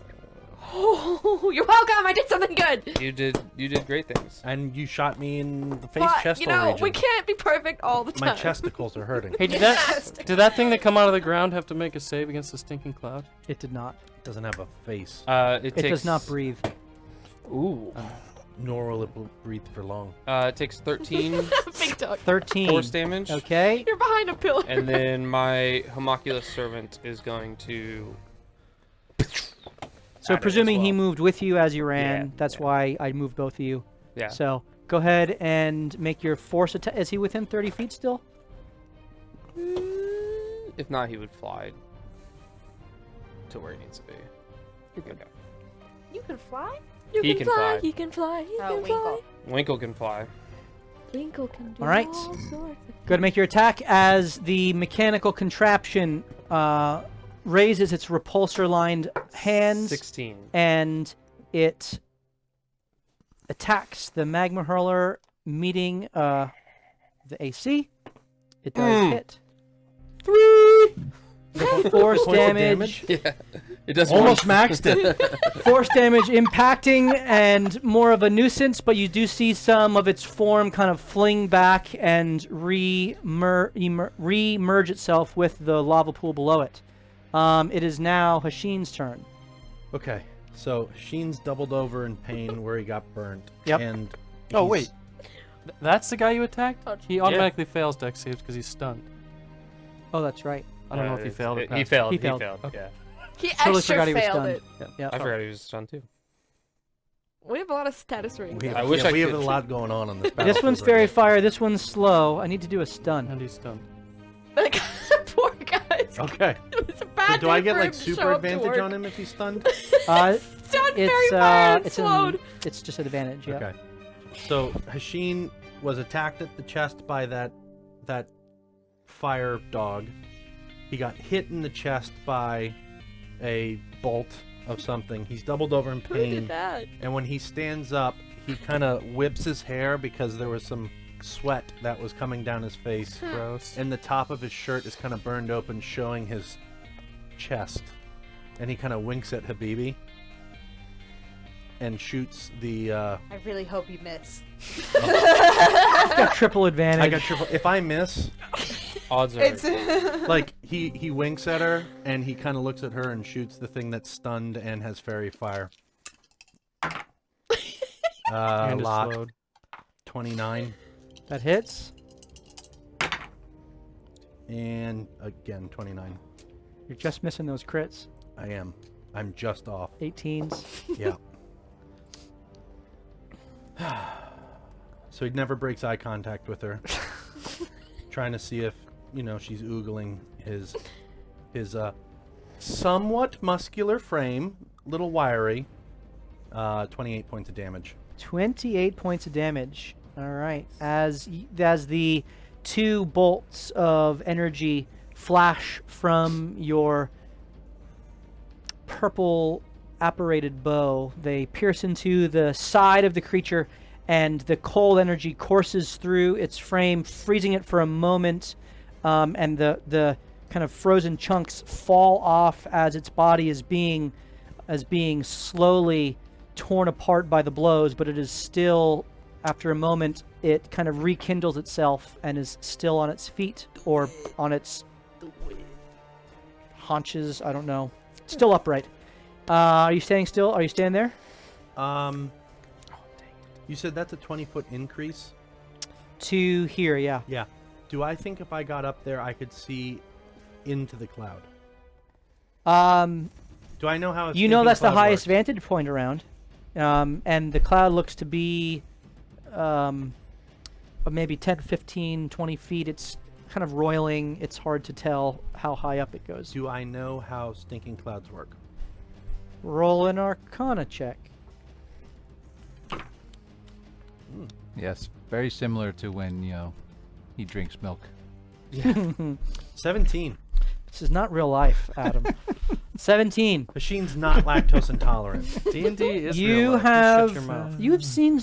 Oh, you're welcome. I did something good. You did great things. And you shot me in the face But, chest you know, region. we can't be perfect all the time. My chesticles are hurting. Hey, did that thing that come out of the ground have to make a save against the stinking cloud? It did not. It doesn't have a face. It It takes, does not breathe. Ooh. Nor will it breathe for long. It takes 13 Big dog. 13. force damage. Okay. You're behind a pillar. And then my homunculus servant is going to. So at it as presuming he well. moved with you as you ran, Yeah, that's yeah. why I moved both of you. Yeah. So go ahead and make your force attack. Is he within 30 feet still? If not, he would fly to where he needs to be. You're good. Okay. You can fly? You He can fly. He can fly. He Oh, can Winkle. fly. Winkle can fly. Winkle can do All right. all sorts of Go ahead and make your attack as the mechanical contraption raises its repulsor-lined hands 16. and it attacks the magma hurler, meeting the AC. It does hit. 3. Force Points of damage. Yeah. It does Almost maxed it. Force damage impacting and more of a nuisance, but you do see some of its form kind of fling back and re-merge itself with the lava pool below it. It is now Hashin's turn. Okay, so Sheen's doubled over in pain where he got burnt. Yep. And Oh, he's- wait. That's the guy you attacked? Oh, He automatically fails dex saves because he's stunned. Oh, that's right. I don't know if he failed or He passed. failed. He He failed. failed. Okay. Yeah. He Totally extra forgot he was failed stunned. it. Yeah. I forgot he was stunned too. We have a lot of status rings. We have, I wish I we have could- a lot going on this This battlefield one's right fairy now. fire. This one's slow. I need to do a stun. And he's stunned. Like, poor guys. Okay. It's a bad So do I day get for like him to show super up to advantage work. on him if he's stunned? Uh, Stunned fairy fire and slowed. it's just an advantage. Yeah. Okay. So Hashin was attacked at the chest by that fire dog. He got hit in the chest by a bolt of something. He's doubled over in Who did pain. that? And when he stands up, he kind of whips his hair because there was some sweat that was coming down his face. Gross. And the top of his shirt is kind of burned open, showing his chest. And he kind of winks at Habibi and shoots the. I really hope you miss. Got triple advantage. I got triple. If I miss, Odds are. It's like he winks at her and he kind of looks at her and shoots the thing that's stunned and has fairy fire. And is Lot slowed. 29 That hits. and again 29. You're just missing those crits. I am. I'm just off. 18s. Yeah. So he never breaks eye contact with her. Trying to see if, she's oogling his somewhat muscular frame, little wiry. 28 points of damage. 28 points of damage. All right. As the two bolts of energy flash from your purple apparated bow, they pierce into the side of the creature, and the cold energy courses through its frame, freezing it for a moment, and the kind of frozen chunks fall off as its body is being slowly torn apart by the blows, but it is still, after a moment, it kind of rekindles itself and is still on its feet or on its haunches. I don't know. Still upright. Are you standing still? Are you standing there? You said that's a 20-foot increase? To here, yeah. Yeah. Do I think if I got up there I could see into the cloud? Do I know how a You know stinking that's the cloud highest works? vantage point around. And the cloud looks to be maybe 10, 15, 20 feet. It's kind of roiling. It's hard to tell how high up it goes. Do I know how stinking clouds work? Roll an Arcana check. Yes, very similar to when, he drinks milk. 17. This is not real life, Adam. 17. Machine's not lactose intolerant. D&D is You real life. Just have shut your mouth. you have seen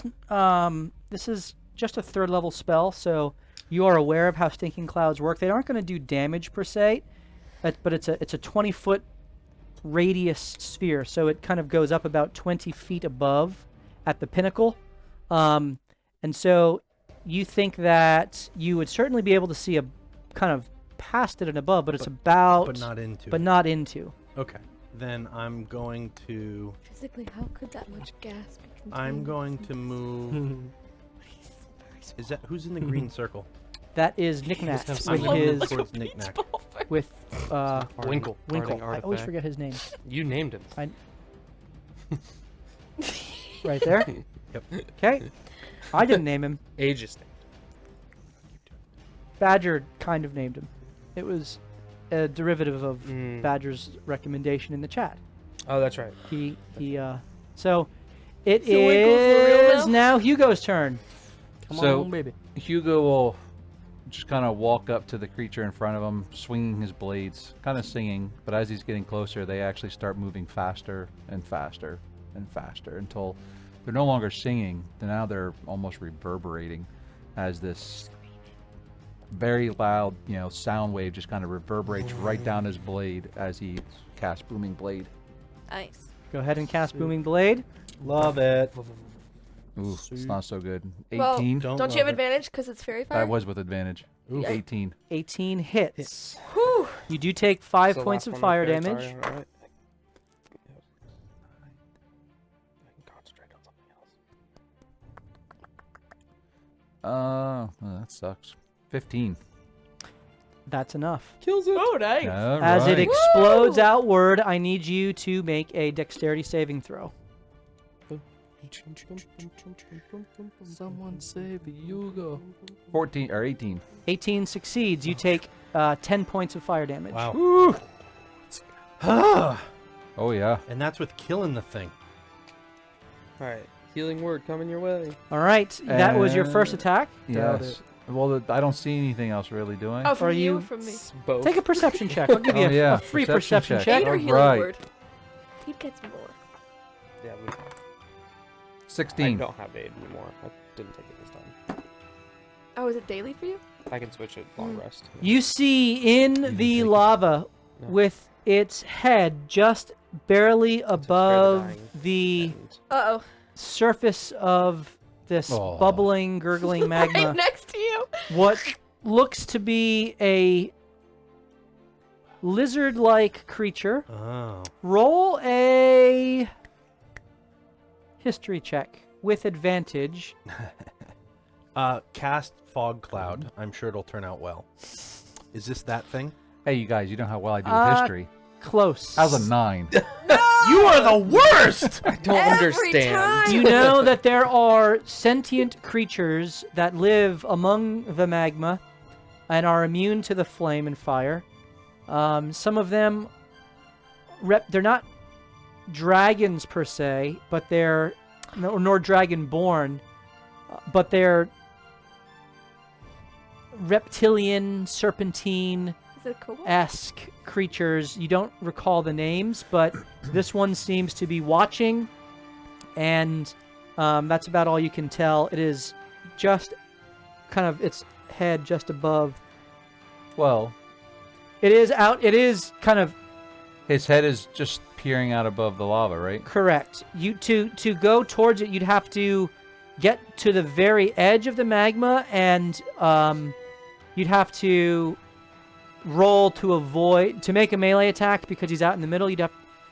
this is just a 3rd level spell, so you are aware of how stinking clouds work. They aren't going to do damage per se, but it's a 20-foot radius sphere, so it kind of goes up about 20 feet above at the pinnacle. And so you think that you would certainly be able to see a kind of past it and above, but it's about But not into. but not into. Okay. Then I'm going to. Physically, how could that much gas be contained? I'm going to move. Is that who's in the green circle? That is Knickknack have with some moving his towards Knickknack. with Winkle. Winkle. Guarding I always artifact. forget his name. You named him. Right there. Yep. Okay. I didn't name him. Aegis. Badger kind of named him. It was a derivative of Mm. Badger's recommendation in the chat. Oh, that's right. So it So Winkle's the real is now Hugo's turn. Come So- on, baby. Hugo will just kind of walk up to the creature in front of him, swinging his blades, kind of singing, but as he's getting closer, they actually start moving faster and faster and faster until they're no longer singing. Now they're almost reverberating as this very loud, sound wave just kind of reverberates right down his blade as he casts Booming Blade. Nice. Go ahead and cast Booming Blade. Love it. Ooh, it's not so good. Well, 18. Don't Don't you have love it. advantage because it's fairy fire? That was with advantage. Ooh, Yeah. 18. 18 hits. Whew. You do take 5 So points last of one fire fairy damage. fire, right? I can concentrate on something else. Well, that sucks. 15. That's enough. Kills it. Oh, nice. All As it right. explodes outward, I need you to make a dexterity saving throw. Someone save Hugo. 14 or 18. 18 succeeds. You take 10 points of fire damage. Wow. Oh yeah. And that's with killing the thing. All right, healing word coming your way. All right. That was your first attack. Doubt Yes. Well, I don't see anything else really, do I? Oh, from Are you, you- from me. Both. Take a perception check. I'll give you Oh, yeah, a free perception perception check. check. Aid or All healing right. word. He gets more. Yeah, I 16. don't have aid anymore. I didn't take it this time. Oh, is it daily for you? I can switch it long rest. You see in take the it. lava No. with its head just barely above dying. the And Uh-oh. surface of this Aw. bubbling, gurgling magma. Right next to you. What looks to be a lizard-like creature. Oh. Roll a history check with advantage. Cast Fog Cloud. I'm sure it'll turn out well. Is this that thing? Hey, you guys, you know how well I do with history. Close. How's a 9? You are the worst! I don't Every understand. time. You know that there are sentient creatures that live among the magma and are immune to the flame and fire. Some of them, they're not dragons per se, but they're nor dragon-born, but they're reptilian, serpentine, Is it a kobold? esque creatures. You don't recall the names, but this one seems to be watching, and that's about all you can tell. It is just kind of its head just above. Well, It is kind of his head is just peering out above the lava, right? correct. You to go towards it, you'd have to get to the very edge of the magma, and you'd have to roll to make a melee attack because he's out in the middle.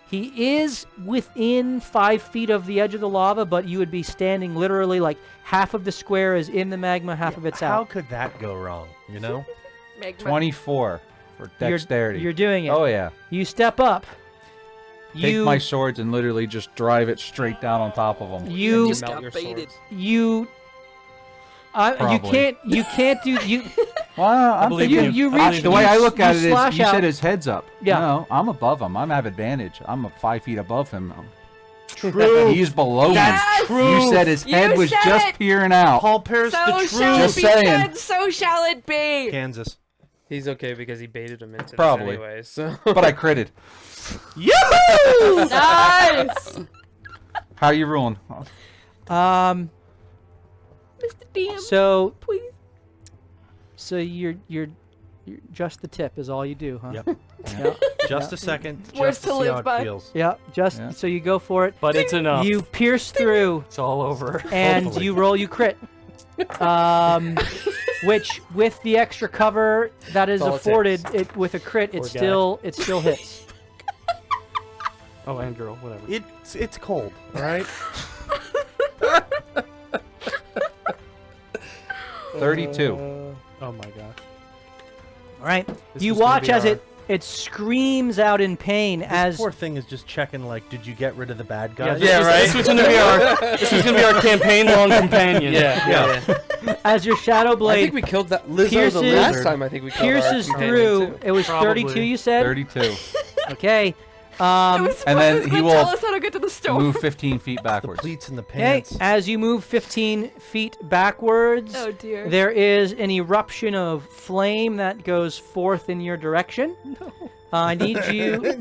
He is within 5 feet of the edge of the lava, but you would be standing literally like half of the square is in the magma, half of it's How out. could that go wrong, you know? Magma. 24 for dexterity. You're doing it. Oh yeah. You step up. Take my swords and literally just drive it straight down on top of them. You Just melt your swords. you Probably. you can't do you Well, I'm believe thinking, you I- reach- the way you I s- look at you it is, slash you out. said his head's up. Yeah. No, I'm above him. I have advantage. I'm 5 feet above him. True. He's below That's me. You said his head You was said just it. peering out. Paul Pear's So the shall truth. it Just be saying. said, so shall it be. Kansas. He's okay because he baited him into Probably. this anyway. So. But I critted. Nice. How you rolling? Um Mr. DM, so please. so you're just the tip is all you do, huh? Yep. Yep. Just a second. Words Just to to see live how it by. feels. Yep. Just Yeah. so you go for it. But it's enough. You pierce through It's all over. and Hopefully. you roll, you crit. Which with the extra cover that is That's all it afforded takes. it with a crit, Poor it guy. still hits. Oh, and girl, whatever. It's cold, all right? 32. Oh my gosh. All right. This You was gonna watch be as our- it screams out in pain This as poor thing is just checking, like, did you get rid of the bad guys? Yeah, right. This was gonna be our. This was gonna be our campaign-long companion. Yeah. as your shadow I blade think we killed that Lizzo pierces- the last time. I think we killed our pierces companion, through. too. It was Probably. 32, you said? 32. Okay. I was and then surprised he it will tell us how to get to the store. Move 15 feet The backwards. pleats and the Okay. pants. As you move 15 feet backwards, Oh dear. there is an eruption of flame that goes forth in your direction. I need you.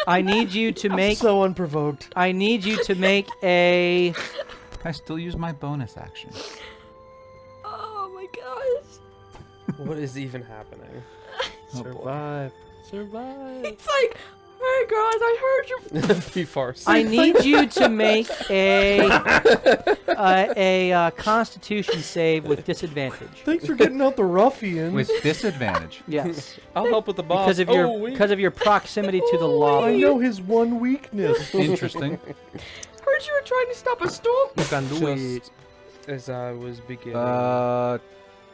I need you to make. so unprovoked. I need you to make a. I still use my bonus action. Oh my gosh. What is even happening? Oh, boy. Survive. Survive. It's like, hey guys, I heard you. Be farce. I need you to make a Constitution save with disadvantage. Thanks for getting out the ruffians. With disadvantage. Yes, I'll help with the boss. because of your proximity to the lava. I know his one weakness. Interesting. Heard you were trying to stop a storm. You can do it. Just as I was beginning Uh,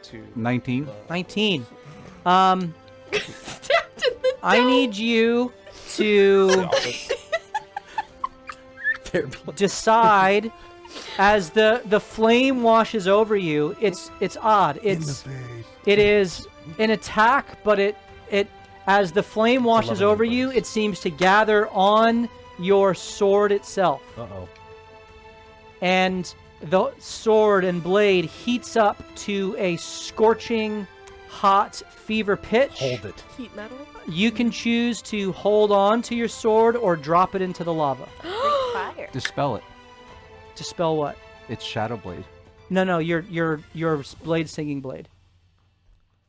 to 19. 19. Stabbed in the I need you to decide as the flame washes over you. It's odd. It is an attack, but it as the flame washes over you, it seems to gather on your sword itself. Uh-oh. And the sword and blade heats up to a scorching hot fever pitch. Hold it. heat metal. You can choose to hold on to your sword or drop it into the lava. Fire. Dispel it. Dispel what? It's Shadow Blade. No, your blade singing blade.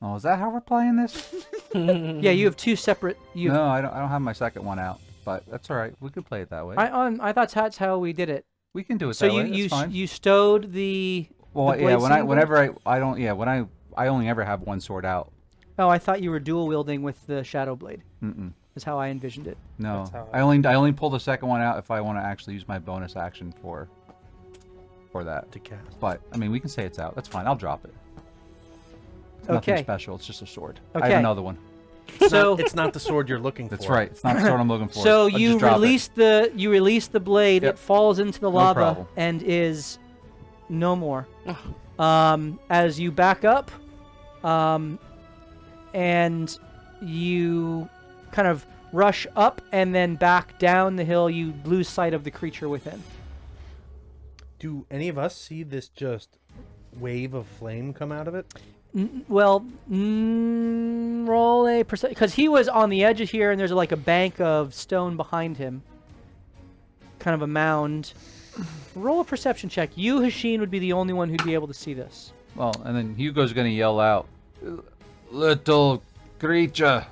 Oh, is that how we're playing this? Yeah, you have two separate. No, I don't have my second one out, but that's all right. We could play it that way. I thought that's how we did it. We can do it So that way. you That's fine. you stowed the. Well, the yeah. blade singing blade? I only ever have one sword out. Oh, I thought you were dual wielding with the shadow blade. Mm-mm. Is how I envisioned it. No, That's how I only pull the second one out if I want to actually use my bonus action for that. To cast. But I mean, we can say it's out. That's fine. I'll drop it. It's nothing Okay. special. It's just a sword. I Okay. have another one. So It's not the sword you're looking That's for. right. It's not the sword I'm looking for. so I'll you just drop it. release the blade. Yep. It falls into the No lava problem. and is no more. As you back up, and you kind of rush up and then back down the hill, you lose sight of the creature within. Do any of us see this just wave of flame come out of it? Roll a percent, because he was on the edge of here, and there's like a bank of stone behind him, kind of a mound. Roll a perception check. You, Hasheen, would be the only one who'd be able to see this. Well, and then Hugo's gonna yell out, "Little creature!"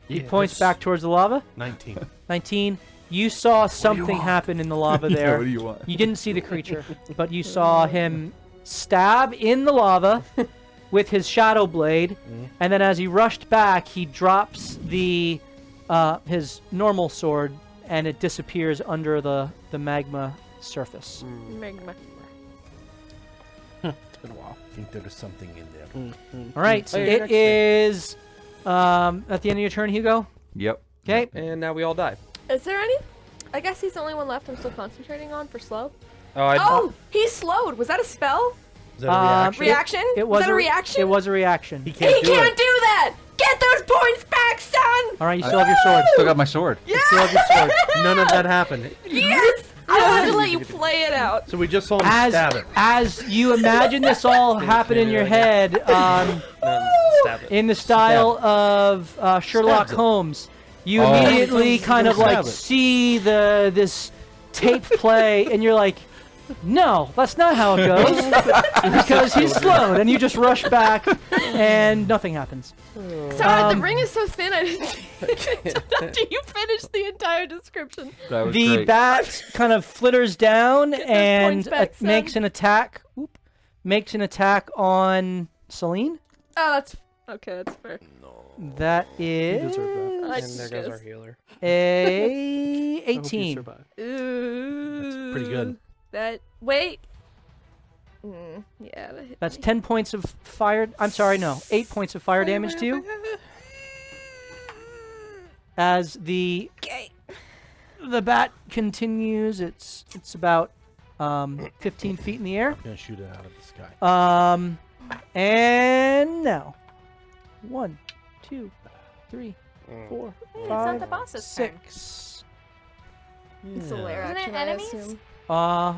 He points back towards the lava. 19. 19. You saw something happen in the lava there. What do you want? You didn't see the creature, but you saw him stab in the lava with his shadow blade, and then as he rushed back, he drops the his normal sword, and it disappears under the magma surface. Magma. It's been a while. I think there is something in there. All right, Oh, you're it next is at the end of your turn, Hugo. Yep. Okay. And now we all die. Is there any? I guess he's the only one left I'm still concentrating on for slow. Oh, Oh, he's slowed. Was that a spell? Is that a reaction? Reaction? It was that a reaction? It was a reaction. He He can't do can't it. do that! Get those points back, son! All right, you still have your sword. Still got my sword. You still have your sword. None of that happened. Yes! I wanted to let you play it out. So we just saw him stab it. As you imagine this all happen in your head, no, stab it. in the style of Sherlock Stabs it. Holmes, you Oh. immediately kind of like Stab it. see this tape play, and you're like, no, that's not how it goes, because he's slowed, and you just rush back, and nothing happens. Sorry, the ring is so thin I didn't after you finished the entire description. That was The great. bat kind of flitters down those and points back, son. makes an attack. Makes an attack on Celine. Oh, that's okay. That's fair. That is I And there goes our just- healer. a I hope you 18. survive. Ooh. pretty good. That wait. Yeah, that hit That's me. 10 points of fire. I'm sorry, no, 8 points of fire damage to you. As the bat continues, it's about 15 feet in the air. I'm gonna shoot it out of the sky. And now 1, 2, 3, 4, Hey, it's 5, not the boss's turn. 6. It's a lair Isn't it action, I enemies? assume.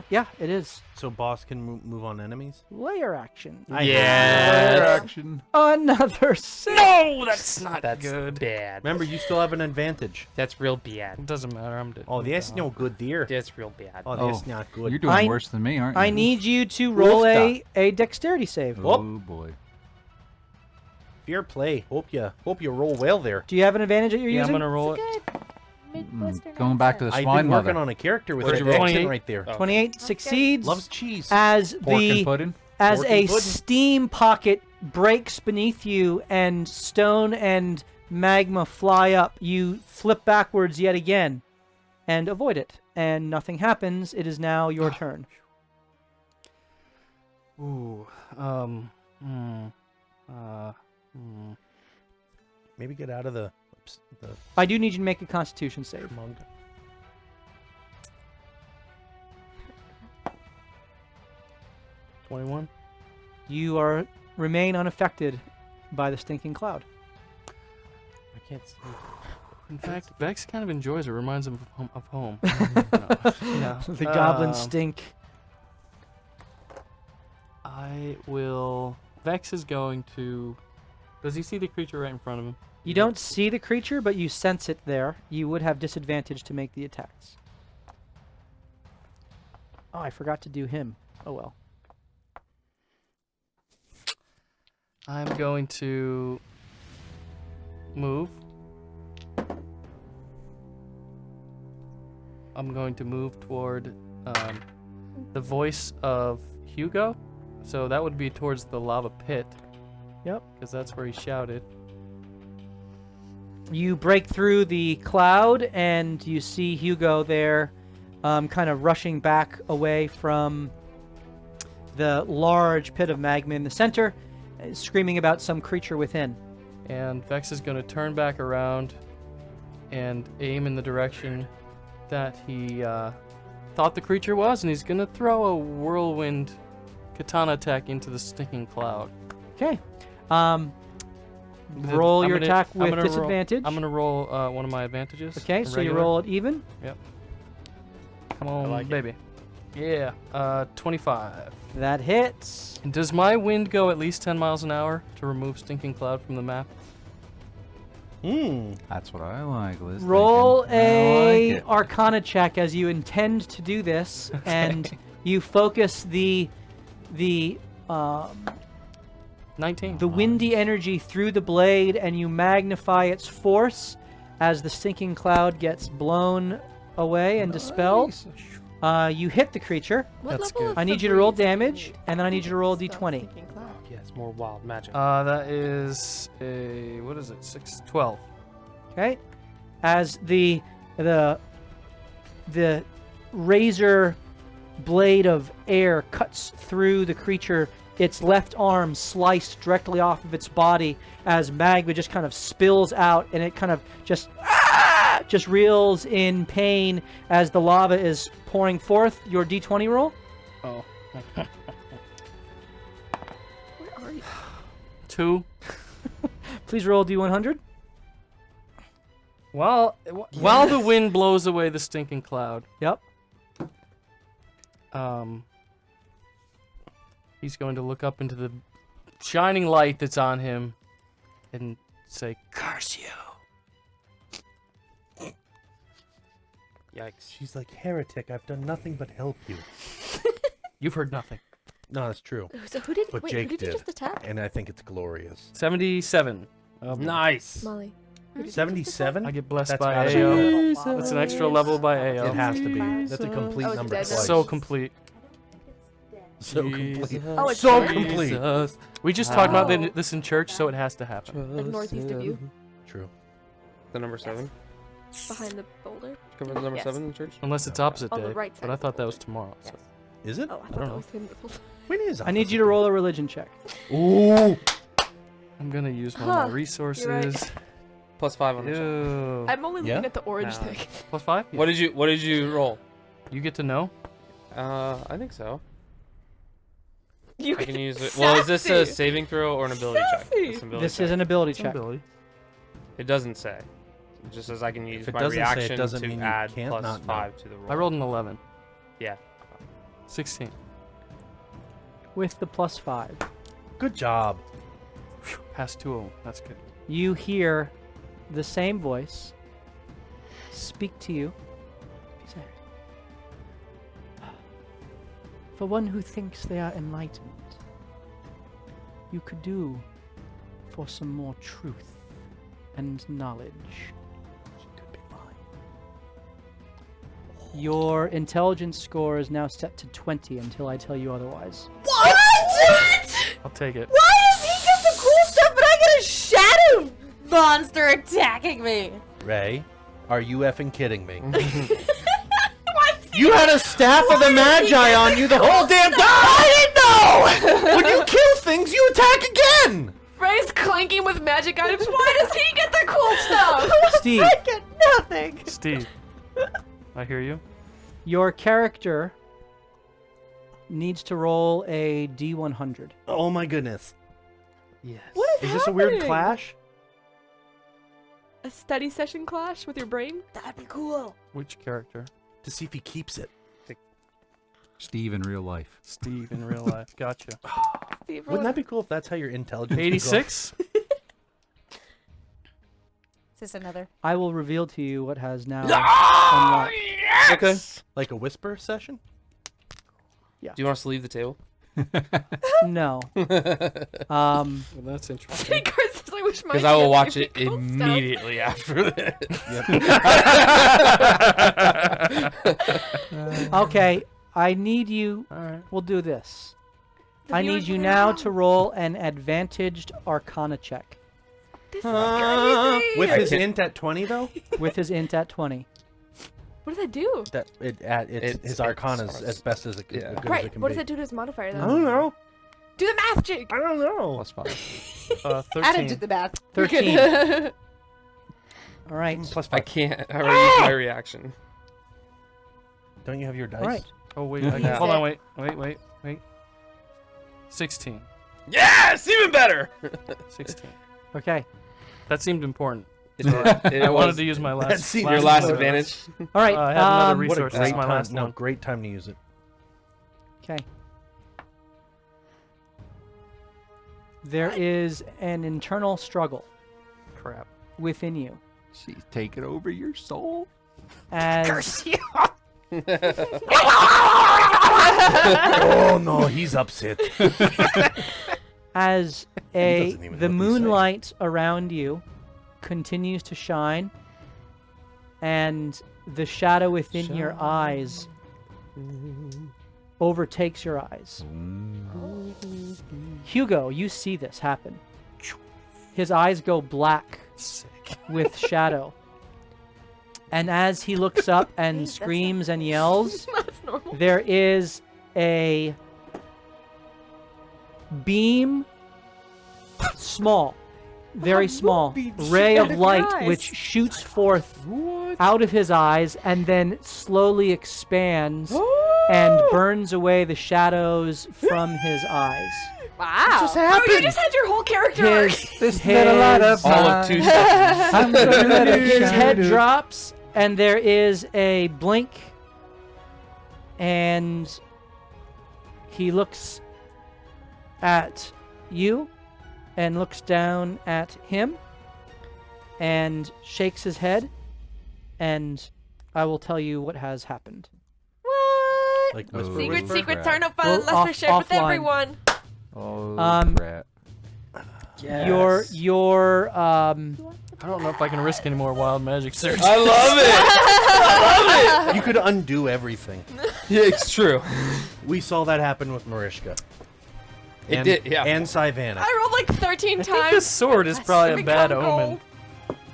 Yeah, it is. So boss can move on enemies? Layer action. Yeah. Action. Another 6. No, that's not That's good. bad. Remember, you still have an advantage. That's real bad. It doesn't matter. I'm dead. Oh, that's no good there. That's real bad. Oh, that's not good. You're doing I- worse than me, aren't you? I need you to roll a dexterity save. Oh boy. Fair play. Hope you roll well there. Do you have an advantage that you're Yeah, I'm using? gonna roll it. Good. Midwestern Going back to the I've swine been working mother. on a character with What'd an you roll? accent 28? right there. Oh. 28 succeeds. Loves cheese. As Pork the and pudding. as Pork a and pudding. steam pocket breaks beneath you and stone and magma fly up, you flip backwards yet again and avoid it, and nothing happens. It is now your turn. Ooh. Maybe get out of the I do need you to make a Constitution save. mug. $21. You remain unaffected by the stinking cloud. I can't see. In fact, Vex kind of enjoys it. Reminds him of home. No. The goblins stink. I will. Vex is going to. Does he see the creature right in front of him? You don't see the creature, but you sense it there. You would have disadvantage to make the attacks. Oh, I forgot to do him. Oh well. I'm going to move. I'm going to move toward the voice of Hugo. So that would be towards the lava pit. Yep. Because that's where he shouted. You break through the cloud, and you see Hugo there, kind of rushing back away from the large pit of magma in the center, screaming about some creature within. And Vex is going to turn back around and aim in the direction that he thought the creature was, and he's going to throw a whirlwind katana attack into the stinking cloud. Okay. Roll your attack with disadvantage. I'm going to roll one of my advantages. Okay, so you regular. roll it even. Come on, like it. baby. Yeah, 25. That hits. Does my wind go at least 10 miles an hour to remove stinking cloud from the map? That's what I like. Liz Roll thinking. I a like it. Arcana check as you intend to do this, and you focus the 19. windy energy through the blade, and you magnify its force as the stinking cloud gets blown away and dispelled. You hit the creature. What That's level good. of I need you to roll Febreze damage, do and then I need you to roll a against the d20. stinking cloud? Yeah, it's more wild magic. That is a, what is it, 6, 12. Okay, as the razor blade of air cuts through the creature, its left arm sliced directly off of its body as magma just kind of spills out, and it kind of just reels in pain as the lava is pouring forth. Your d20 roll. Oh. Where are you? 2. Please roll d100. While the wind blows away the stinking cloud, Yep. he's going to look up into the shining light that's on him and say, "Curse you." Yikes. She's like, heretic, I've done nothing but help you. You've heard nothing. No, that's true. So who did? But wait, Jake who did you did. just attack? And I think it's glorious. 77. Nice. Molly. Who did you just 77? I get blessed That's by gotta be AO. good. That's an extra level by AO. It has to be. That's a complete Oh, it's number dead. twice. So complete. So complete. Oh, it's So right. complete. We just talked about this in church, so it has to happen. Like northeast of you, True. The number 7. behind the boulder. Cover the number Yes. 7 in the church. Unless it's opposite On day. the right But side. I thought that was tomorrow. So. Is it? Oh, I thought don't that know. was him. the boulder. When is I need you to roll a religion check. Ooh. I'm gonna use one Huh, of my resources. you're right. Plus 5 on the check. Ew. I'm only Yeah? looking at the orange No. thing. Plus 5? What did you roll? You get to know? I think so. You I can use it. Well, is this a saving throw or an ability check? Sassy. It's an ability This check. is an ability check. Ability. It doesn't say. It just says I can use If it my doesn't say, it reaction doesn't to mean you add can't plus not know. 5 to the roll. I rolled an 11. Yeah. 16. With the plus 5. Good job. Past 2-0. That's good. You hear the same voice speak to you. He said, for one who thinks they are enlightened, you could do for some more truth and knowledge. She could be mine. Your intelligence score is now set to 20 until I tell you otherwise. What? I'll take it. Why does he get the cool stuff but I get a shadow monster attacking me? Ray, are you effing kidding me? What? You had a staff of the Magi on you the whole damn time! I didn't know! When you kill things, you attack again! Ray's clinking with magic items. Why does he get the cool stuff? Steve, I get nothing. Steve, I hear you. your character needs to roll a D100. Oh my goodness. Yes. What Is this a weird happening? clash? A study session clash with your brain? That'd be cool. Which character? To see if he keeps it. Steve in real life. Steve in real life. Gotcha. Steve, Wouldn't that be cool if that's how your intelligence would go? 86? Is this another? I will reveal to you what has now unlocked. Okay. Like a whisper session? Do you want us to leave the table? No. Well, that's interesting. Chris is like, which Because might I be will a watch it really cool stuff. immediately after this. Okay, I need you. Alright. We'll do this. The I viewers need you will now know. to roll an advantaged Arcana check This is crazy. With his int at 20 though? with his int at 20. What does that do? That his arcana's as best as it, Yeah. as good as Right. it can What be. does that do to his modifier I then? don't know. Do the math, Jake. I don't know. Plus 5. 13. Adam did the math. 13. All right. Plus I 5. can't. I already used my reaction. Don't you have your dice? All right. Oh, wait. Yeah. Hold on, wait. 16. Yes! Even better! 16. Okay. That seemed important. It I wanted was to use my that last. seemed your last important. advantage. All right. I had another What a resource. This is great my time. last No, one. great time to use it. Okay. There is an internal struggle Crap. within you She's taking over your soul. as Oh no, he's upset. as doesn't even know the what he's saying. moonlight around you continues to shine and the shadow within your eyes overtakes your eyes. Hugo, you see this happen. His eyes go black with shadow. And as he looks up and screams and yells, That's normal. there is a beam, small, very small, ray of light which shoots forth out of his eyes and then slowly expands and burns away the shadows from his eyes. Wow. just Oh, you happened? just had your whole character arc. His All of 2 seconds. I'm gonna let it his head shine. drops and there is a blink and he looks at you and looks down at him and shakes his head, and I will tell you what has happened. What? Like Oh. whisper, Secrets whisper. are no fun Well, unless they're shared with offline. everyone. Oh, crap. Your I don't know if I can risk any more wild magic search. I love it! You could undo everything. Yeah, it's true. We saw that happen with Marishka. It and, did, yeah. And Sivana. I rolled like 13 I times. think this sword is probably a Become bad gold. omen.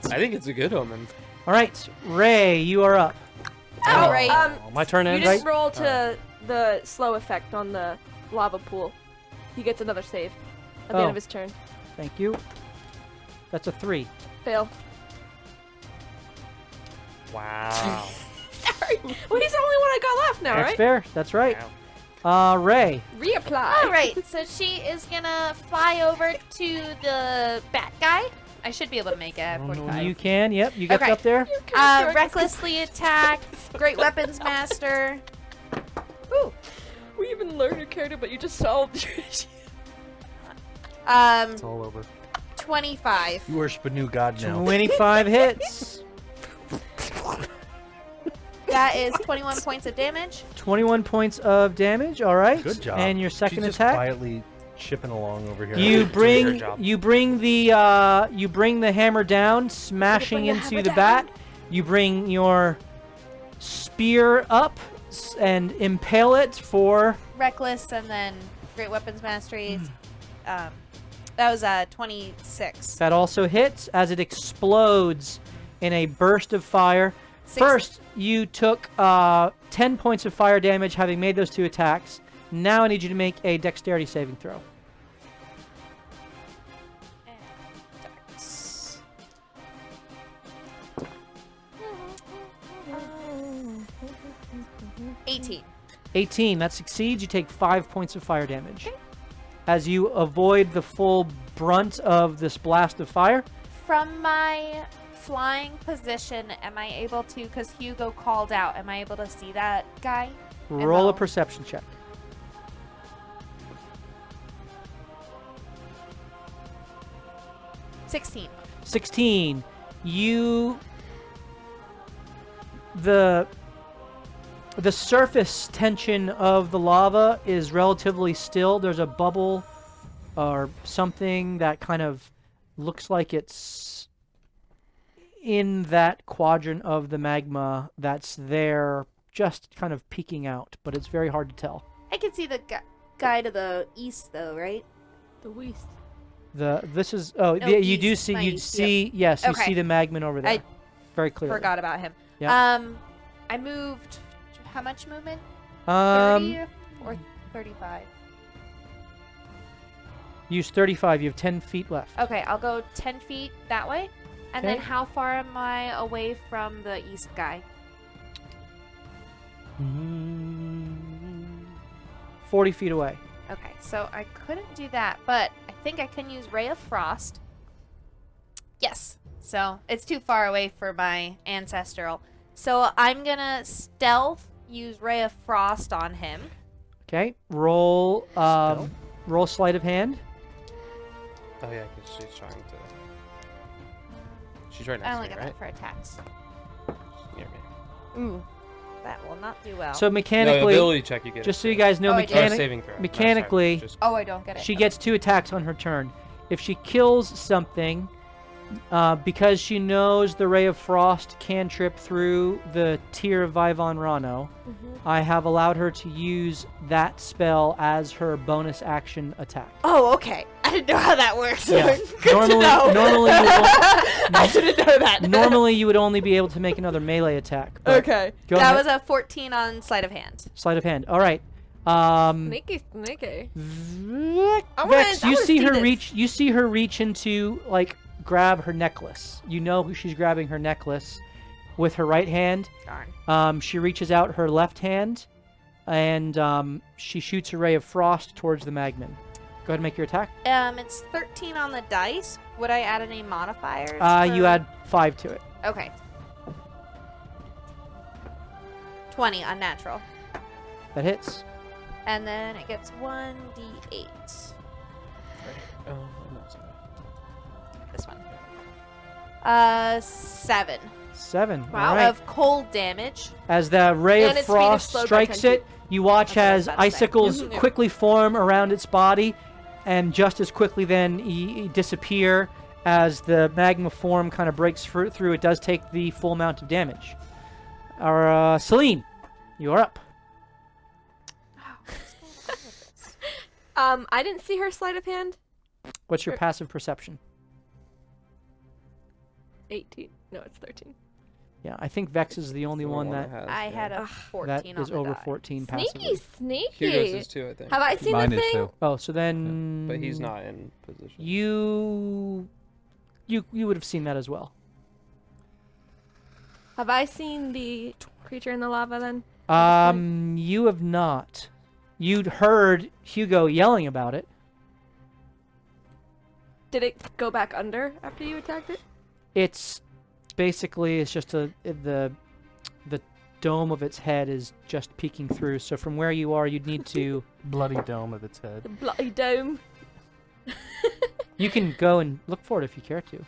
I think it's a good omen. all right, Ray, you are up. All right. Oh, my turn You ends? didn't roll to the slow effect on the lava pool. He gets another save at the Oh. end of his turn. Thank you. That's a 3. Fail. Wow. Sorry. Well, he's the only one I got left now, That's right? fair. That's right. Ray. Reapply. All right, so she is gonna fly over to the bat guy. I should be able to make it at don't know 45. You can. Yep. You get Okay. up there. Recklessly attack. Great weapons master. Ooh. We even learned your character, but you just solved your issue. It's all over. 25. You worship a new god now. 25 hits. That is 21 points of damage. 21 points of damage. All right. Good job. And your second She's just attack. quietly chipping along over here. You Doing her bring job. you bring the hammer down, smashing bring the into hammer the bat. You bring your spear up and impale it for Reckless and then Great Weapons Mastery. That was 26. that also hits as it explodes in a burst of fire. First, you took 10 points of fire damage having made those 2 attacks. Now I need you to make a dexterity saving throw. Dex. 18. 18, that succeeds. You take 5 points of fire damage. As you avoid the full brunt of this blast of fire. From my flying position, am I able to, because Hugo called out, am I able to see that guy? Roll a MO. perception check. 16. 16. You... The surface tension of the lava is relatively still. There's a bubble or something that kind of looks like it's in that quadrant of the magma that's there, just kind of peeking out, but it's very hard to tell. I can see the guy to the east, though, right? The West. This is you do east, see my you east, see yes you Okay. see the magma over there I very clearly. Forgot about him. Yeah. I moved. How much movement? 30 Um, or 35? use 35. You have 10 feet left. Okay, I'll go 10 feet that way. And then Okay. how far am I away from the east guy? 40 feet away. Okay, so I couldn't do that, but I think I can use Ray of Frost. Yes. So it's too far away for my ancestral. So I'm gonna stealth, use Ray of Frost on him. Okay. Roll roll sleight of hand. Oh yeah, because she's trying to. She's right I next only to got me, right? that for attacks. She's near me. Ooh, that will not do well. So No, mechanically, ability check you get. just it so you too. guys know, Oh, I did. Or mechanic saving throw. No, sorry, mechanically, just- Oh, I don't get it. she gets 2 attacks on her turn. If she kills something, because she knows the Ray of Frost cantrip through the Tear of Vivon Rano, I have allowed her to use that spell as her bonus action attack. Oh, okay. I didn't know how that works. Yeah. Good normally, to know. normally, you I didn't know that. normally you would only be able to make another melee attack. But Okay. Go That ahead. was a 14 on sleight of hand. Sleight of hand. All right. Sneaky. Vex, I you wanna see see her this. reach. You see her reach into grab her necklace. You know who she's grabbing her necklace with her right hand. Darn. She reaches out her left hand, and she shoots a ray of frost towards the magman. Go ahead and make your attack. It's 13 on the dice. Would I add any modifiers? You for- add 5 to it. Okay. 20 unnatural. That hits. And then it gets 1d8. Oh, no, sorry. This one. 7. 7. Wow. All right. Of cold damage. As the ray And of its speed is frost slowed by strikes 10 it, you watch That's what I was as about to say. icicles Mhm. quickly form around its body, and just as quickly then disappear as the magma form kind of breaks through. It does take the full amount of damage. Celine, you're up. I didn't see her sleight of hand. What's your Sure. passive perception? 18. No, it's 13. Yeah, I think Vex is the only one that I had a Ugh. 14 is on the over die. 14 Sneaky, passively. sneaky. Hugo's is 2, I think. Have I seen Mine the is thing? too. Oh, so then. But he's not in position. You would have seen that as well. Have I seen the creature in the lava then? You have not. You'd heard Hugo yelling about it. Did it go back under after you attacked it? It's just the dome of its head is just peeking through. So from where you are, you'd need to. Bloody dome of its head. The bloody dome. You can go and look for it if you care to.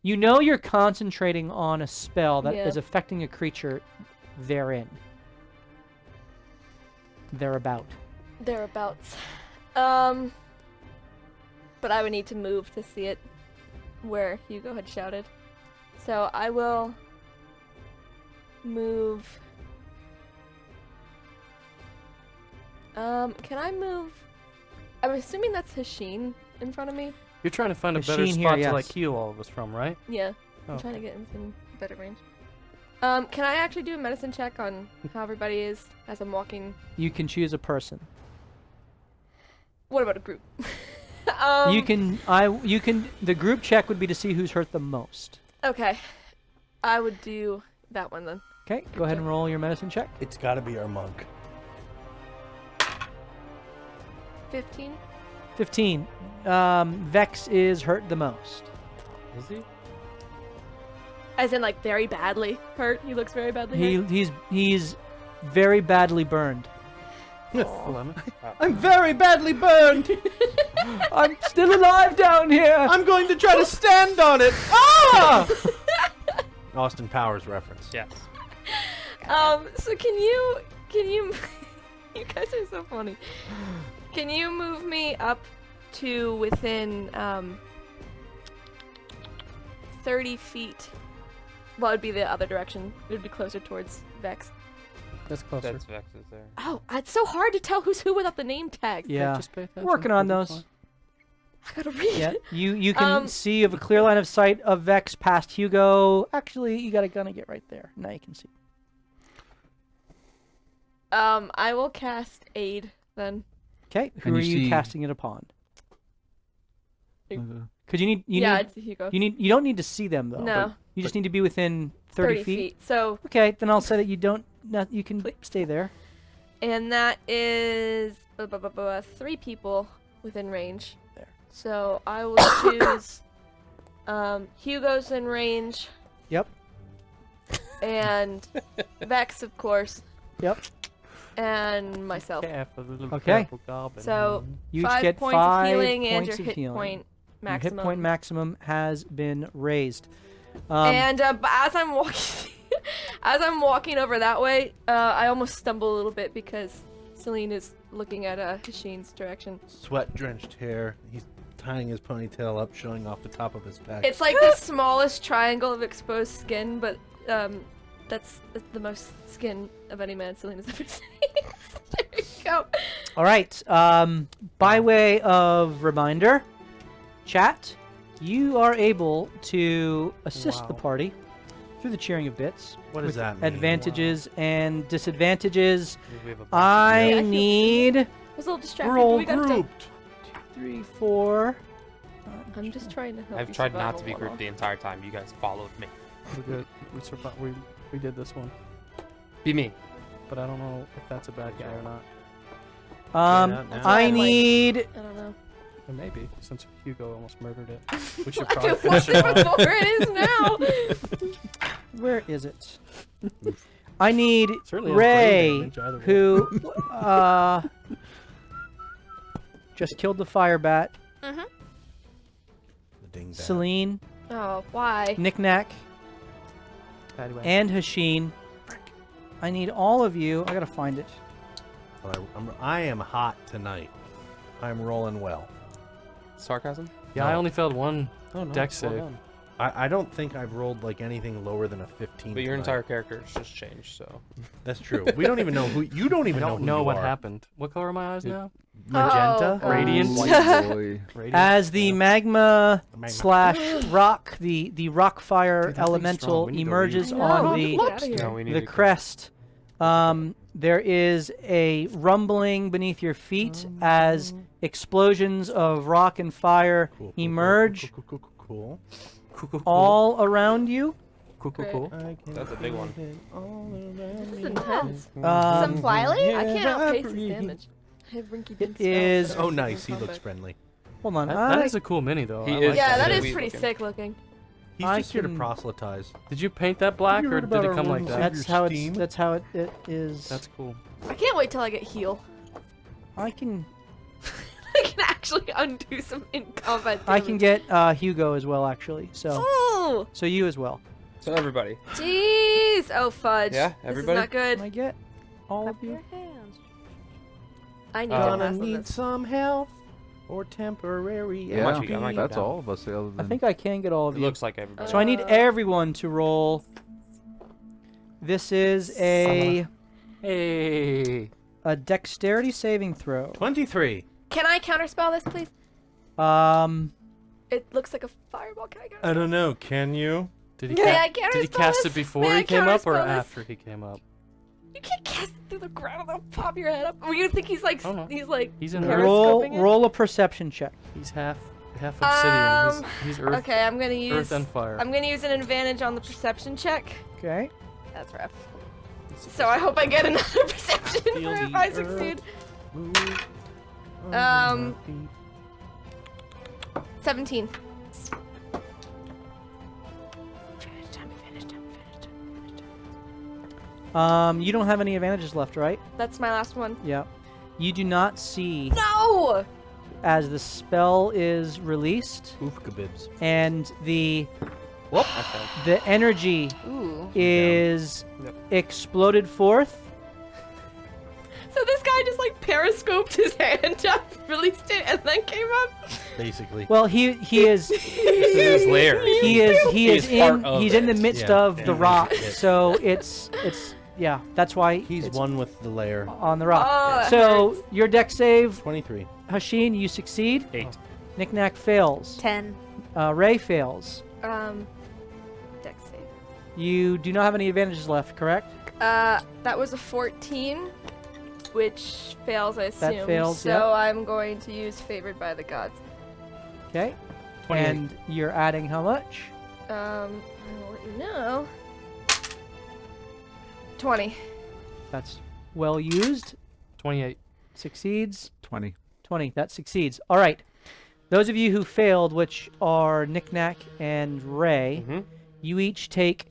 You know you're concentrating on a spell that is Yeah. affecting a creature therein. Thereabout. Thereabouts. But I would need to move to see it where Hugo had shouted. So I will move. Can I move? I'm assuming that's Hasheen in front of me. You're trying to find a better Machine here, spot to yes. like heal all of us from, right? Yeah. Oh. I'm trying to get in better range. Can I actually do a medicine check on how everybody is as I'm walking? You can choose a person. What about a group? You can. The group check would be to see who's hurt the most. Okay. I would do that one then. Okay, go ahead and roll your medicine check. It's got to be our monk. 15. 15. Vex is hurt the most. Is he? As in, like, very badly hurt. He looks very badly hurt. He's very badly burned. I'm very badly burned. I'm still alive down here. I'm going to try to stand on it. Ah! Austin Powers reference. Yes. So can you, you guys are so funny. Can you move me up to within, 30 feet? Well, it would be the other direction. It would be closer towards Vex. That's closer. That's Vex's there. Oh, it's so hard to tell who's who without the name tag. Yeah. Just pay attention. Working on It'll be those. I gotta read. Yeah. You can Um, see you have a clear line of sight of Vex past Hugo. Actually, you got a gun to get right there. Now you can see. I will cast Aid then. Okay. Who And are you you see- casting it upon? Uh, Because you Yeah, need it's Hugo. you don't need to see them though. No. but you just need to be within 30 feet. So, Okay, then I'll say that you can stay there. and that is 3 people within range. There. So I will choose Hugo's in range. Yep. And Vex, of course. Yep. And myself. Careful, the little Okay. purple goblin. So You each 5 get points 5 of healing and points your of hit healing. point Your maximum. hit point maximum has been raised. And but as I'm walking over that way, I almost stumble a little bit because Celine is looking at Hasheen's direction. Sweat-drenched hair. He's tying his ponytail up, showing off the top of his back. It's like the smallest triangle of exposed skin, but that's the most skin of any man Celine has ever seen. There you go. All right. By way of reminder, chat, you are able to assist the Wow. party through the cheering of bits. What does with that mean? Advantages and disadvantages. We have a bunch I Yeah, I feel- need I was a little distracted. We're but all we got to- grouped. 3, 4. I'm just trying to help I've you tried survive not to a be one-off. grouped the entire time. You guys followed me. We did. We did this one, Be me. but I don't know if that's a bad guy or not. Yeah, now- I Like- need. I don't know. Or maybe since Hugo almost murdered it, we should I probably feel finish it off. before it is now. Where is it? I need Certainly has brain Ray, damage either way. who just killed the fire bat. The dingbat. Celine, Oh, why? Knick-Knack, Anyway. and Hasheen. I need all of you. I gotta find it. I am hot tonight. I'm rolling well. Sarcasm? Yeah, I No. only failed one Oh, no. dex well save. done. I don't think I've rolled like anything lower than a 15. But your tonight. entire character has just changed, so. That's true. We don't even know who. You don't I even know don't who know you what are. happened. What color are my eyes now? Magenta. Oh, Radiant. White boy. Radiant? As the magma Magma. / rock, the rock fire Dude, that thing's elemental strong. We need to emerges I know. on Get the out of here. No, we need the to crest. There is a rumbling beneath your feet as explosions of rock and fire Cool, cool, emerge Cool. Cool, cool, cool. all around you. Cool, cool, Great. cool. That's a big one. This is intense. Some flyleaf? I can't outpace his damage. I have rinky dink It is- spells that Oh, are nice. He combat. looks friendly. Hold on. That is a cool mini though. He I is like Yeah, that Sweet is pretty looking. sick looking. He's I just here to can- proselytize. Did you paint that black You or heard did about it our come like rules that? of that's how it's. steam? That's how it is. That's cool. I can't wait till I get heal. I can. I can actually undo some in combat damage. I can get Hugo as well, actually. So Oh, you as well. So everybody. jeez! Oh fudge. Yeah, This everybody? is not good. Can I get all of you? hands. I need Gonna to pass on need this. some health or temporary. might Yeah, be- I might that's down. all of us. Other I than think I can get all of It you. looks like everybody. So I need Uh, everyone to roll. This is a dexterity saving throw. 23. Can I counterspell this, please? It looks like a fireball. Can I counterspell? I don't know. Can you? Did he, May I did he counterspell cast this? it before May I he came up or counterspell this? after he came up? You can't cast it through the ground. They'll pop your head up. Were you think he's like Oh, no. he's like He's in roll periscoping it? roll a perception check. He's half obsidian. He's earth, Okay, I'm gonna use earth and fire. I'm gonna use an advantage on the perception check. Okay. That's rough. So I hope I get another perception Feel for if the I earth succeed. Move. 17. You don't have any advantages left, right? That's my last one. Yeah. You do not see No! as the spell is released Oofkabibs. and the Okay. energy Ooh. is Yep. exploded forth. So this guy just like periscoped his hand up, released it, and then came up. Basically. Well, he is This is his lair. he is He's part in of he's in the it. midst Yeah. of the Yeah. rock. Yeah. So it's yeah, that's why He's it's one with the layer. on the rock. Oh, that So hurts. your deck save, 23. Hashin, you succeed. 8. Knick-Knack fails. 10. Ray fails. Dex save. You do not have any advantages left, correct? That was a 14, which fails, I assume. That fails, So yep. I'm going to use Favored by the Gods. Okay. 28. And you're adding how much? I will let you know. 20. That's well used. 28. Succeeds. 20. 20. That succeeds. All right. Those of you who failed, which are Knick-Knack and Ray, Mm-hmm. you each take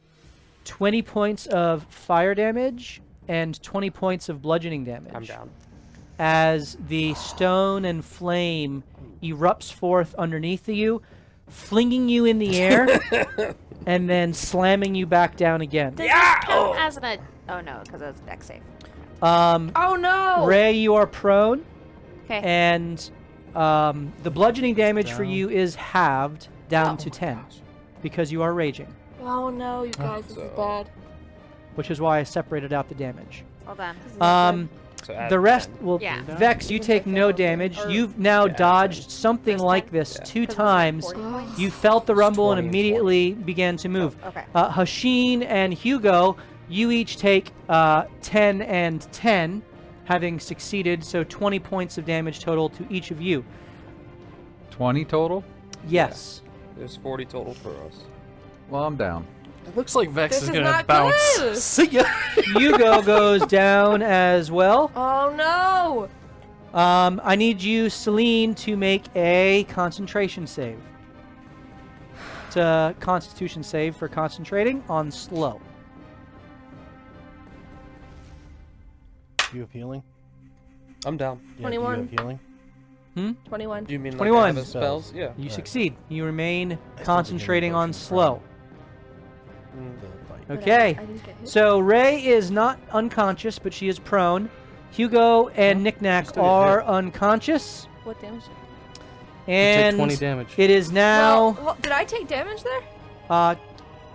20 points of fire damage and 20 points of bludgeoning damage. I'm down. As the stone and flame erupts forth underneath of you, flinging you in the air, and then slamming you back down again. Does this count as an oh no, because it's a deck save. Oh no! Ray, you are prone, Okay. and the bludgeoning damage for Down. you is halved down Oh to my 10 because you are raging, Oh no, you guys, this is bad. which is why I separated out the damage. Hold on. This is not good. So add The rest 10. will Yeah. Vex, you take no damage. You've now Yeah, dodged something Just like 10? this Yeah. 2 'Cause it's like times. 40 points? You felt the rumble and 20 and 40. immediately began to move. Okay. Hashin and Hugo, you each take 10 and 10, having succeeded, so 20 points of damage total to each of you. 20 total? Yes. There's 40 total for us. Well, I'm down. It looks like Vex This is is gonna not bounce. good. See ya. Hugo goes down as well. Oh no! I need you, Celine, to make a concentration save. It's a constitution save for concentrating on slow. You have healing? I'm down. Yeah, 21. Do you have healing? 21. Do you mean like 21. I have a spells? Yeah. You Right. succeed. You remain think concentrating healing on potion's slow. Mm. The fight. But Okay. I didn't get hit. So Ray is not unconscious, but she is prone. Hugo and Knick-Knack still get are unconscious. What damage? You And take 20 damage. it is now Well, did I take damage there?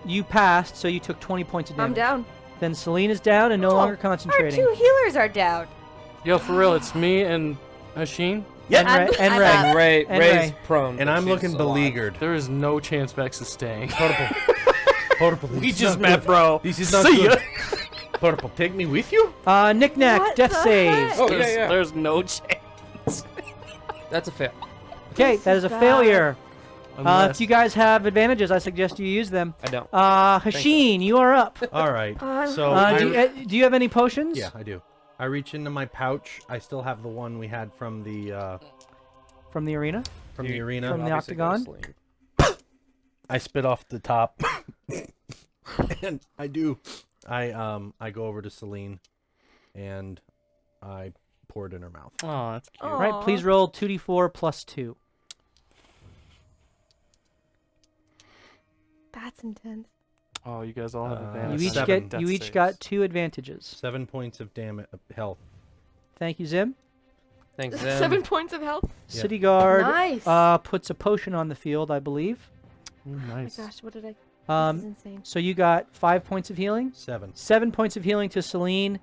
you passed, so you took 20 points of damage. I'm down. Then Celine is down and no Oh, longer Our concentrating. 2 healers are down. Yo, for real, it's me and Hashin. And I'm- Ray. And I'm Ray. up. And Ray, And Ray's Ray. prone. And but I'm she's looking alive. beleaguered. There is no chance Vex is staying. Purple. Purple. We this is just not met, good. bro. This is not See ya. good. Purple, take me with you? Knick-Knack, What death the save. heck? Oh, There's, yeah. there's no chance. That's a fail. Okay, This that is is a bad. failure. Unless If you guys have advantages, I suggest you use them. I don't. Hashin, you are up. All right. So Do you have any potions? yeah, I do. I reach into my pouch. I still have the one we had from the From the arena? arena. From the Obviously go to octagon? Celine. I spit off the top, and I do. I go over to Celine, and I pour it in her mouth. Oh, that's cute. All right, please roll 2d4 plus 2. That's intense. Oh, you guys all have You advantage. You each seven. get Death you each saves. got 2 advantages. 7 points of damage health. Thank you, Zim. Thanks, Zim. 7 points of health. Yeah. City Guard Nice. puts a potion on the field, I believe. Nice. Oh my gosh, what did I? This is Um, insane. so you got 5 points of healing. 7. 7 points of healing to Celine.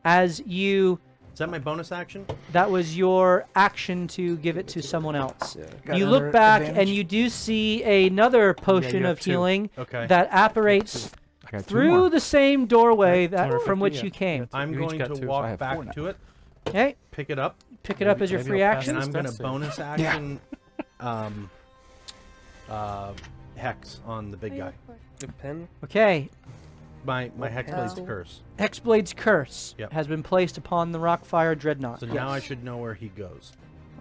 As you, Is that my bonus action? that was your action to give it to someone else. Yeah. You look back and you do see another potion have of 2. healing Okay. that apparates I got 2 through more. the same doorway that 250, from which yeah. you came. I'm You each going got to 2, so I walk have 4 back now. to it, Okay, pick it up, pick it up as your Maybe free I'll pass action. and this I'm going to test bonus action hex on the big guy. Good pen. Okay, My Hexblade's Oh. curse. Hexblade's curse Yep. has been placed upon the Rockfire Dreadnought. So Yes. now I should know where he goes.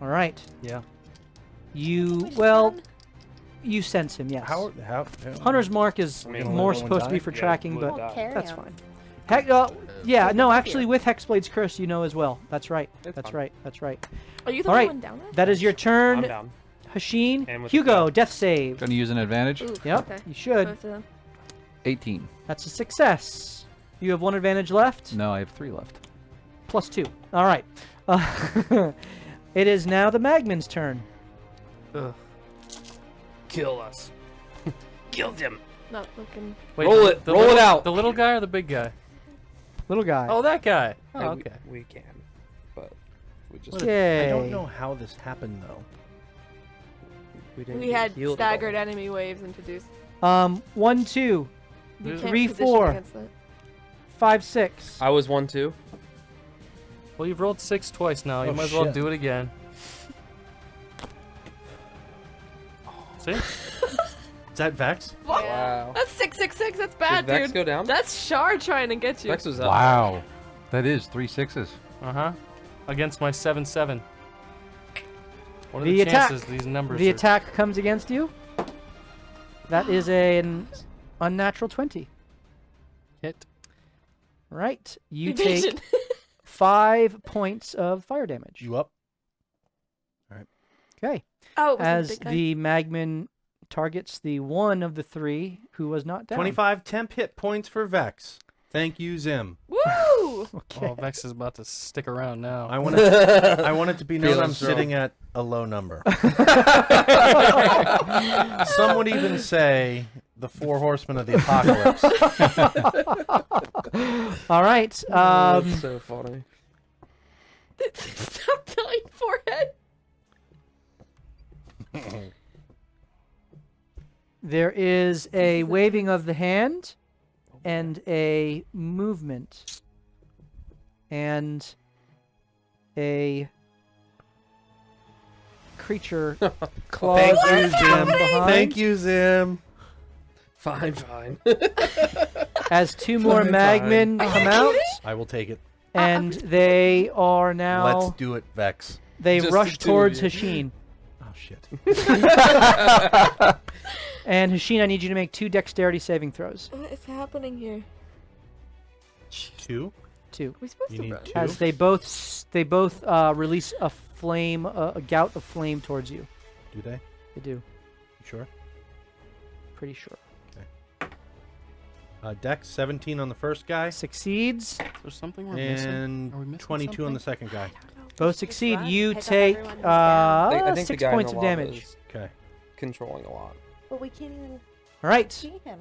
All right. Yeah. You you sense him. Yes. How? Hunter's mark is I mean, more let one supposed to be die? for Yeah, tracking, let but die. Carry that's him. fine. Yeah, no, actually, with Hexblade's curse, you know as well. That's right. It's That's fine. right. That's right. Are you the All only right. one down there? That is your I'm turn, down. Hasheen. And with the Hugo, fail. death save. Gonna use an advantage. Ooh, Yep, Okay. you should. Both of them. 18. That's a success. You have 1 advantage left. No, I have 3 left. Plus 2. All right. It is now the Magman's turn. Ugh. Kill us. Killed him. Not looking. Wait, Roll it. Roll it little- out. The little guy or the big guy? Little guy. Oh, that guy. Oh, Hey, okay. We can, but we just Okay. I don't know how this happened though. we didn't We get had healed at all. staggered enemy waves introduced. 1, 2, You Three, can't 3, position 4. against that. 5, 6. I was 1-2. Well, you've rolled 6 twice now. You Oh, might as well shit. do it again. See? Is that Vex? What? Wow. That's 666. That's bad, Did Vex dude. go down? That's Shard trying to get you. Vex was up. Wow. That is 3 6s. Uh-huh. Against my 7/7. What are The the attack. chances these numbers The are... attack comes against you. That is an unnatural 20. Hit. Right. You Evasion. take 5 points of fire damage. You up? Okay. Oh, it was As big guy. the Magman targets the one of the 3 who was not down. 25 temp hit points for Vex. Thank you, Zim. Woo! Okay. Oh, Vex is about to stick around now. I want to. I want it to be known Feeling I'm strong. sitting at a low number. Some would even say the 4 horsemen of the apocalypse. All right. That's so funny. Stop telling forehead. There is a waving of the hand and a movement and a creature claws Thank you, in from Zim. behind Thank you, Zim. Fine, fine. as 2 more Fine. magmen come out, I will take it. and they are now Let's do it, Vex. they Just rush the 2 of towards you. Hasheen. Oh shit. And Hasheen, I need you to make 2 dexterity saving throws. What is happening here? 2. 2. Are we supposed You to need run? 2. As they both release a flame, a gout of flame towards you. Do they? They do. You sure? Pretty sure. Dex 17 on the first guy Succeeds. Is there something we're missing? Are we and missing 22 on the something? second guy. Both Just succeed. run, You pick up take everyone who's down. I think the 6 guy points in of the lava damage. is Okay. controlling a lot. But we can't even All right. see him.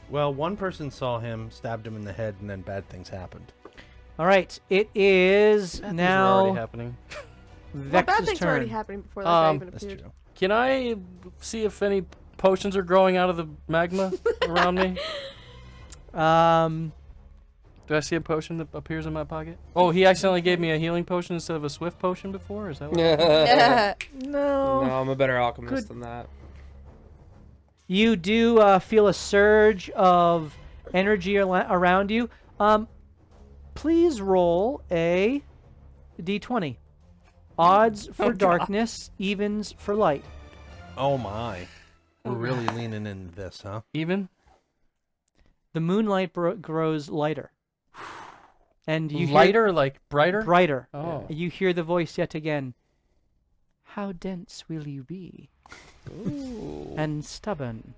Well, one person saw him, stabbed him in the head, and then bad things happened. All right. It is Bad things were now already happening. Well, bad Vex's things were already turn. happening before that guy even That's appeared. true. Can I see if any potions are growing out of the magma around me? Do I see a potion that appears in my pocket? Oh, he accidentally gave me a healing potion instead of a swift potion before? Is that what? No. No, I'm a better alchemist Good. than that. You do feel a surge of energy around you. Please roll a d20. Odds for darkness, evens for light. Oh my. We're really leaning into this, huh? Even? The moonlight grows lighter. And you Lighter, like brighter? hear brighter. Oh. You hear the voice yet again. How dense will you be? Ooh. And stubborn.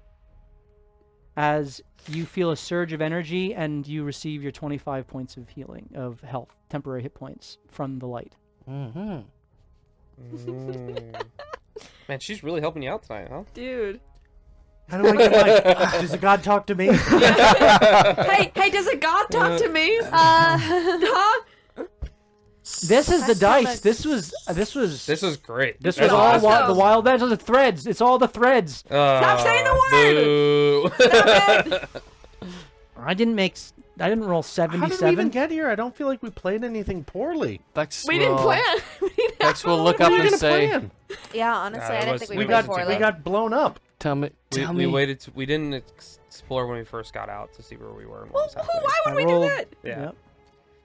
As you feel a surge of energy and you receive your 25 points of healing, of health, temporary hit points from the light. Mm-hmm. Man, she's really helping you out tonight, huh? Dude. How do I get my... Does the god talk to me? Hey, does a god talk to me? Huh? This is the That's not dice. a- This was This is great. this That's was all awesome. the wild edge of the threads. It's all the threads. Stop saying the word! Boo. Stop it! I didn't roll How did we even 77. get here? I don't feel like we played anything poorly. Vex We didn't will- plan. We didn't Vex have will a look What up are we and gonna say, plan? Yeah, honestly, Nah, I it didn't was- think we we We were got poorly. blown up. tell me. We waited. We didn't explore when we first got out to see where we were and what was happening. Why would I we rolled- do that? Yeah, Yep.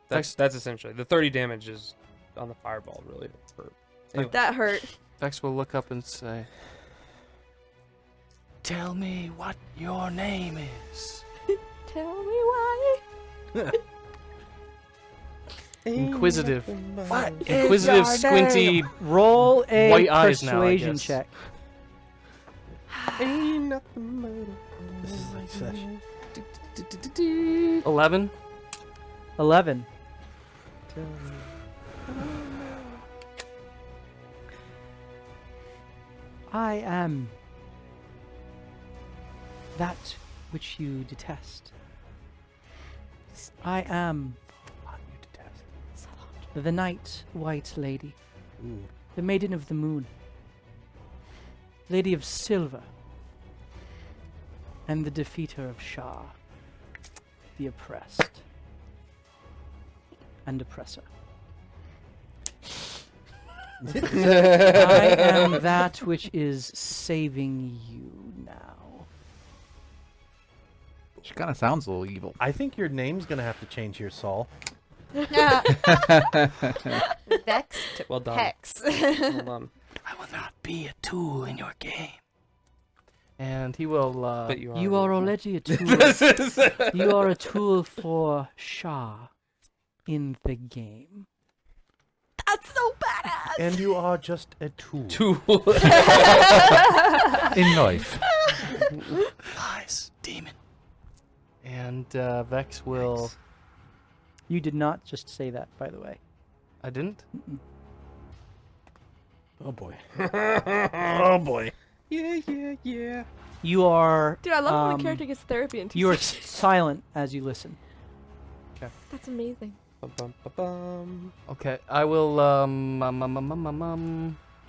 that's essentially the 30 damage is on the fireball. Really hurt. Anyway. That hurt. Vex will look up and say, "Tell me what your name is." Tell me why. Inquisitive. Inquisitive, squinty. Roll a White eyes now, I persuasion guess. check. This is like such... 11. 11. I am that which you detest. I am the Night White Lady, the Maiden of the Moon, Lady of Silver, and the defeater of Shah, the oppressed and oppressor. I am that which is saving you now. She kind of sounds a little evil. I think your name's gonna have to change here, Saul. Vexed Well done. Hex. Hold on. I will not be a tool in your game. And he will. But you are. You are already a tool. This is. You are a tool for Shah in the game. That's so badass. And you are just a tool. Tool. In life. Lies, demon. And Vex will. You did not just say that, by the way. I didn't. Oh boy. Oh boy. Yeah. You are. Dude, I love when um, a character gets therapy in You are TCG. silent as you listen. That's amazing. Ba-bum-ba-bum. Okay, I will.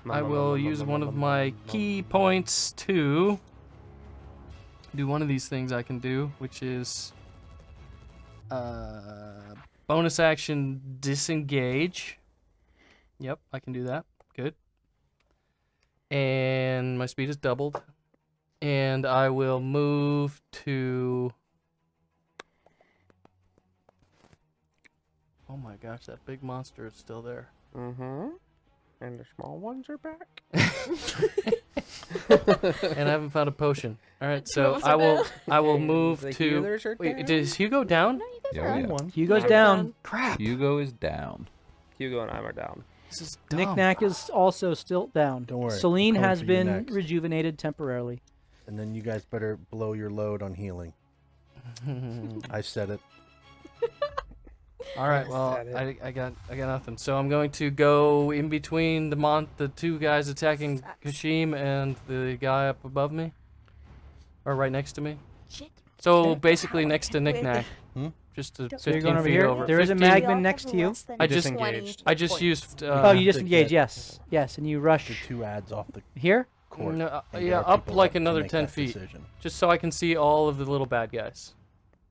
I will use one of my key points to do one of these things I can do, which is bonus action disengage. Yep, I can do that. Good. And my speed is doubled. And I will move to. Oh my gosh, that big monster is still there. Mm-hmm. And the small ones are back. And I haven't found a potion. All right, Two so of us I are will down. I will And move the to. healers are Wait, down? does Hugo down? Yeah, yeah. Hugo's Mine's down. Crap. Hugo is down. Hugo and I are down. This is dumb. Knick-Knack is also still down. Don't worry, Celine I'm coming has for you been next. rejuvenated temporarily. And then you guys better blow your load on healing. I said it. All right, well, Is that I got nothing. So I'm going to go in between the two guys attacking Sucks. Kashim and the guy up above me, or right next to me. Shit. So basically next to Wait. Knick-Knack. Hmm? Just to So you're 15 going over feet here? over. There is a 15 Magma next to you. I just- Disengaged. I just used. Oh, you to disengage, get yes. Yes, and you The rush 2 ads off the here? court. No, and yeah, get our up people like to another make 10 that feet, decision. just so I can see all of the little bad guys.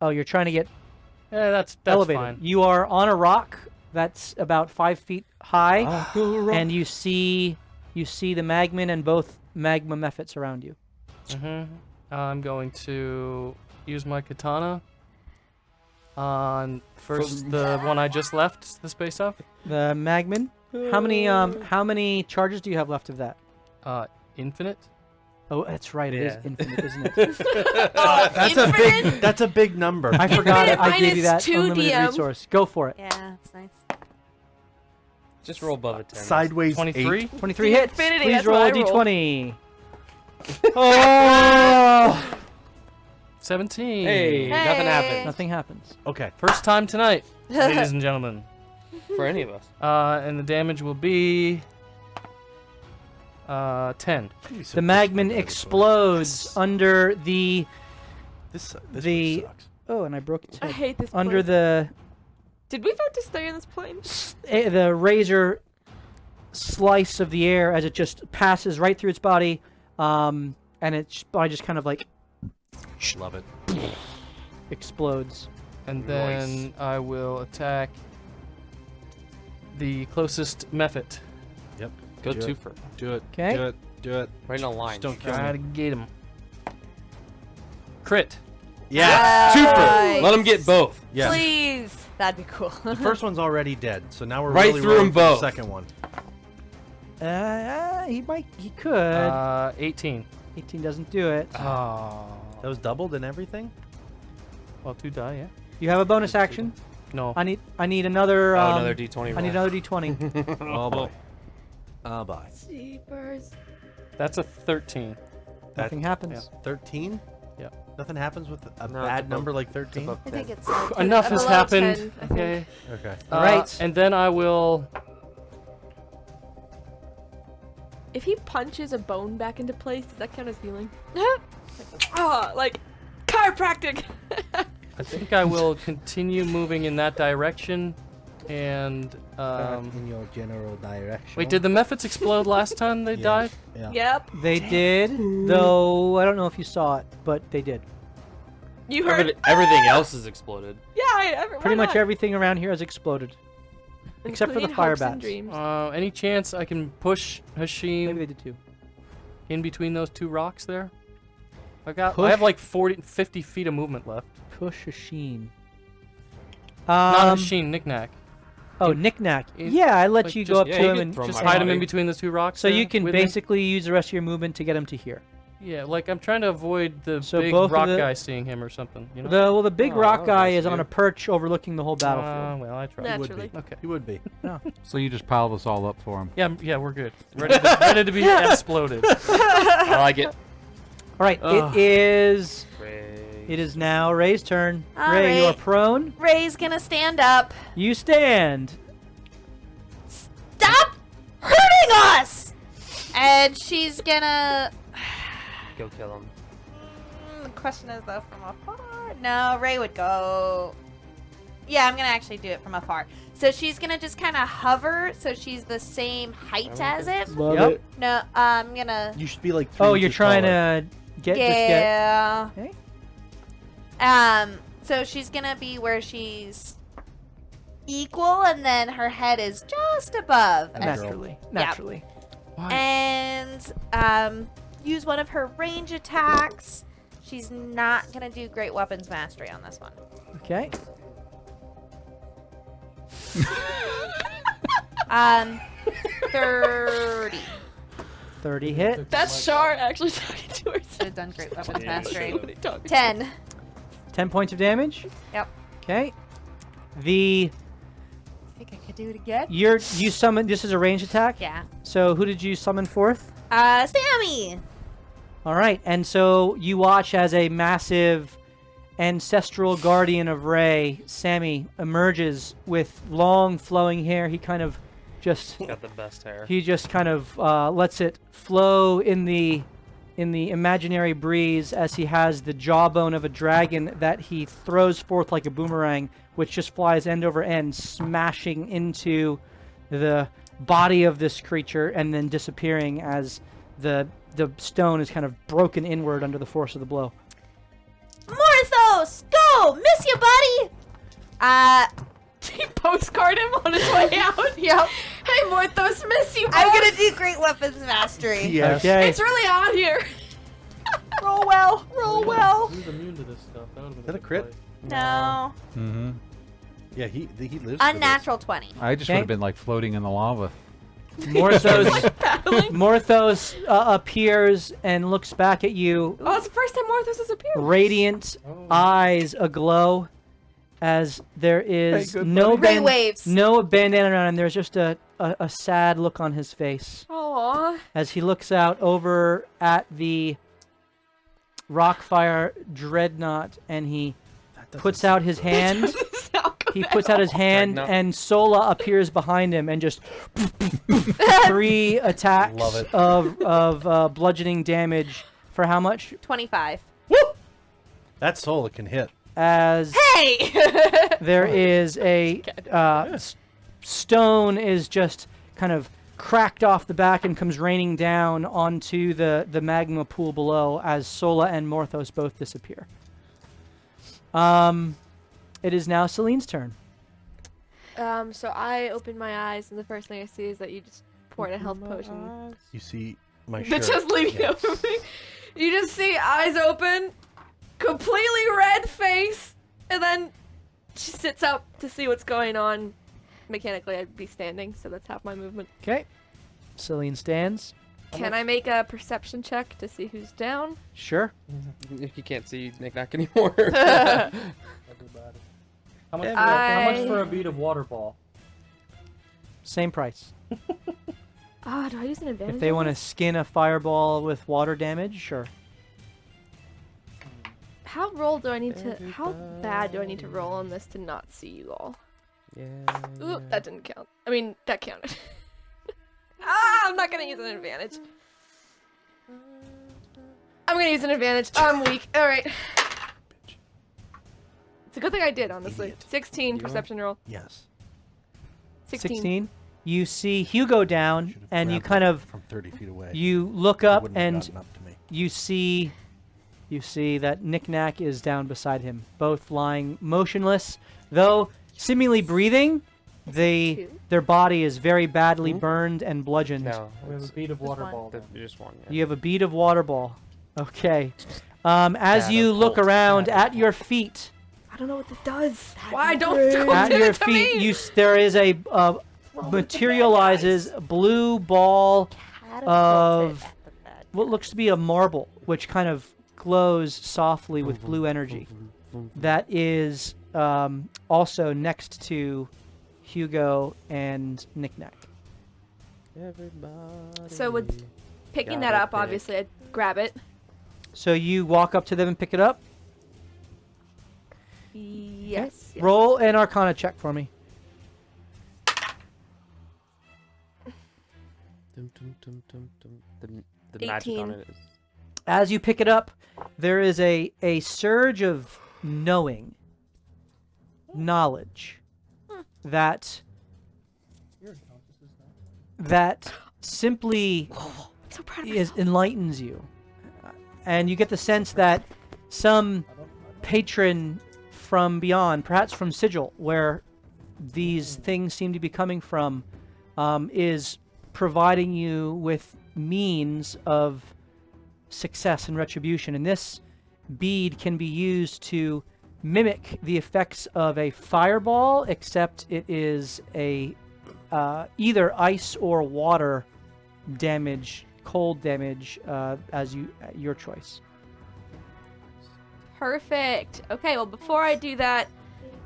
Oh, you're trying to get Yeah, that's elevated. fine. You are on a rock that's about 5 feet high, Ah. and you see the Magman and both Magma mephits around you. I'm going to use my katana on first the one I just left the space of. The Magman. How many charges do you have left of that? Infinite. Oh, that's right. It is Yeah. infinite, isn't it? That's a big number. I forgot Infinite I gave you that minus 2 unlimited DM. resource. Go for it. Yeah, that's nice. Just roll above a 10. Sideways 23. 23 The hits. infinity, Please that's roll a what I rolled. d20. Oh! 17. Hey, nothing happened. Nothing happens. Okay. First time tonight, ladies and gentlemen. For any of us. And the damage will be 10. The magma explodes under the This sucks. oh, and I broke its I head. hate this. Under plane. the Did we vote to stay in this plane? the razor slice of the air as it just passes right through its body, and its body just kind of like Love it. explodes. And then I will attack the closest method. Yep. Go Do two it. for Do it. Okay. Do it. Do it. right in a line. Just don't kill Try to me. get him. Crit. Yeah. Twofer. Let him get both. Yeah. Please. That'd be cool. The first one's already dead, so now we're Right really through rolling them for the both. second one. He could. 18. 18 doesn't do it. Oh. That was doubled and everything? Well, 2 die, yeah. You have a bonus action. No. I need another. Oh, another D20 roll. I need another D20. Oh boy. Oh boy. Jeepers. That's a 13. Nothing happens. 13? Yeah. Nothing happens with a No, bad it's number above- like 13? I think it's Enough has below happened. 10, I think. Okay. Okay. All right. And then I will. If he punches a bone back into place, does that count as healing? Like chiropractic. I think I will continue moving in that direction. And in your general direction. wait, did the methods explode last time they died? Yeah. Yep. They did, though I don't know if you saw it, but they did. You heard. Everything else has exploded. Yeah. Pretty much everything around here has exploded, except for the Including fire hopes and bats. dreams. Any chance I can push Maybe Hashim they did too. in between those two rocks there? I Push? have like 50 feet of movement left. Push a sheen. Not Hashim, Knick-Knack. Oh, knick-knack. in- Yeah, I let like, you just- go up yeah, to you him could and throw Just my hide him in body. between those two rocks. so there you can with me? basically use the rest of your movement to get him to here. Yeah, like I'm trying to avoid the So big both of rock the- guy seeing him or something. You know? The big Oh, rock guy that's is on good. a perch overlooking the whole battlefield. Well, I tried. He would Naturally. be. Okay. He would be. So you just piled us all up for him. Yeah, we're good. Ready to be exploded. I like it. All right, Ugh. it is now Ray's turn. All Ray, you are right. prone. Ray's gonna stand up. You stand. Stop hurting us! And she's gonna. Go kill him. The question is though, from afar. No, Ray would go. Yeah, I'm gonna actually do it from afar. So she's gonna just kind of hover, so she's the same height as it. Love Yep. it. No, I'm gonna. You should be like 3 Oh, you're inches trying taller. to get Yeah. Okay. So she's gonna be where she's equal, and then her head is just above. just get naturally. And use one of her range attacks. She's not gonna do great weapons mastery on this one. Okay. 30. 30 hit. That's Shar actually talking to herself. Should have done great weapons Yeah, mastery. Somebody talking to 10. 10 points of damage. Yep. Okay. I think I could do it again. You summon. This is a range attack. Yeah. So who did you summon forth? Sammy. All right, and so you watch as a massive ancestral guardian of Ray, Sammy, emerges with long flowing hair. He kind of just Got the best hair. he just kind of lets it flow in the imaginary breeze as he has the jawbone of a dragon that he throws forth like a boomerang, which just flies end over end, smashing into the body of this creature and then disappearing as the stone is kind of broken inward under the force of the blow. Morthos, go! Miss you, buddy! He postcard him on his way out. Yep. Hey, Morthos, miss you. I'm bud. gonna do great weapons mastery. Yes. Okay. It's really hot here. Roll well, roll well. Who's immune to this stuff? That would've been Is that a good crit? play. No. Mm-hmm. Yeah, he lives. Unnatural 20. I just Okay. would have been like floating in the lava. Morthos appears and looks back at you, Oh, it's the first time Morthos has appeared. radiant eyes aglow, as there is Hey, good no Ray waves. no bandana around him. There's just a sad look on his face Aww. as he looks out over at the Rockfire Dreadnought, and he puts out his hand. Sound good. He puts out his hand, Dragna. and Sola appears behind him and just 3 attacks Love it. of bludgeoning damage for how much? 25. That Sola can hit. As Hey! there is a stone is just kind of cracked off the back and comes raining down onto the magma pool below as Sola and Morthos both disappear. It is now Celine's turn. So I open my eyes, and the first thing I see is that you just poured a health potion. You see my shirt. That's just leaning Yeah. over me. You just see eyes open, completely red face, and then she sits up to see what's going on. Mechanically, I'd be standing, so that's half my movement. Okay. Celine stands. Can I make a perception check to see who's down? Sure. If you can't see Knick-Knack anymore. How much, how much for a bead of water ball? Same price. Ah, do I use an advantage? If they on want to this? skin a fireball with water damage, sure. How bad do I need to roll on this to not see you all? Yeah. Ooh, that didn't count. I mean, that counted. I'm not gonna use an advantage. I'm gonna use an advantage. I'm weak. All right. It's a good thing I did, honestly. Idiot. 16 You? perception roll. Yes. 16. You see Hugo down, Should've and you grabbed kind it of from 30 feet away. you look It up wouldn't have and gotten up to me. you see that Knick-Knack is down beside him, both lying motionless, though seemingly breathing. Their body is very badly burned and bludgeoned. No. We have a bead of water one. ball. Just one. Yeah. You have a bead of water ball. Okay. As you look Catapult. around at your feet, I don't know what this does. Why don't at do your it to feet, me? there is a materializes blue ball of what looks to be a marble, which kind of glows softly with blue energy. That is also next to Hugo and Knick-Knack. Everybody. So with picking Gotta that up, pick. obviously, I'd grab it. So you walk up to them and pick it up. Yes. yes. Roll an Arcana check for me. Dum, dum, dum, dum, dum. The magic on 18. it is. As you pick it up, there is a surge of knowledge that simply So proud of enlightens you, and you get the sense that some patron from beyond, perhaps from Sigil, where these things seem to be coming from, is providing you with means of success and retribution. And this bead can be used to mimic the effects of a fireball, except it is a either ice or water damage, cold damage, as your choice. Perfect. Okay, well, before I do that,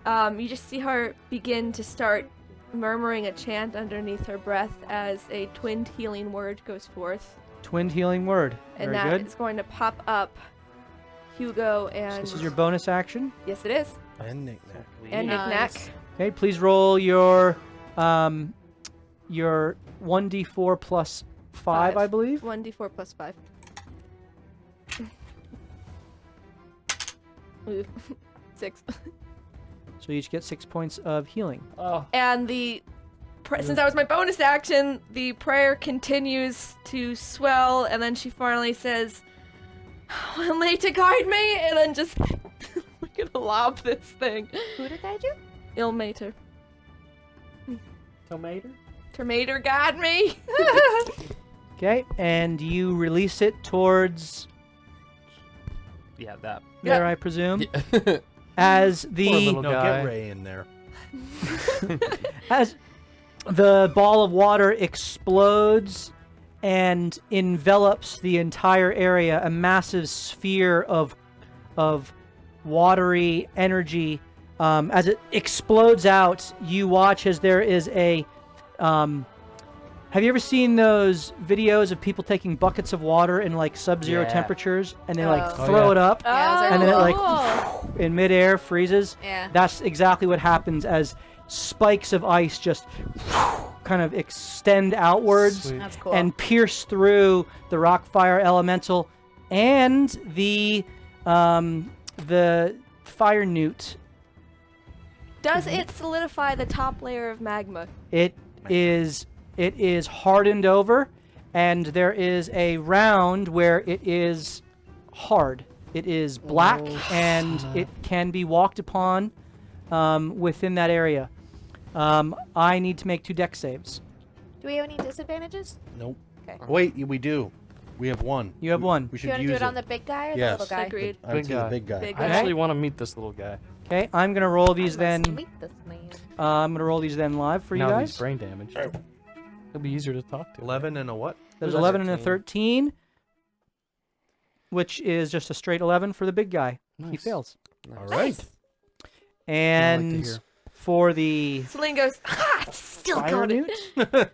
you just see her begin to start murmuring a chant underneath her breath as a twinned healing word goes forth. Twinned healing word. And Very that good. is going to pop up Hugo and... This is your bonus action. Yes, it is. And Knick-Knack. And Nice. Knick-Knack. Okay, please roll your 1d4 plus 5, I believe. 1d4 plus 5. Ooh, 6. So you each get 6 points of healing. Oh, And since that was my bonus action, the prayer continues to swell, and then she finally says, "Will Mater guide me?" And then just we're gonna lob this thing. Who to guide you? Il Mater. tomato? Termater guide me. Okay, and you release it towards Yeah, that. there, I presume. Yeah. As Poor the little No, guy. get Ray in there. as the ball of water explodes and envelops the entire area, a massive sphere of watery energy. As it explodes out, you watch as there is a Have you ever seen those videos of people taking buckets of water in like sub-zero Yeah. temperatures and they like Oh. throw it up Yeah, and then it like cool. in midair freezes? Yeah. That's exactly what happens as spikes of ice just kind of extend outwards Sweet. That's cool. and pierce through the rock fire elemental and the fire newt. Does it solidify the top layer of magma? It is hardened over, and there is a round where it is hard. It is black, and it can be walked upon within that area. I need to make 2 dex saves. Do we have any disadvantages? Nope. Okay. Wait, we do. We have one. You have one. We Do should you want to use do it on the big guy or Yes. the little guy? Agreed. I would Big say the guy. big guy. Big I guy. actually want to meet this little guy. Okay, I'm gonna roll these I then. must meet this man. I'm gonna roll these then live for you now guys. he's brain damaged. It'll be easier to talk to. 11 and a what? There's That's 11 and a 13. 13, which is just a straight 11 for the big guy. He Nice. fails. All right. And hear. for the Celine goes, ha! Still fire got it. newt,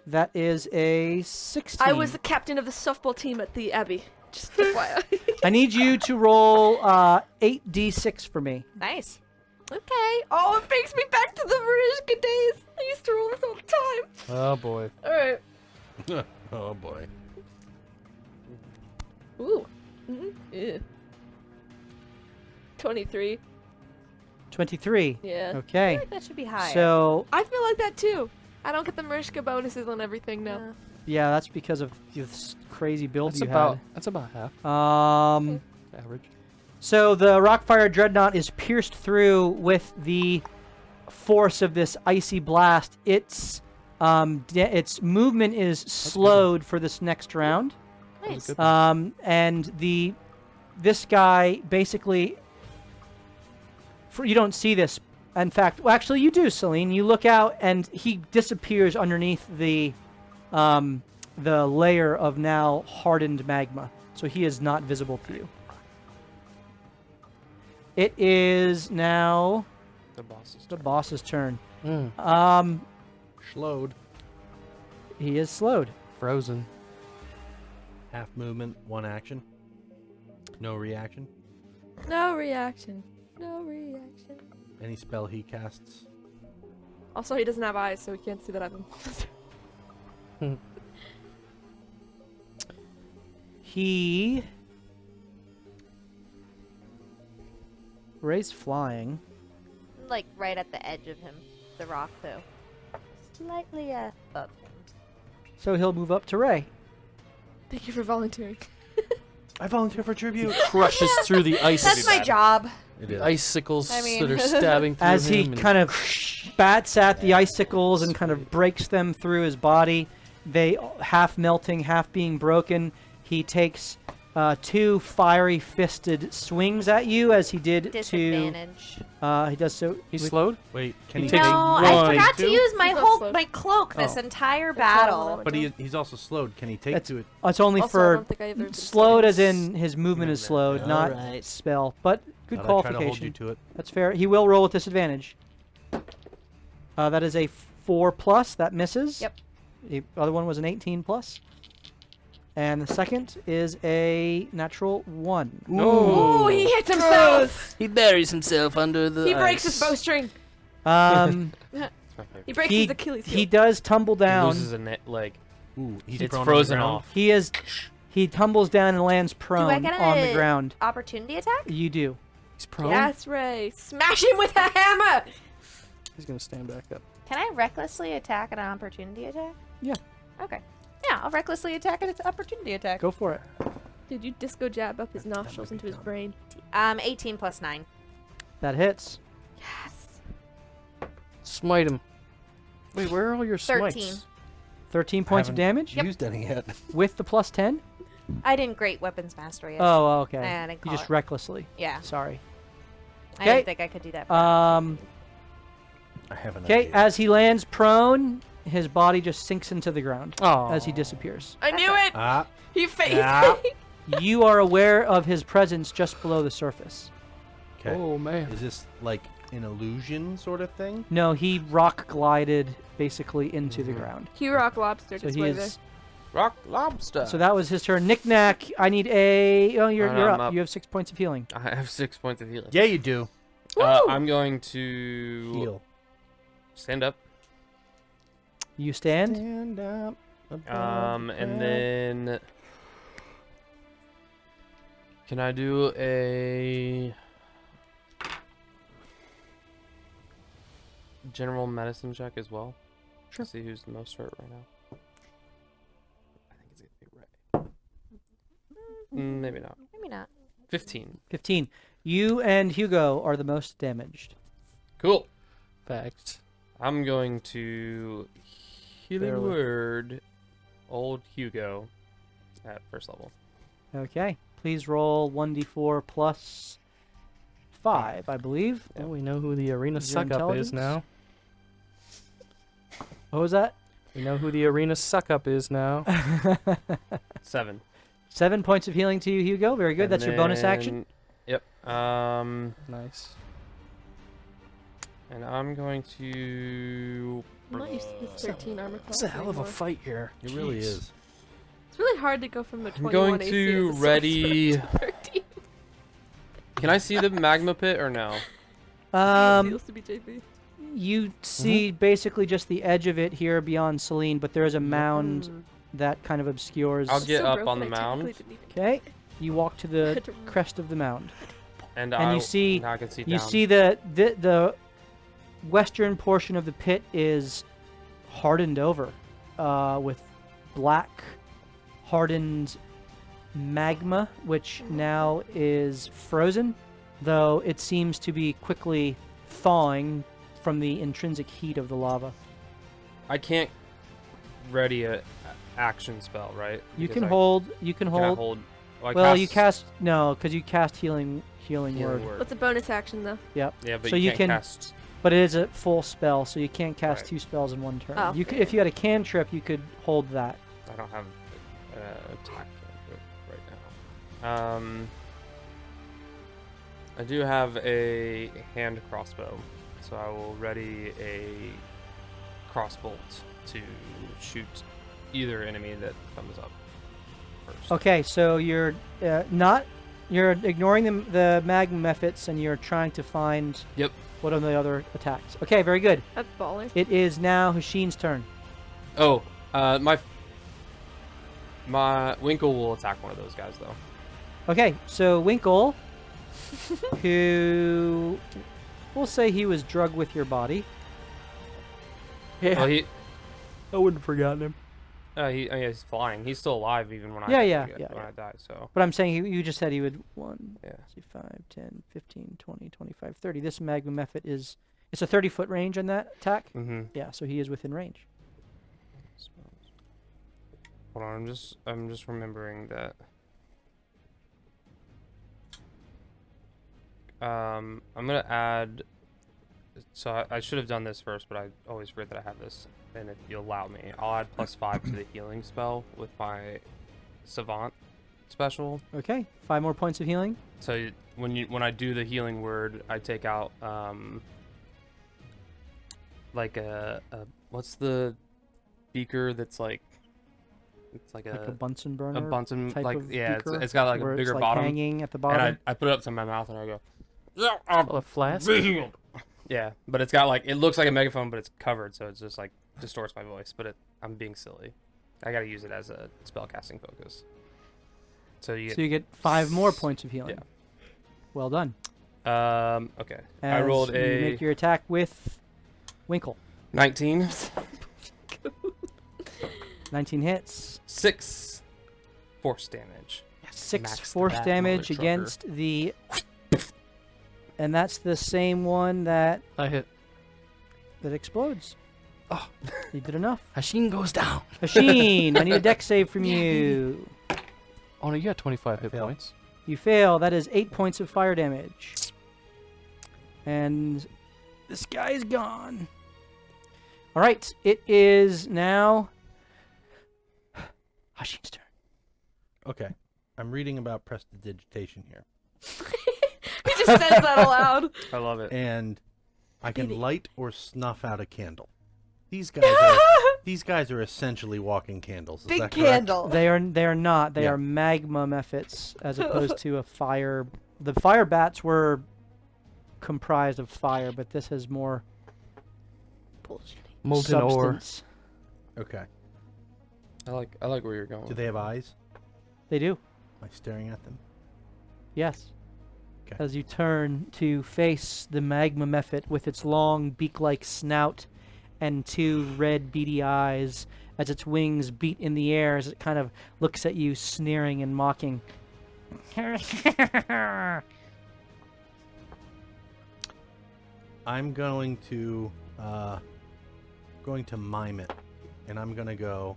that is a 16. I was the captain of the softball team at the Abbey. Just FYI. I need you to roll 8d6 for me. Nice. Okay. Oh, it brings me back to the Marishka days. I used to roll this all the time. Oh boy. All right. Oh boy. Ooh. Yeah. 23. 23. Yeah. I feel Okay. like that should be higher. So, I feel like that too. I don't get the Marishka bonuses on everything now. yeah, that's because of this crazy build That's you about half had. average. So the Rockfire Dreadnought is pierced through with the force of this icy blast. Its movement is slowed for this next round. Nice. And this guy basically, you don't see this. In fact, well, actually, you do, Celine. You look out, and he disappears underneath the layer of now hardened magma. So he is not visible to you. It is now The boss's the turn. boss's turn. Mm. Slowed. He is slowed. Frozen. Half movement, 1 action. No reaction. No reaction. No reaction. Any spell he casts. Also, he doesn't have eyes, so he can't see that I'm. He Ray's flying. Like right at the edge of him, the rock though. Slightly above him. So he'll move up to Ray. Thank you for volunteering. I volunteer for tribute. Crushes through the ice. That's my job. It is. Icicles I mean- that are stabbing through As he him and- kind of bats at the icicles and kind of breaks them through his body, they half melting, half being broken. He takes 2 fiery fisted swings at you as he did to. Disadvantage. He does so. He's with- slowed. Wait, can He he takes take? No, one. I forgot to Two? use my He's whole also- my cloak this Oh. entire That's all battle. I But he's also slowed. Can he take That's- to it? It's only Also, I for don't think I ever slowed, as in his movement is slowed, not Alright. spell. But good Thought I'd try to hold you qualification. to it. That's fair. He will roll with disadvantage. That is a 4+. That misses. Yep. The other one was an 18+. And the second is a natural 1. Ooh, he hits himself. He buries himself under the He breaks his bowstring. Um, It's my favorite. He breaks he, his Achilles heel. he does tumble He down. loses a net leg. Ooh, he's It's prone on the frozen ground. off. He tumbles down and lands prone get on the a- ground. Opportunity attack? You do. He's prone. Yes, Ray. Smash him with a hammer. He's gonna stand back up. Can I recklessly attack an opportunity attack? Yeah. Okay. Yeah, I'll recklessly attack an opportunity attack. Go for it. Did you disco jab up his nostrils into his brain? 18 plus 9. That hits. Yes. Smite him. Wait, where are all your smites? 13. 13 points of Haven't damage Used any yet? with the +10. I didn't great weapons master yet. Oh, okay. I didn't You call just it. recklessly. Yeah, Sorry. I Okay. didn't think I could do that. for Um. I haven't. Okay. As he lands prone, his body just sinks into the ground Oh. as he disappears. I knew it. Ah, He faced Yeah. me. You are aware of his presence just below the surface. okay. Oh man. Is this like an illusion sort of thing? No, he rock glided basically into the ground. He rock lobster So just he way is. Rock lobster. So that was his turn. Knick-knack, I need a... Oh, you're I'm up. up. You have 6 points of healing. I have 6 points of healing. Yeah, you do. I'm going to Heal. stand up. You stand. Stand up. And then can I do a general medicine check as well? Sure. To see who's the most hurt right now. I think it's gonna be Ray. Maybe not. Maybe not. 15. 15. You and Hugo are the most damaged. Cool. Facts. I'm going to healing Barely. word old Hugo at first level. Okay. Please roll 1d4 plus 5, I believe. Yeah, we know who the arena Is your suck up is intelligence? now. What was that? We know who the arena suck up is now. 7. 7 points of healing to you, Hugo. Very good. And That's your bonus action. then- Yep. Nice. And I'm going to. I'm not used to this 13 armor class. It's a hell of a anymore. fight here. It really Jeez. is. It's really hard to go from a I'm 21 going AC to as a ready. sorcerer to 13. Can I see the magma pit or no? Feels to be JP. You see basically just the edge of it here beyond Celine, but there is a mound that kind of obscures. I'll It's get so up broken, on the I mound. technically didn't even- Okay. You walk to the had to remove- crest of the mound. And And you I'll- see- now I can see You down. see the western portion of the pit is hardened over with black hardened magma, which now is frozen, though it seems to be quickly thawing from the intrinsic heat of the lava. I can't ready a action spell, right? You Because can I- hold. You can Can I hold. hold? I Well, you cast no, because you cast healing healing word. word. What's a bonus action though? Yep. Yeah, but So you you can't can- cast. But it is a full spell, so you can't cast Right. 2 spells in one turn. Oh. You could, if you had a cantrip, you could hold that. I don't have attack right now. I do have a hand crossbow, so I will ready a crossbolt to shoot either enemy that comes up first. Okay, so you're you're ignoring the magma methods and you're trying to find Yep. what are the other attacks. Okay, very good. That's baller. It is now Hasheen's turn. Oh, my Winkle will attack one of those guys though. Okay, so Winkle, who we'll say he was drugged with your body. Well, he I wouldn't have forgotten him. he's flying. He's still alive even when Yeah, when I die. So But I'm saying you just said he would 1, yeah. 5, 10, 15, 20, 25, 30. This magma method is it's a 30-foot range on that attack. Mm-hmm. Yeah, so he is within range. Hold on, I'm just remembering that. I'm gonna add. So I should have done this first, but I always forget that I have this. And if you allow me, I'll add +5 to the healing spell with my Savant special. Okay, 5 more points of healing. So when I do the healing word, I take out like a what's the beaker that's like it's like Like a a Bunsen burner. Bunsen type like of yeah beaker it's got like where a bigger it's, like, bottom hanging at the bottom. and I put it up to my mouth and I go yeah A flask? yeah, but it's got like it looks like a megaphone but it's covered so it's just like distorts my voice, but I'm being silly. I gotta use it as a spellcasting focus. So you So you get 5 more points of healing. Yeah. Well done. okay. I As rolled you a make your attack with Winkle. 19, 19 hits. 6 force damage. 6 Max force that, damage mother trucker. against the... And that's the same one that I hit. explodes. Oh. You did enough. Hasheen goes down. Hasheen, I need a dex save from you. Oh no, you got 25 hit failed. points. You fail. That is 8 points of fire damage. And this guy's gone. All right. It is now Hasheen's turn. Okay. I'm reading about prestidigitation here. He just says that aloud. I love it. And I can Speedy. light or snuff out a candle. These guys are essentially walking candles. Is Big that correct? candle. They are not. They Yeah. are magma mephits as opposed to a fire. The fire bats were comprised of fire, but this has more Bullshit. Molten ore. substance. Okay. I like where you're going. Do they have eyes? They do. Am I staring at them? Yes. Okay. As you turn to face the magma mephit with its long beak-like snout and two red beady eyes as its wings beat in the air as it kind of looks at you sneering and mocking. I'm going to mime it, and I'm gonna go.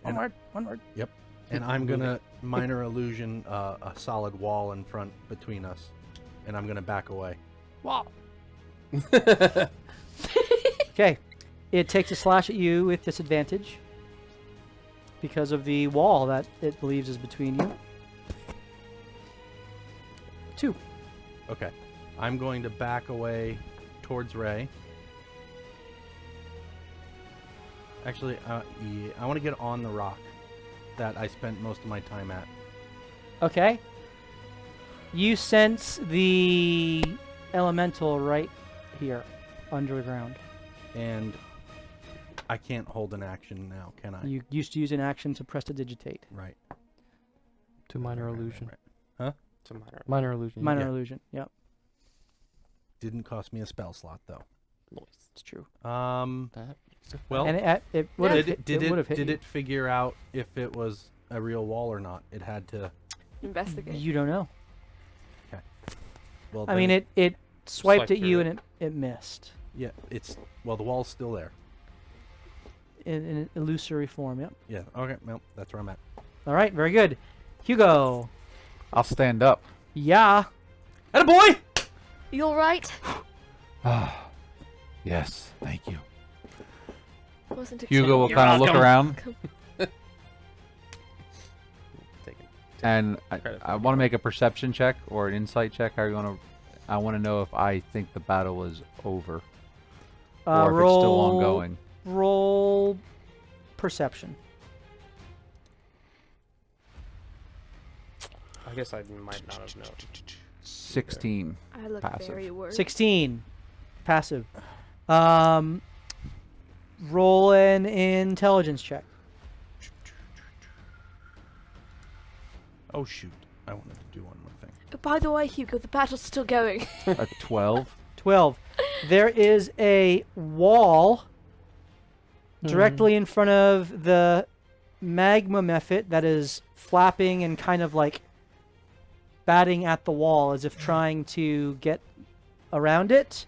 One word. One word. Yep. And I'm gonna minor illusion a solid wall in front between us, and I'm gonna back away. Wow. Okay. It takes a slash at you with disadvantage because of the wall that it believes is between you. 2. Okay. I'm going to back away towards Ray. Actually, yeah, I want to get on the rock that I spent most of my time at. Okay. You sense the elemental right here, underground. And I can't hold an action now, can I? You used to use an action to prestidigitate. Right. To minor illusion. Huh? It's a minor. Minor illusion. Minor Yeah. illusion. Yep, Didn't cost me a spell slot though. it's true. That Well, And it would have hit, did would have hit did you. it figure out if it was a real wall or not? It had to. Investigate. You don't know. Well, I mean, then- it swiped Swiped at you through and it missed Yeah, it's the wall's still there. in an illusory form. Yep. Yeah. Okay. Well, that's where I'm at. All right. Very good. Hugo. I'll stand up. Yeah. Attaboy! You alright? Ah, yes, thank you. Wasn't Hugo will expecting- kind of look welcome. around, Take it. and credit for I it. want to make a perception check or an insight check. How you want to? I want to know if I think the battle is over or if roll, it's still ongoing. Roll perception. I guess I might not have known. 16. I look Passive. very worried. 16. Passive. Roll an intelligence check. Oh shoot! I wanted to do one more thing. By the way, Hugo, the battle's still going. A 12. 12. There is a wall directly in front of the magma mephit that is flapping and kind of like batting at the wall as if trying to get around it.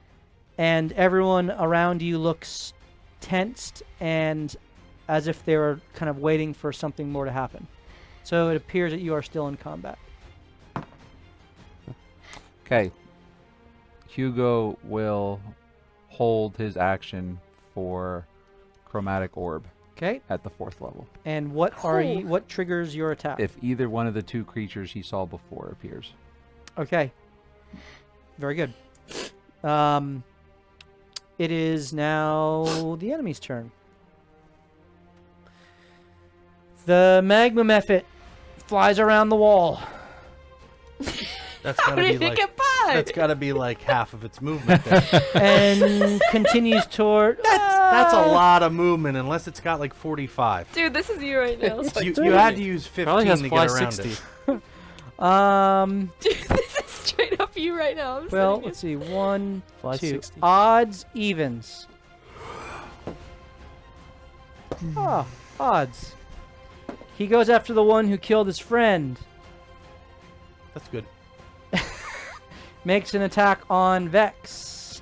And everyone around you looks tensed and as if they were kind of waiting for something more to happen. So it appears that you are still in combat. Okay. Hugo will hold his action for chromatic orb Okay. at the 4th level. And what are you? What triggers your attack? If either one of the two creatures he saw before appears. Okay. Very good. It is now the enemy's turn. The magma mephit flies around the wall. That's How gotta did be it like get by? that's gotta be like half of its movement. There. And continues toward. That's a lot of movement, unless it's got like 45. Dude, this is you right now. You had to use 15 Probably has to fly get around 60. it. Dude, this is straight up you right now. I'm Well, sitting let's see. 1, Fly 2. 60. Odds, evens. Odds. He goes after the one who killed his friend. That's good. Makes an attack on Vex.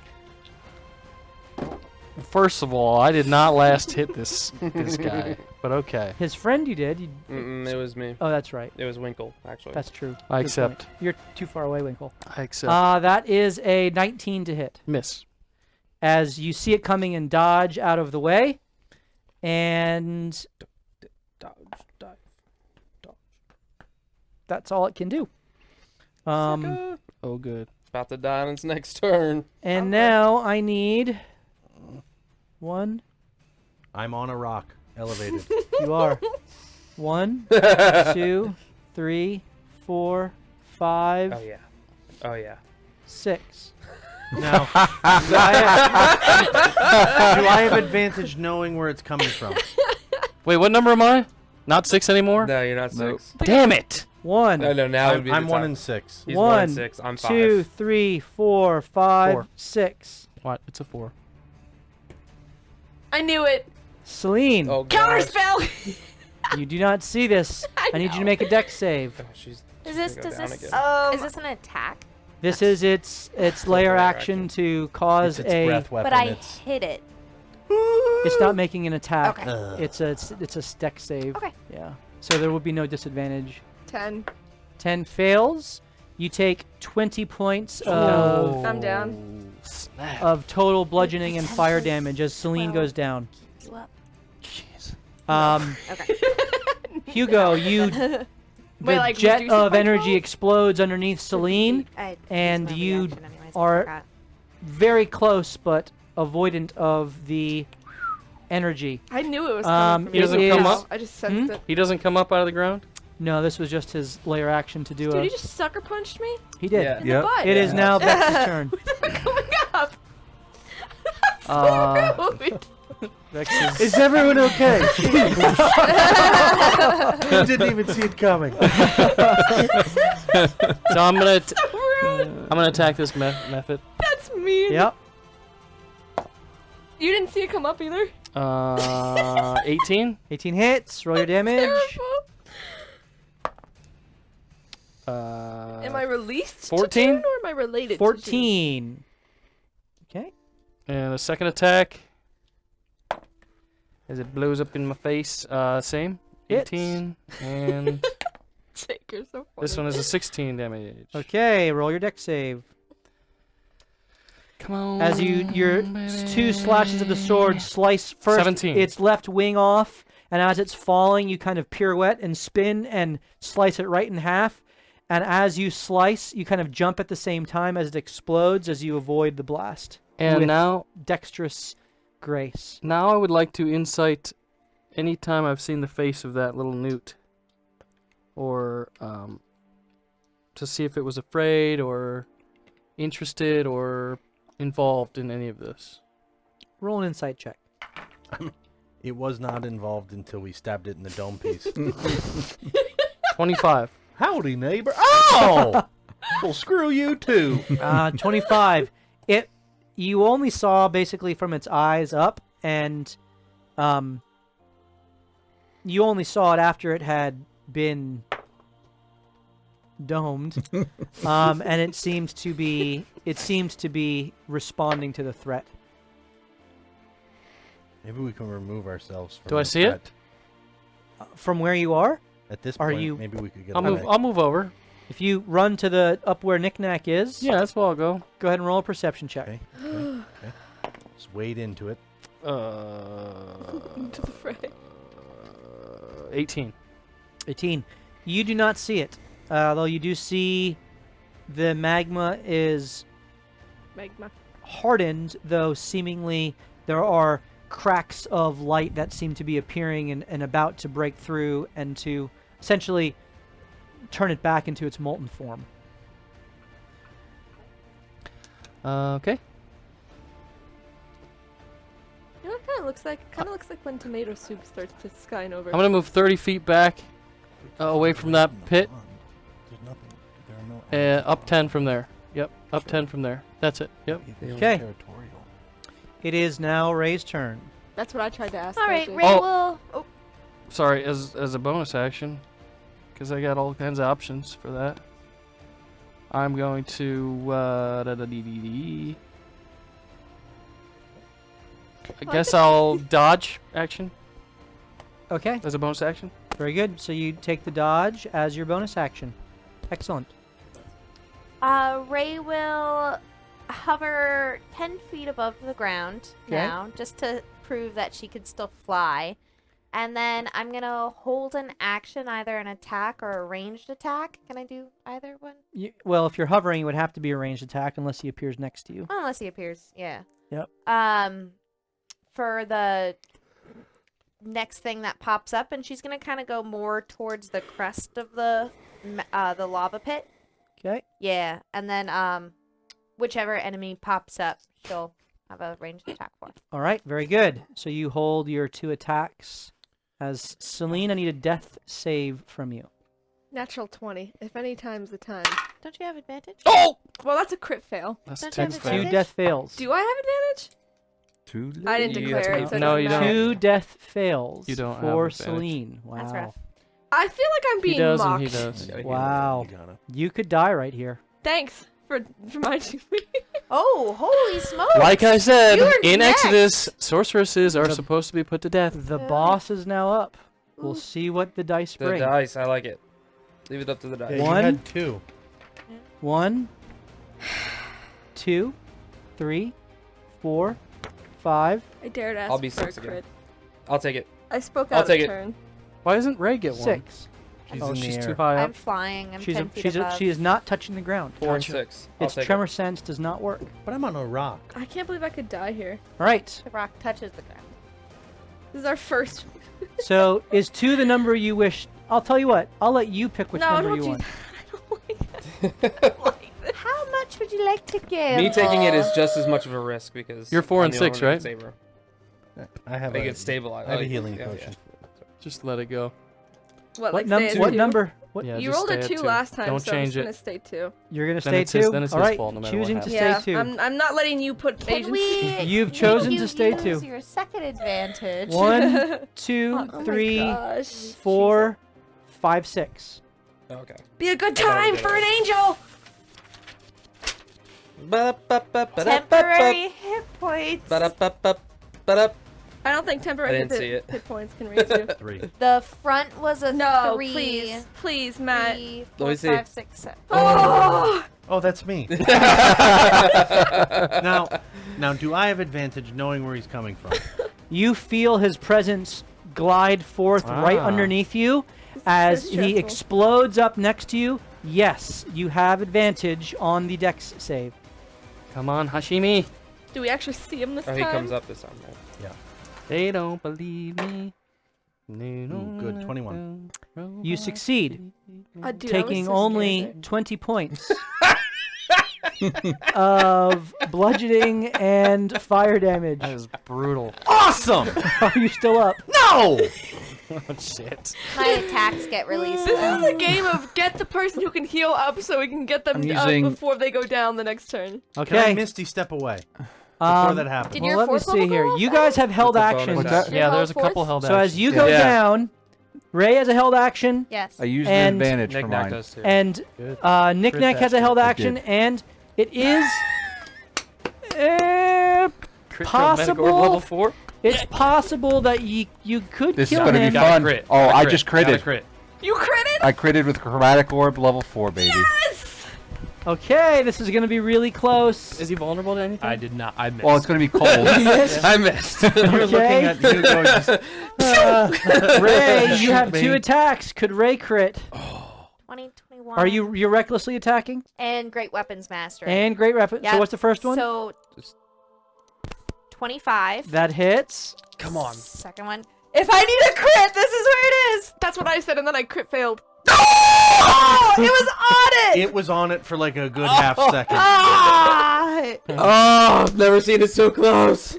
First of all, I did not last hit this guy, but okay. His friend you did. You, It was me. oh, that's right. It was Winkle, actually. That's true. I Good accept. point. You're too far away, Winkle. I accept. That is a 19 to hit. Miss. As you see it coming and dodge out of the way. And Dodge, dive, dodge. that's all it can do. Oh, good. About to die on its next turn. And now I need 1. I'm on a rock, elevated. You are 1, 2, 3, 4, 5, Oh, yeah. Oh, yeah. 6. Now, do I have advantage knowing where it's coming from? Wait, what number am I? Not 6 anymore? No, you're not 6. Damn it! 1. No, now it would be I'm the 1 top. and 6. He's 1 and 1, 6. I'm 5. 2, 3, 4, 5, 4. 6. What? It's a 4. I knew it. Celine, Oh, gosh. Counterspell. you do not see this. I need you to make a dex save. Oh, she's Is this gonna go does down this again. is this an attack? This is its layer layer action action. to cause It's its a. breath weapon. But I It's hit it. It's not making an attack. Okay. It's a dex save. Okay. Yeah. So there will be no disadvantage. 10. 10 fails. You take 20 points of I'm down. Snap. total bludgeoning and fire damage as Celine goes down. You up? Jeez. Okay. Hugo, the Wait, like, jet reduce it of by energy 12? explodes underneath Celine. I used And my you reaction anyways, I are forgot. very close, but avoidant of the energy. I knew it was Um, coming from He doesn't you. come up? I just sensed it. He doesn't come up out of the ground? No, this was just his layer action to do Dude, a. he just sucker punched me He did. Yeah. in the butt. It is now Vex's turn. They're coming up. Uh, Rude. Vex is Is everyone okay? I didn't even see it coming. So I'm gonna Rude. I'm gonna attack this method. That's mean. Yep. You didn't see it come up either. 18. 18 hits. Roll your damage. Terrible. Am Am I released 14? to June, or am I related to 14. Okay. And a second attack. As it blows up in my face. Same. Hits. 18. And June? You're so funny. this one is a 16 damage. Okay. Roll your dex save. Come on. As your two slashes of the sword slice first 17. its left wing off, and as it's falling, you kind of pirouette and spin and slice it right in half. And as you slice, you kind of jump at the same time as it explodes as you avoid the blast. And with now dexterous grace. I would like to insight any time I've seen the face of that little newt. Or to see if it was afraid or interested or involved in any of this. Roll an insight check. It was not involved until we stabbed it in the dome piece. 25. Howdy, neighbor. Oh! Well, screw you too. 25. You only saw basically from its eyes up, and you only saw it after it had been domed, and it seems to be responding to the threat. Maybe we can remove ourselves from Do I the see it? threat. From where you are, At this Are point, you- maybe we could get I'll away. move over. if you run to the up where Knick-Knack is, Yeah, that's where I'll go. go ahead and roll a perception check. Okay, okay. Just wade into it. Into the fray. 18. 18. You do not see it, though you do see the magma is Magma. hardened, though seemingly there are cracks of light that seem to be appearing and about to break through and to essentially turn it back into its molten form. Okay. You know what kind of looks like? Kind of looks like when tomato soup starts to skying over. I'm gonna move 30 feet back, away from that pit, There's nothing. There are no up 10 from there. Yep, up 10 from there. That's it. Yep. Okay. Territorial. It is now Ray's turn. That's what I tried to ask. All right, Thursday. Ray Oh. will. Sorry, as a bonus action, because I got all kinds of options for that. I'm going to I guess I'll dodge action Okay, as a bonus action. very good. So you take the dodge as your bonus action. Excellent. Ray will hover 10 feet above the ground Okay. now, just to prove that she could still fly. And then I'm gonna hold an action, either an attack or a ranged attack. Can I do either one? Well, if you're hovering, it would have to be a ranged attack unless he appears next to you. Oh, unless he appears, yeah. Yep. For the next thing that pops up, and she's gonna kind of go more towards the crest of the lava pit. Okay. Yeah, and then whichever enemy pops up, she'll have a ranged attack for. All right, very good. So you hold your 2 attacks. As Celine, I need a death save from you. Natural 20. If any time's the time. Don't you have advantage? Oh! Well, that's a crit fail. That's Don't you have 10 advantage? 2 death fails. Do I have advantage? Too late. I didn't You declare have it. to- So it No, doesn't you matter. don't. 2 death fails You don't have for advantage. Celine. Wow. That's rough. I feel like I'm He being does mocked. and he does. Wow. You could die right here. Thanks for reminding me. Oh, holy smokes! Like I said, You are in next. Exodus, sorceresses are The- supposed to be put to death. The boss is now up. We'll see what the dice The bring. dice, I like it. Leave it up to the dice. Yeah, One. you had 2. 1, 2, 3, 4, 5. I dared ask I'll be for a 6 again. crit. I'll take it. I spoke I'll out take of it. turn. Why doesn't Ray get one? 6. She's Oh, in the she's air. too high I'm up. flying. I'm She's 10 feet above. she is not touching the ground. 4 and Gotcha. 6. I'll Its take tremor sense does not work. But I'm on a rock. I can't believe I could die here. All right. The rock touches the ground. This is our first. So is 2 the number you wish? I'll tell you what. I'll let you pick which No, number don't you do want. that. I don't like this. How much would you like to give? it. Me taking it is just as much of a risk because You're 4 I'm and the only 6, one that right? can save her. I have Make a it stabilized. I have a Oh, healing yeah, potion. Just let it go. What, What, like stay at what 2? number? What Yeah, You just rolled stay a at 2 2. last time, Don't so I'm change just gonna it. stay 2. You're gonna Then stay it's his- 2. then it's All his right. fault no matter Choosing what to Yeah, stay 2. I'm not letting you put Can agency. we? You've can chosen you to stay use 2. Your second advantage. 1, 2, Oh my 3, gosh. 4, 5, 6. Okay. Be a good I don't time get for it. an angel. Temporary hit points. I don't think temporary I didn't see it. hit points can raise you. 3. The front was a No, 3. please, please, Matt. 3, Let 4, me see. 5, 6, 7. Oh! Oh, that's me. now, do I have advantage knowing where he's coming from? You feel his presence glide forth right Ah. underneath you as so he stressful. explodes up next to you. Yes, you have advantage on the dex save. Come on, Hashimi. Do we actually see him this Oh, time? he comes up this time. Right? They don't believe me. Ooh, good, 21. You succeed, Dude, I was taking so only scared 20 points of bludgeoning and fire damage. That is brutal. Awesome! Are you still up? No! Oh, shit. My attacks get released. This though. is a game of get the person who can heal up so we can get them I'm up using- before they go down the next turn. Can I Okay. Misty step away before that happens? Did Well, your let me fourth see level here. go off You then? guys have held It's a bonus actions. What's action. that? Yeah, You're there's a held couple fourth? held So as actions. you go Yeah. down, Ray has a held action, Yes. I used And- an advantage Nick for Nack mine. does too. and Good. Nick Crit Nack has a bastard. held I action, did. and it is Crit possible- Medic Orb level 4? it's possible that you could This is kill gonna him. be fun. Crit. Oh, Gotta I crit. just Gotta critted. crit. You critted? I critted with Chromatic Orb level 4, baby. Yes! Okay, this is gonna be really close. Is he vulnerable to anything? I did not. I missed. Well, it's gonna be cold. I missed. You're looking Okay. at Hugo just Ray, you have me. 2 attacks. Could Ray crit? 20, 21. Are you're recklessly attacking? And Great Weapons Master. And great weapon. So Yep. what's the first one? So, 25. That hits. Come on. Second one. If I need a crit, this is where it is. That's what I said, and then I crit failed. Oh, it was on it. it was on it for like a good half second. Ah! Oh, I've never seen it so close.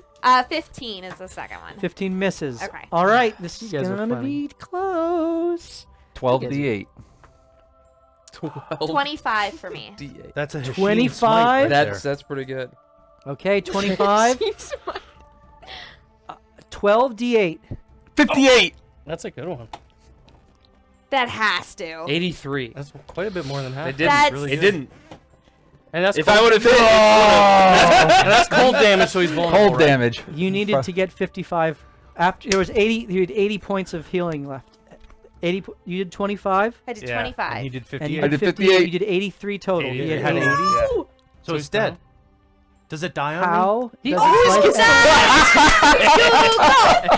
15 is the second one. 15 misses. Okay. All right, this is You guys are gonna funny. be close. 12d8. 25 for me. D8. That's a Hashim 25? smite right That's pretty good. Okay, 25. 12d8. 58! That's a good one. That has to. 83. That's quite a bit more than half. It didn't. That's- really It good. didn't. And that's If cold, I would have hit, and that's cold damage, so he's vulnerable. Cold right? damage. You needed to get 55. After there was 80, you had 80 points of healing left. 80. You did 25, I did Yeah, And 25. he did and you 58. I did did 58. 58. You did 83 total. He had 80. Yeah. So it's dead. Does it die on How? He does always it gets like-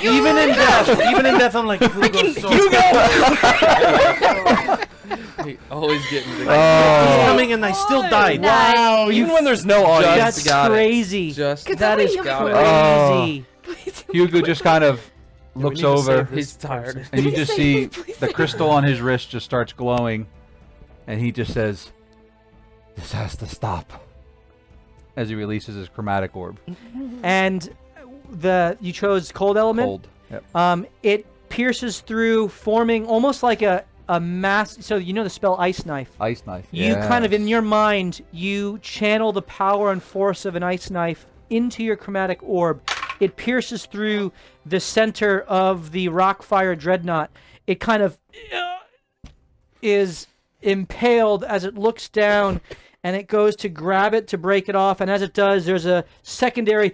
me? Even in death, I'm like, Hugo's so He always getting the He's Oh, coming and I still died. Wow, Even when there's no audience. that's got it. crazy. Just That is got it. crazy. Hugo just kind of we looks need to over, save this He's tired. person. and you just see Please the save crystal on his wrist just starts glowing, and he just says, "This has to stop," as he releases his chromatic orb. And you chose cold element. Cold. Yep. It pierces through, forming almost like a mass. So you know the spell Ice Knife. Ice knife. You kind of, in Yes. your mind, you channel the power and force of an ice knife into your chromatic orb. It pierces through the center of the Rockfire Dreadnought. It kind of is impaled as it looks down, and it goes to grab it to break it off. And as it does, there's a secondary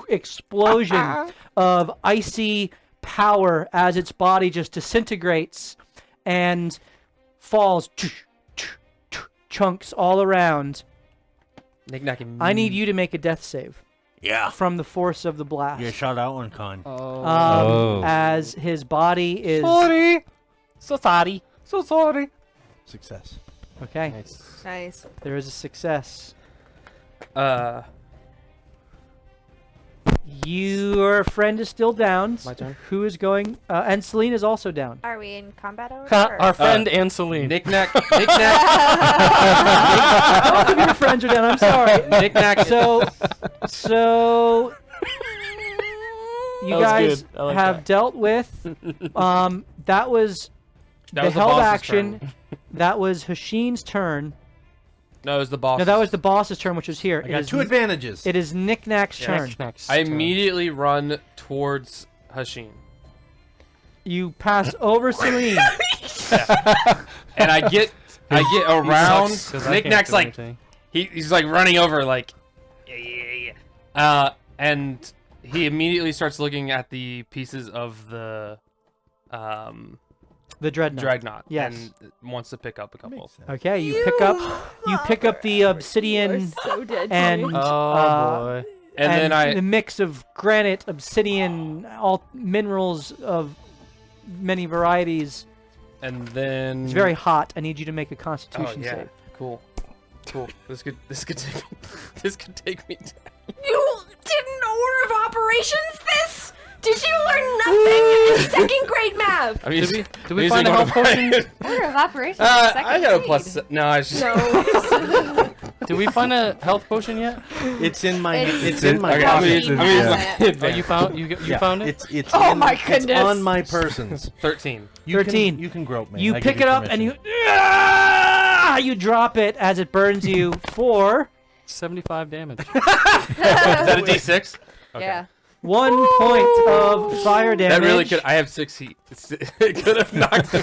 explosion of icy power as its body just disintegrates and falls chunks all around. Knick-knack. I need you to make a death save Yeah. from the force of the blast. You shot out one con. Oh. As his body is Sorry. So sorry. So sorry. Success. okay. Nice. Nice. There is a success. Your friend is still down. My turn. Who is going? And Celine is also down. Are we in combat over Ha, there? our friend and Celine. Knick-knack. Both of your friends are down. I'm sorry. Knick-knack. So you That was guys good. I like have that. dealt with. That was That the was the held boss's action. turn. That was Hashin's turn. No, it was the boss. No, that was the boss's turn, which was here. I got two advantages. It is Knick-Knack's turn. I immediately run towards Hashin. You pass over Celine. And I get around. Sucks, 'cause I can't Knick-Knack's do like anything. he's like running over like yeah. And he immediately starts looking at the pieces of the The Dreadnought. Dreadnought. Yes. And wants to pick up a couple. Okay, you pick up the obsidian So dead. and Tony. Oh boy. And then I the mix of granite, obsidian, all minerals of many varieties. and then It's very hot. I need you to make a oh Constitution yeah. save. Cool. This could take me down. You didn't order of operations this? Did you learn nothing in second grade math? I mean, Did we find a health potion? Order of operations. I got a plus. No, I just. Did we find a health potion yet? It's in my. It's- It's in my. Okay, pocket. I'm gonna use Yeah. my Oh, you found you Yeah, found it? It's Oh in- my It's goodness. on my persons. 13. You 13. You can grope me. You I pick give it up and permission. you drop it as it burns you for 75 damage. Is that a D6? Okay. Yeah. 1 point of fire damage. That really could. I have 6 heat. It could have knocked me.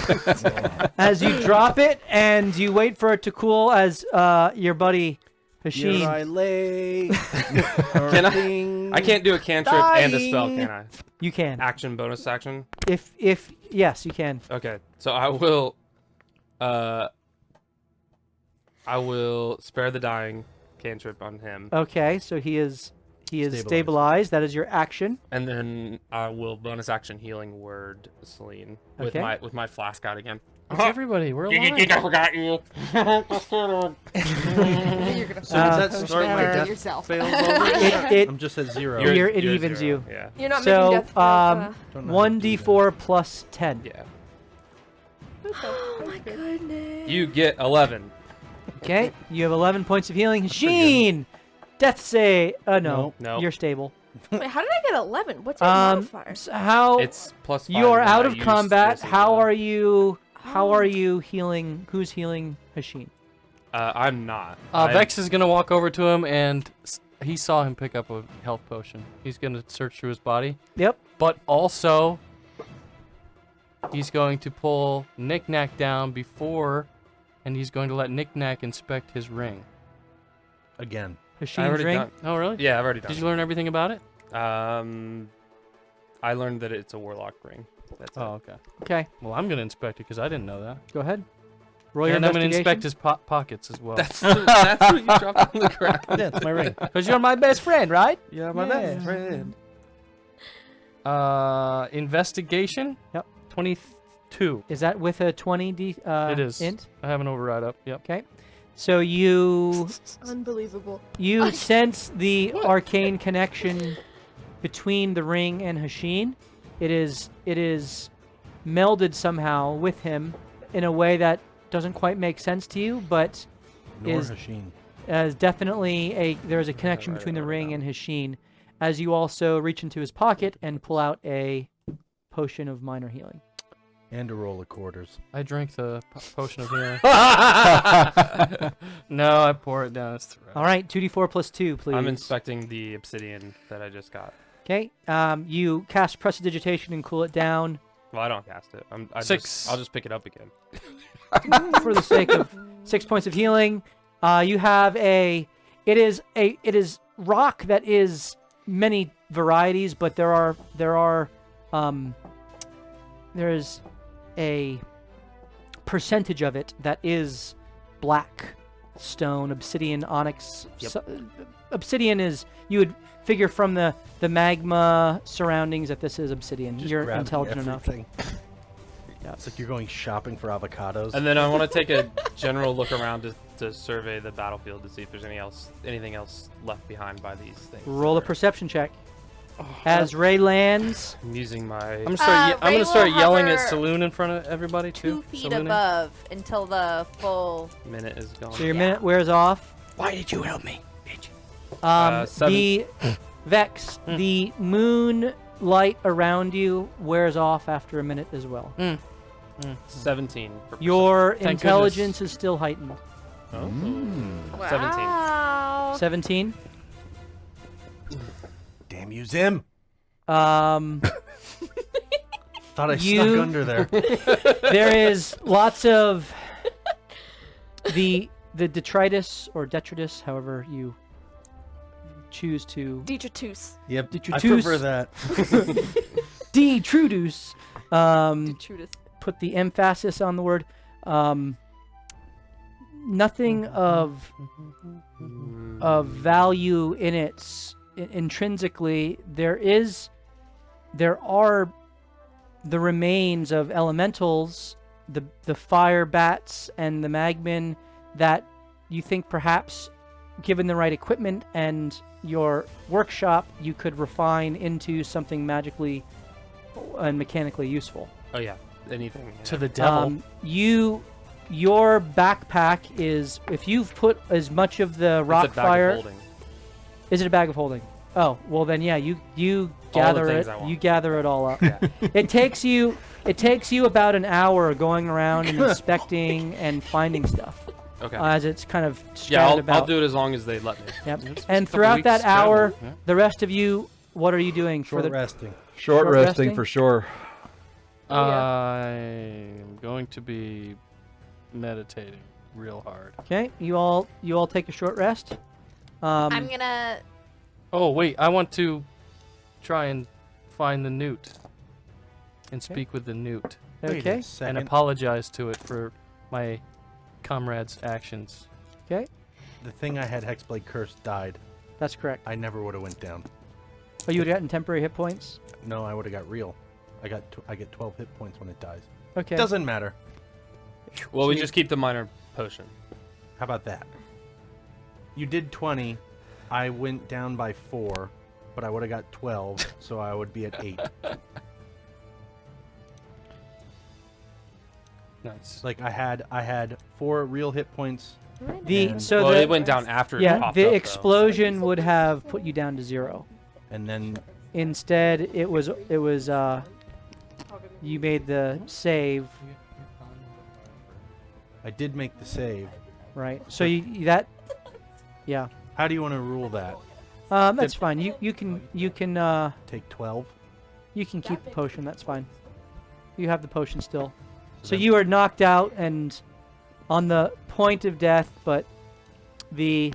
As you drop it and you wait for it to cool as your buddy Here I Hashin. lay. Can I can't do a cantrip and a spell, can I? You can. Action, bonus action. If yes, you can. Okay, so I will spare the dying cantrip on him, Okay, so he is Stabilized. stabilized. That is your action. and then I will bonus action healing word Celine with Okay. my flask out again. It's everybody. We're alive. I forgot you. You're gonna So does that start my death yourself. fails over? It I'm just at 0. It evens zero. you. Yeah. You're not So, making death. Don't know how to do 1d4 plus 10. Yeah. Oh my goodness. You get 11. Okay, you have 11 points of healing. Hashin! Death save. No, Nope. you're stable. Wait, how did I get 11? What's your Um, modifier? How It's plus 5. you are and out I of used combat? this as How a- are you? How are you healing? Who's healing Hashin? I'm not. Vex is gonna walk over to him and he saw him pick up a health potion. He's gonna search through his body, Yep. but also he's going to pull Knick-Knack down before, and he's going to let Knick-Knack inspect his ring. Again. I Hashin's already ring. done. Oh, really? Yeah, I've already done. Did you learn everything about it? I learned that it's a warlock ring. That's Oh, okay. Okay, Well, I'm gonna inspect it because I didn't know that. go ahead. Roll your And I'm gonna investigation. inspect his pockets as well. That's what you dropped on the ground. Yeah, it's my ring. Because you're my best friend, right? Yeah, my best friend. Investigation. Yep. 22. Is that with a 20 It is. int? I have an override up. Yep. Okay. So you Unbelievable. sense the arcane connection between the ring and Hasheen. It is melded somehow with him in a way that doesn't quite make sense to you, but Nor is Hasheen. definitely there's a connection between the ring and Hasheen. As you also reach into his pocket and pull out a potion of minor healing. And a roll of quarters. I drink the potion of healing. No, I pour it down his throat. All right, 2d4 plus 2, please. I'm inspecting the obsidian that I just got. Okay. You cast Prestidigitation and cool it down Well, I don't cast it. Six. I'll just pick it up again. for the sake of 6 points of healing. You have it is rock that is many varieties, but there is a percentage of it that is black stone, obsidian, onyx. Yep. Obsidian is, you would figure from the magma surroundings that this is obsidian. Just You're grabbing intelligent everything. Yeah. It's like you're going shopping for avocados. And then I want to take a general look around to survey the battlefield to see if there's anything else left behind by these things. Roll a perception check. As Ray lands, I'm using my. I'm gonna start Ray will yelling at hover Saloon in front of everybody 2 too. feet Saloon. above until the full. Minute is gone. so your Yeah. minute wears off. Why did you help me, bitch? The Vex, the moon light around you wears off after a minute as well. 17. For Your Thank intelligence is still heightened. perception. Oh. Wow. 17. Damn you, Zim. Um, Thought I You- snuck under there. there is lots of the detritus or detritus, however you choose to Detritus. Yep, I Detritus. prefer that. detrudus. Detritus. Put the emphasis on the word. Nothing of value in its intrinsically. There are the remains of elementals, the fire bats and the magmin that you think perhaps, given the right equipment and your workshop, you could refine into something magically and mechanically useful. Oh yeah, anything. Yeah. To the devil. Your backpack is, if you've put as much of the It's rock a bag fire, of holding. is it a bag of holding? Oh, well then yeah, you All the gather things it. I want. You gather it all up. Yeah. It takes you about an hour going around and inspecting and finding stuff Okay. as it's kind of scattered Yeah, I'll about. do it as long as they let me. Yep. It's And a couple throughout weeks that hour, travel, yeah. the rest of you, what are you doing for Short the resting. Short Short resting resting? for sure. I'm going to be meditating real hard. Okay, you all take a short rest. I'm gonna. Oh wait, I want to try and find the newt and speak with the newt Wait okay. a second. and apologize to it for my comrade's actions. Okay, The thing I had Hexblade Curse died. that's correct. I never would have went down. Oh, you would have gotten temporary hit points. No, I would have got real. I get 12 hit points when it dies. Okay. Doesn't matter. Well, we Sweet. just keep the minor potion. How about that? You did 20. I went down by 4, but I would have got 12, so I would be at 8. Nice. Like I had 4 real hit points. The And- so Well, the it went down after it yeah popped the up, though. explosion would have put you down to 0. And then Instead, it was you made the save, I did make the save. right? So yeah. How do you want to rule that? That's fine. You can Take 12? you can keep the potion. That's fine. You have the potion still. So you are knocked out and on the point of death, but the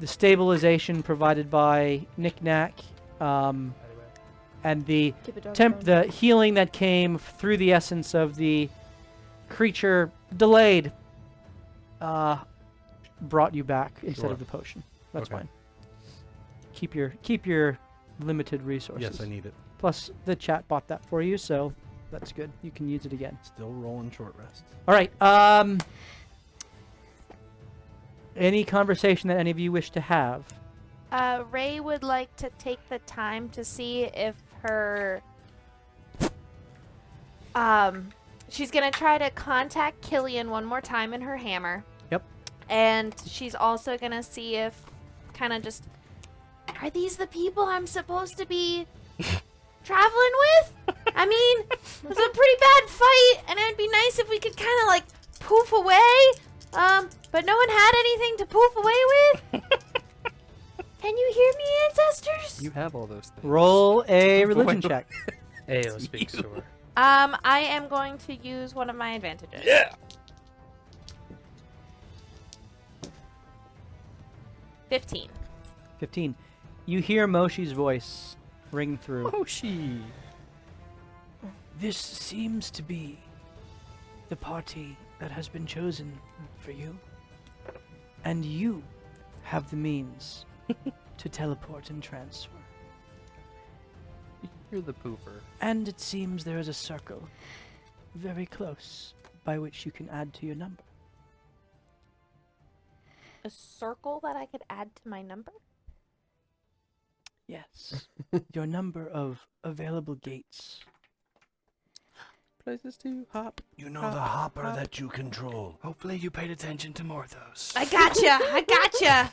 stabilization provided by Knick-Knack, and the Keep it down. the healing that came through the essence of the creature delayed brought you back instead of the potion. That's Okay. fine. Keep your limited resources. Yes, I need it. Plus, the chat bought that for you, so that's good. You can use it again. Still rolling short rest. All right. Any conversation that any of you wish to have? Ray would like to take the time to see if her she's gonna try to contact Killian one more time in her hammer. Yep. And she's also gonna see if kind of just, are these the people I'm supposed to be traveling with? I mean, it was a pretty bad fight, and it'd be nice if we could kind of like poof away. But no one had anything to poof away with. Can you hear me, ancestors? You have all those things. Roll a religion Boy. check. Ayo speaks to her. I am going to use one of my advantages. Yeah. 15. 15. You hear Moshi's voice ring through. Moshi. This seems to be the party that has been chosen for you. And you have the means to teleport and transfer. You're the pooper. And it seems there is a circle very close by which you can add to your number. A circle that I could add to my number? Yes. Your number of available gates. Places to hop. You know the hopper that you control. Hopefully you paid attention to more of those. I gotcha!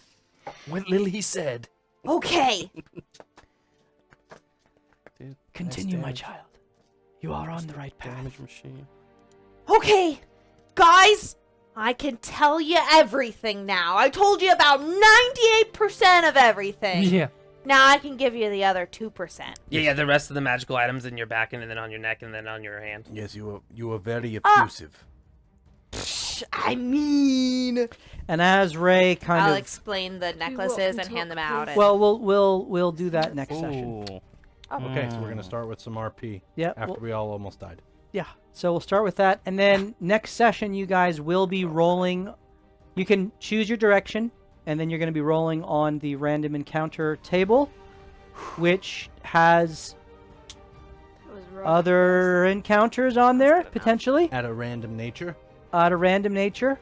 What Lily said. Okay. Dude, Continue, nice my damage. child. You are on the right path. Damage machine. Okay, guys, I can tell you everything now. I told you about 98% of everything. Yeah. Now I can give you the other 2%. Yeah, the rest of the magical items in your back and then on your neck and then on your hand. Yes, you were very effusive. I mean, And as Ray kind I'll of explain the necklaces and hand them out. And well, we'll do that next session. Ooh. Okay, so we're gonna start with some RP. Yeah. After well- we all almost died. Yeah, so we'll start with that, and then next session you guys will be rolling. You can choose your direction, and then you're going to be rolling on the random encounter table, which has That was rough. other encounters on there, potentially, At a random nature. out of random nature.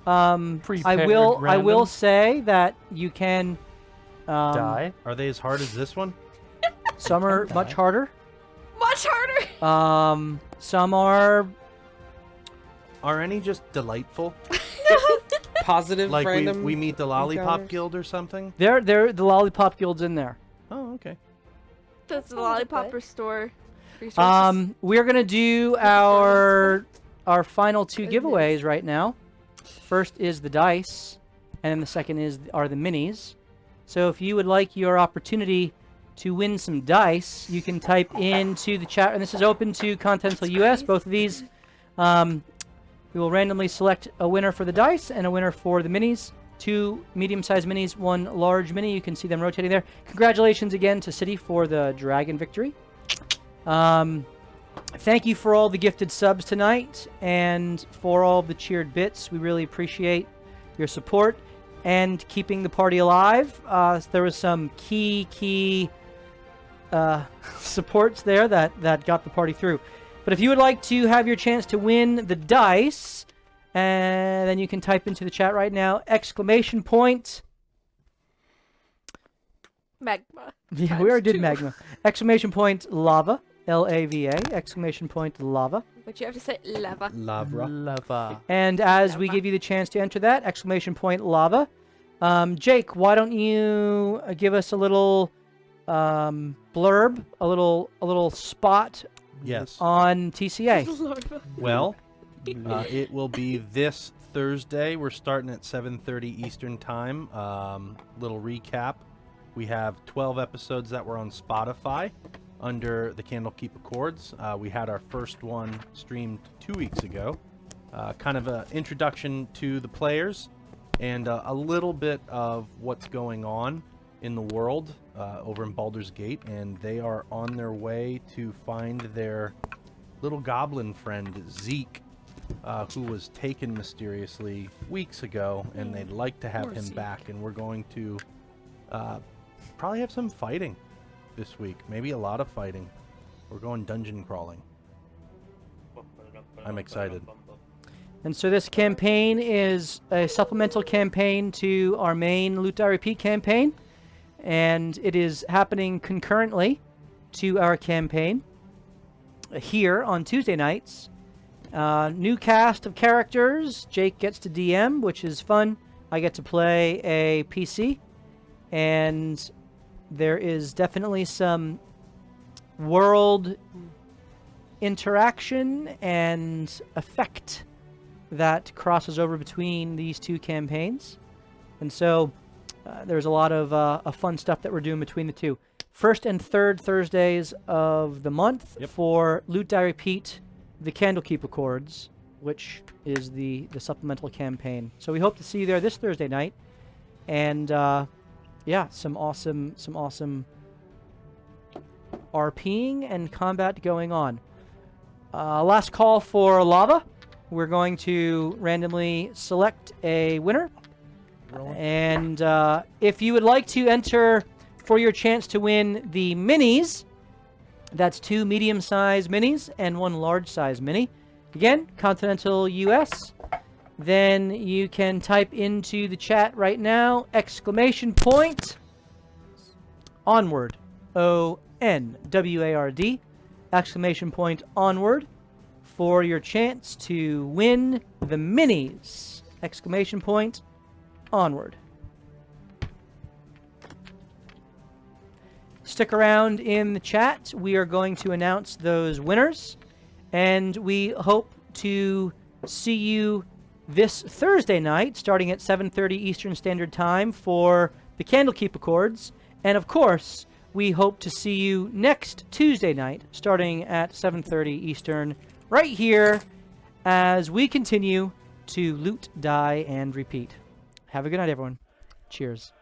I Prepared will random. say that you can Die. Are they as hard as this one? Some are much harder. Much harder. Some are Are any just delightful? Positive Like random. we meet the Lollipop encounters? Guild or something? they're the lollipop guild's in there. Oh, okay. That's the sounds lollipop good. restore. Resources. We're gonna do our final two Goodness. giveaways right now. First is the dice, and then the second are the minis. So if you would like your opportunity to win some dice, you can type into the chat, and this is open to Continental US. Both of these, we will randomly select a winner for the dice and a winner for the minis. 2 medium-sized minis, 1 large mini. You can see them rotating there. Congratulations again to City for the dragon victory. Thank you for all the gifted subs tonight and for all the cheered bits. We really appreciate your support and keeping the party alive. There was some key supports there that got the party through. But if you would like to have your chance to win the dice, and then you can type into the chat right now, exclamation point. Magma. Yeah, we already did Times 2. magma. Exclamation point lava. L-A-V-A. Exclamation point lava. But you have to say lava. Lavra. Lava. And as we give you the chance to enter that, exclamation point lava. Jake, why don't you give us a little blurb, a little spot Yes. on TCA? Lava. Well, it will be this Thursday. We're starting at 7:30 Eastern Time. Little recap. We have 12 episodes that were on Spotify under the Candlekeep Accords. We had our first one streamed 2 weeks ago. Kind of an introduction to the players and a little bit of what's going on in the world over in Baldur's Gate. And they are on their way to find their little goblin friend, Zeke. who was taken mysteriously weeks ago, and they'd like to have him back. And we're going to probably have some fighting this week. Maybe a lot of fighting. We're going dungeon crawling. I'm excited. And so this campaign is a supplemental campaign to our main Loot Die Repeat campaign. And it is happening concurrently to our campaign here on Tuesday nights. New cast of characters. Jake gets to DM, which is fun. I get to play a PC. And there is definitely some world interaction and effect that crosses over between these two campaigns. And so there's a lot of fun stuff that we're doing between the two. First and third Thursdays of the month for Loot Die Repeat, the Candlekeep Accords, which is the supplemental campaign. So we hope to see you there this Thursday night. And yeah, some awesome RPing and combat going on. Last call for lava. We're going to randomly select a winner. And if you would like to enter for your chance to win the minis, that's 2 medium-sized minis and 1 large-sized mini. Again, continental US. Then you can type into the chat right now, !, onward, ONWARD, !, for your chance to win the minis, !, onward. Stick around in the chat. We are going to announce those winners, and we hope to see you this Thursday night, starting at 7:30 Eastern Standard Time for the Candlekeep Accords. And of course, we hope to see you next Tuesday night, starting at 7:30 Eastern, right here, as we continue to loot, die, and repeat. Have a good night, everyone. Cheers.